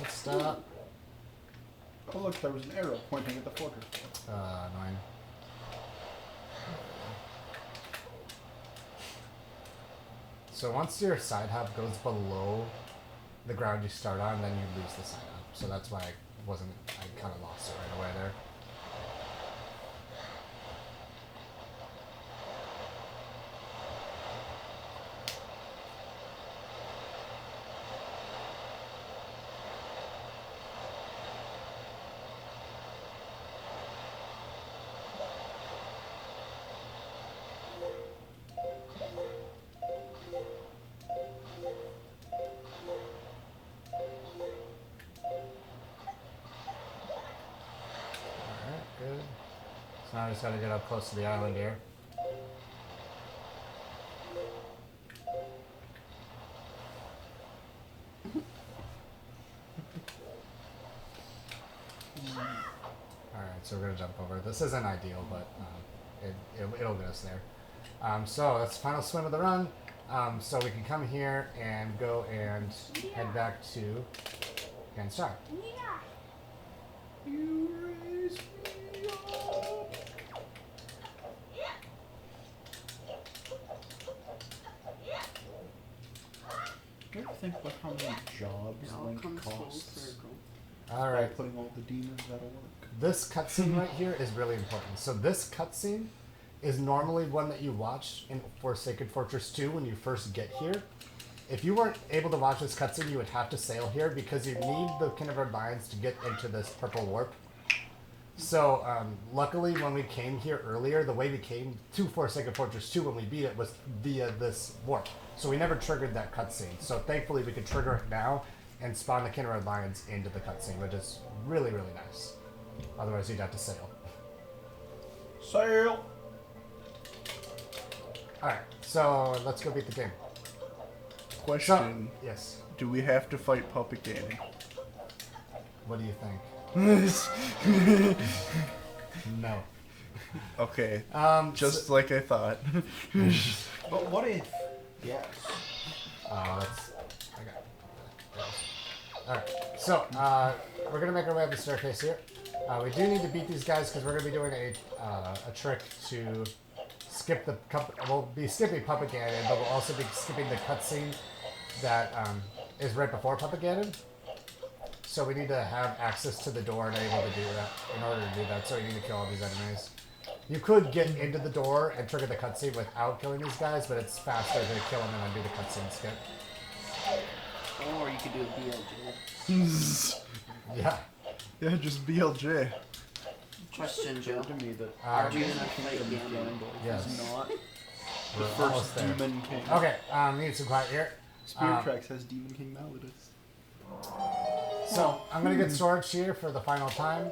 Let's stop. Oh look, there was an arrow pointing at the fortress. Annoying. So once your side hop goes below the ground you start on, then you lose the side hop. So that's why I kind of lost it right away there. Good. So now I just gotta get up close to the island here. Alright, so we're gonna jump over. This isn't ideal, but it'll get us there. So that's the final swim of the run. So we can come here and go and head back to Grand Star. You raise me up. You ever think about how many jobs It all Link comes full costs circle. Alright. by putting all the demons out of work? This cutscene right here is really important. So this cutscene is normally one that you watch in Forsaken Fortress 2 when you first get here. If you weren't able to watch this cutscene, you would have to sail here because you need the Kinderberg Mines to get into this purple warp. So, luckily when we came here earlier, the way we came to Forsaken Fortress 2 when we beat it was via this warp. So we never triggered that cutscene. So thankfully we could trigger it now and spawn the Kinderberg Mines into the cutscene, which is really, really nice. Otherwise you'd have to sail. Sail! Alright, so let's go beat the game. Question: Yes. do we have to fight Puppet Ganon? What do you think? No. Okay, Just just like I thought. But what if? Yes. let's. Okay. Alright, so we're gonna make our way up the staircase here. We do need to beat these guys because we're gonna be doing a trick to skip the we'll be skipping Puppet Ganon, but we'll also be skipping the cutscene that is right before Puppet Ganon. So we need to have access to the door and able to do that in order to do that. So you need to kill all these enemies. You could get into the door and trigger the cutscene without killing these guys, but it's faster to kill them and then do the cutscene skip. Or you could do a BLJ. Yeah. Yeah, just BLJ. Question, Joe. To me that Are we gonna fight Ganon? Ganondorf Yes. is not We're the almost first there. Demon King. Okay, need some quiet here. Spirit Tracks has Demon King Malladus. So, I'm going to get storage here for the final time.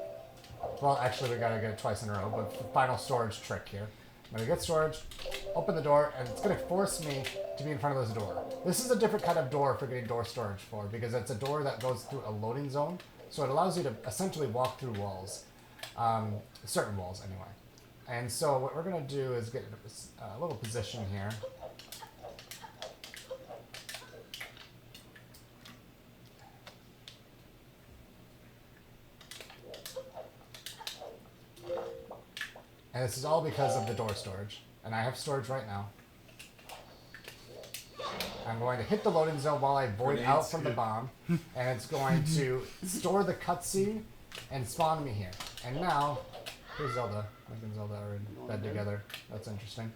Well, actually, we got to get it twice in a row, but the final storage trick here. I'm going to get storage, open the door, and it's going to force me to be in front of this door. This is a different kind of door for getting door storage for, because it's a door that goes through a loading zone, so it allows you to essentially walk through walls. Certain walls, anyway. And so what we're going to do is get a little position here. And this is all because of the door storage. And I have storage right now. I'm going to hit the loading zone while I void out Grenades. from the bomb. And it's going to store the cutscene and spawn me here. And now, here's Zelda. Link and Zelda are in bed together. That's interesting.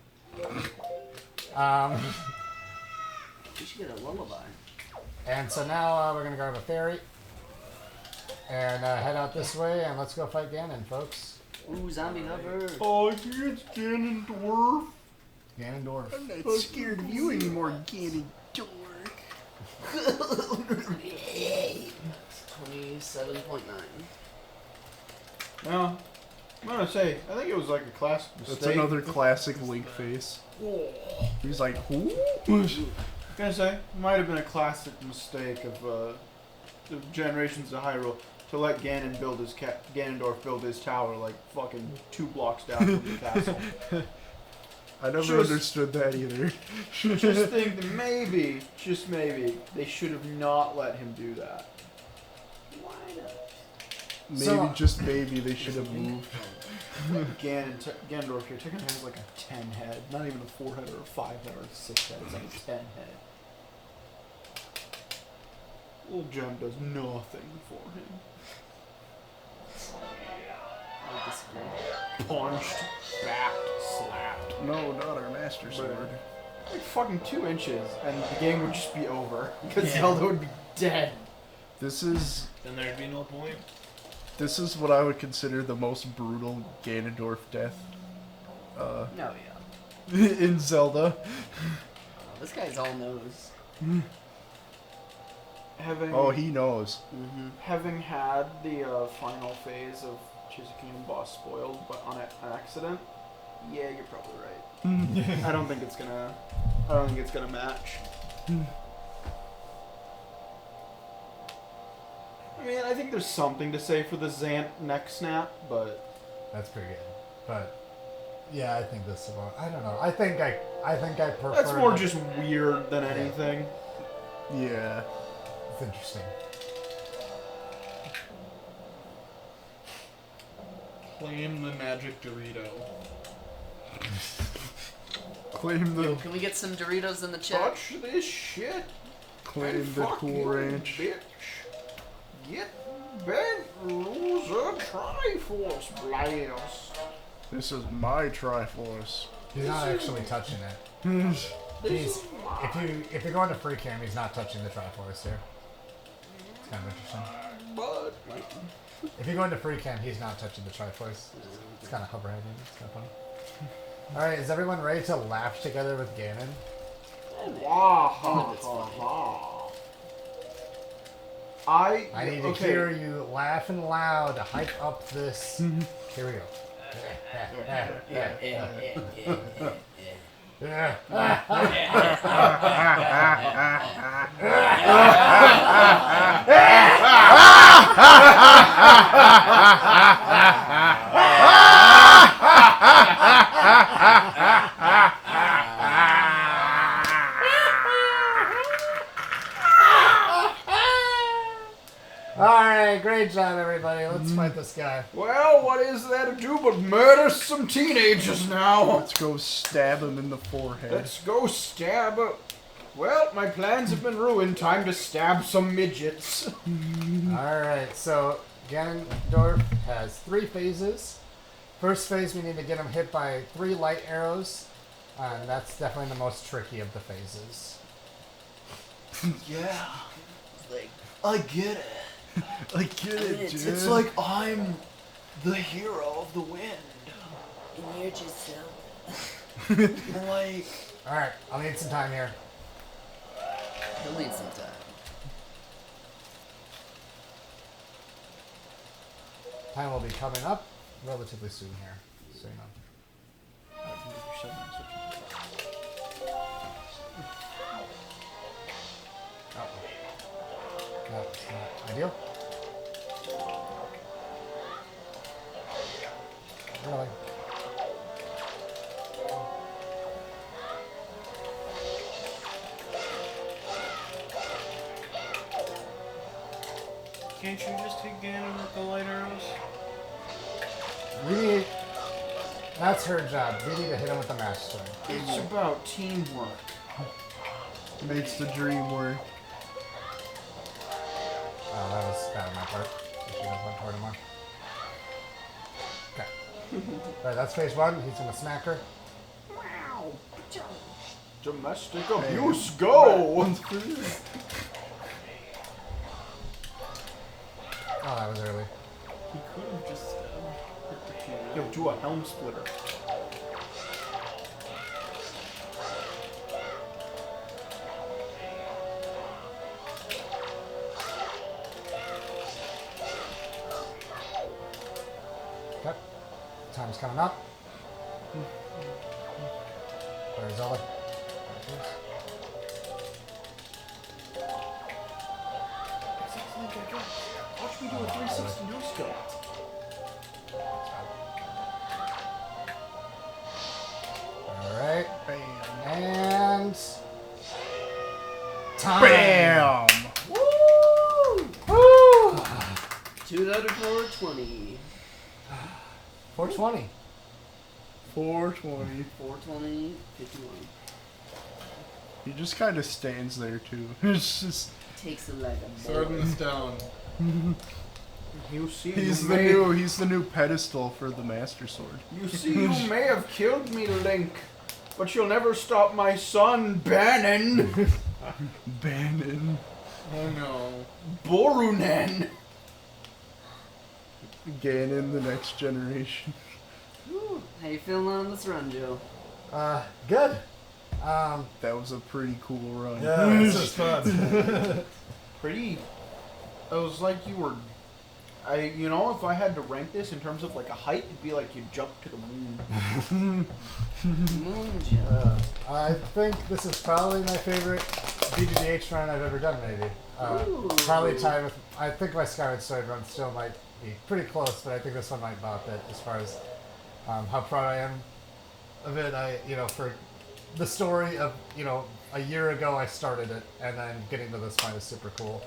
We should get a lullaby. And so now we're going to grab a ferry. And head out this way. And let's go fight Ganon, folks. Ooh, zombie hover. Oh, it's Ganondorf. Ganondorf. I'm not scared of you anymore, Ganondorf. 27.9. No, I'm gonna say, I think it was like a classic mistake. That's another classic Link face. He's like, who? I'm gonna say, it might have been a classic mistake of the Generations of Hyrule to let Ganondorf build his tower like fucking 2 blocks down from the castle. I never Just- understood that either. Just think that maybe, just maybe, they should have not let him do that. Why not? Maybe, So- just maybe, they should have moved. Ganondorf here technically has like a 10 head, not even a 4 head or a 5 head or a 6 head, it's like a 10 head. Little gem does nothing for him. I disagree. Punched, backed, slapped. No, not our Master Sword. Like fucking 2 inches, and the game would just be over. Because Zelda would be dead. This is Then there'd be no point. what I would consider the most brutal Ganondorf death No, yeah. in Zelda. Oh, this guy's all nose. Having, He knows. Mm-hmm. having had the final phase of Tears of Kingdom boss spoiled, but on an accident, yeah, you're probably right. I don't think it's gonna match. I mean, I think there's something to say for the Zant neck snap, but That's pretty good. But yeah, I think this is one. I don't know. I think I prefer. that's more the- just weird than anything. Yeah. It's interesting. Claim the magic Dorito. Claim Yo, the can we get some Doritos in the chat? Touch this shit. claim and the fuck Cool you, Ranch. Bitch. Get bent loser Triforce Blast. This is my Triforce. He's not actually touching it. This He's is my if you're going to free cam, he's not touching the Triforce here. It's kind of interesting. butt. If you go into free cam, he's not touching the Triforce. It's kind of hovering. It's kind of funny. All right, is everyone ready to laugh together with Ganon? Wah Some ha of it's ha funny. ha. I need to hear you laughing loud to hype up this. Here we go. All right, great job, everybody. Let's fight this guy. Well, what is there to do but murder some teenagers now? Let's go stab him in the forehead. Let's go stab her. Well, my plans have been ruined. Time to stab some midgets. All right, so Ganondorf has 3 phases. First phase, we need to get him hit by 3 light arrows, and that's definitely the most tricky of the phases. Yeah, Like, I get it. I get it, dude. It's like I'm the hero of the wind. and you're just so. Like, All right, I'll need some time here. He'll need some time. Time will be coming up relatively soon here, so you know. That's not ideal. Really? Can't you just hit Ganon with the light arrows? We need. That's her job. We need to hit him with the mash swing. It's about teamwork. Makes the dream work. Oh, that was bad on my part. I should have went hard more. Okay. Alright, that's phase one. He's gonna smack her. Domestic abuse, go! Oh, that was early. He could have just hit the key. Yo, do a helm splitter. Okay. Time's coming up. Where's Zelda? Watch me do a 360 no scope. Alright. And... time! Bam! Woo! Woo! 2 out of 420. 420. 420. 420, 51. He just kind of stands there too. It's just Takes a leg of Sword in the stone. You see, he's you the may, new pedestal for the Master Sword. You see, you may have killed me, Link, but you'll never stop my son, Bannon. Bannon. Oh no. Borunen. Ganon, the next generation. How you feeling on this run, Joe? Good. That was a pretty cool run. Yeah, this is fun. Pretty. It was like you were. You know, if I had to rank this in terms of like a height, it'd be like you jumped to the moon. Moonjump. I think this is probably my favorite BGDH run I've ever done, maybe. Ooh. Probably tied with, I think my Skyward Sword run still might be pretty close, but I think this one might bop it as far as how proud I am of it. For the story of, a year ago I started it, and then getting to this point is super cool.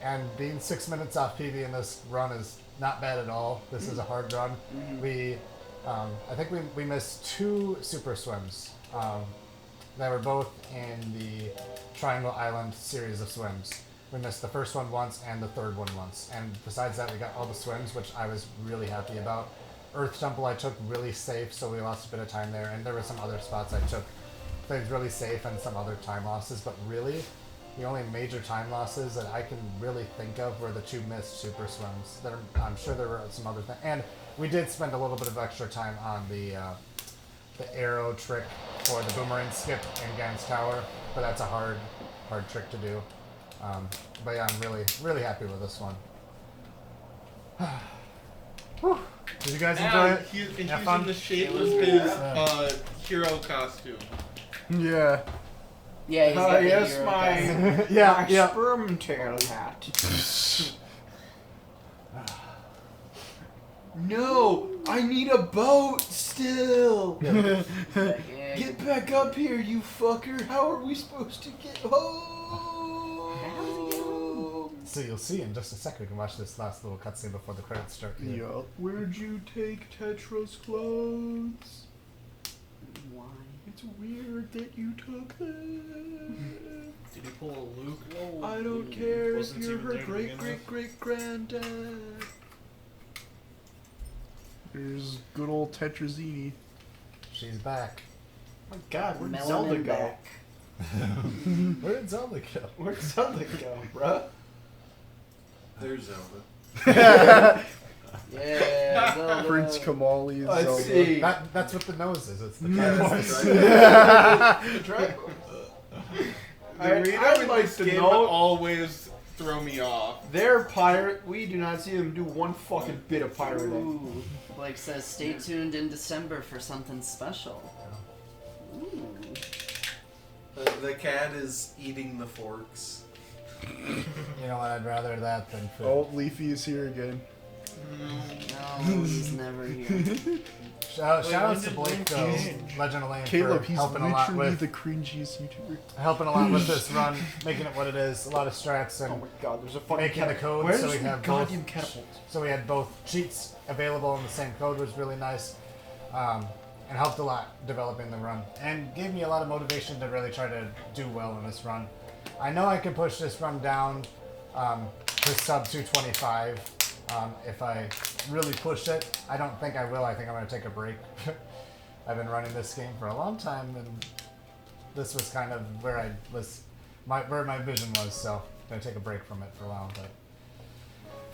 And being 6 minutes off PB in this run is not bad at all. This is a hard run. We, I think we missed 2 super swims that were both in the Triangle Island series of swims. We missed the first one once and the third one once. And besides that, we got all the swims, which I was really happy about. Earth Temple I took really safe, so we lost a bit of time there. And there were some other spots I took things really safe and some other time losses, but really, the only major time losses that I can really think of were the 2 missed super swims. I'm sure there were some other things. And we did spend a little bit of extra time on the arrow trick for the boomerang skip in Gan's Tower, but that's a hard trick to do. But yeah, I'm really, really happy with this one. Whew. Did you guys enjoy it? He's Have fun? in the shape of his hero costume. Yeah. Yeah, he's got the Yes, hero my, costume. my sperm tail hat. No, I need a boat still. Yeah, Get back up here, you fucker. How are we supposed to get home? So you'll see in just a second. We can watch this last little cutscene before the credits start. Here. Yup. Where'd you take Tetra's clothes? Why? It's weird that you took them. Did he pull a Luke? I don't care if Wasn't you're even her there to great begin great with. great granddad. There's good old Tetrazini. She's back. Oh my God, where'd Melanin Zelda go? back. Where did Zelda go? Where'd Zelda go, bruh? There's Zelda. Yeah, Zelda. Prince Kamali is Let's Zelda. see. That's what the nose is. It's the That's turquoise. The dragon. The I'd like to skin know always throw me off. they're pirate. We do not see them do one fucking bit of pirating. Ooh. Blake says, stay tuned in December for something special. Ooh. The cat is eating the forks. You know what? I'd rather that than food. Oh, Leafy is here again. No, he's never here. Shout outs to when Blake did though, Link change? Legend of Lane, Caleb, for he's helping a lot literally with the cringiest YouTuber. this run, making it what it is. A lot of strats Oh and my God, there's a fucking making the code Where's so we the have goddamn both. catapult? So we had both cheats available in the same code was really nice. and helped a lot developing the run, and gave me a lot of motivation to really try to do well in this run. I know I can push this run down to sub 225 if I really push it. I don't think I will. I think I'm going to take a break. I've been running this game for a long time, and this was kind of where I was, where my vision was. So I'm going to take a break from it for a while. But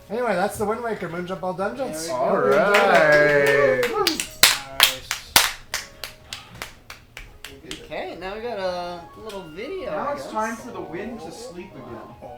anyway, that's the Wind Waker Moonjump All Dungeons. All right. Okay, now we got a little video. Now I it's guess. time for the wind to sleep again.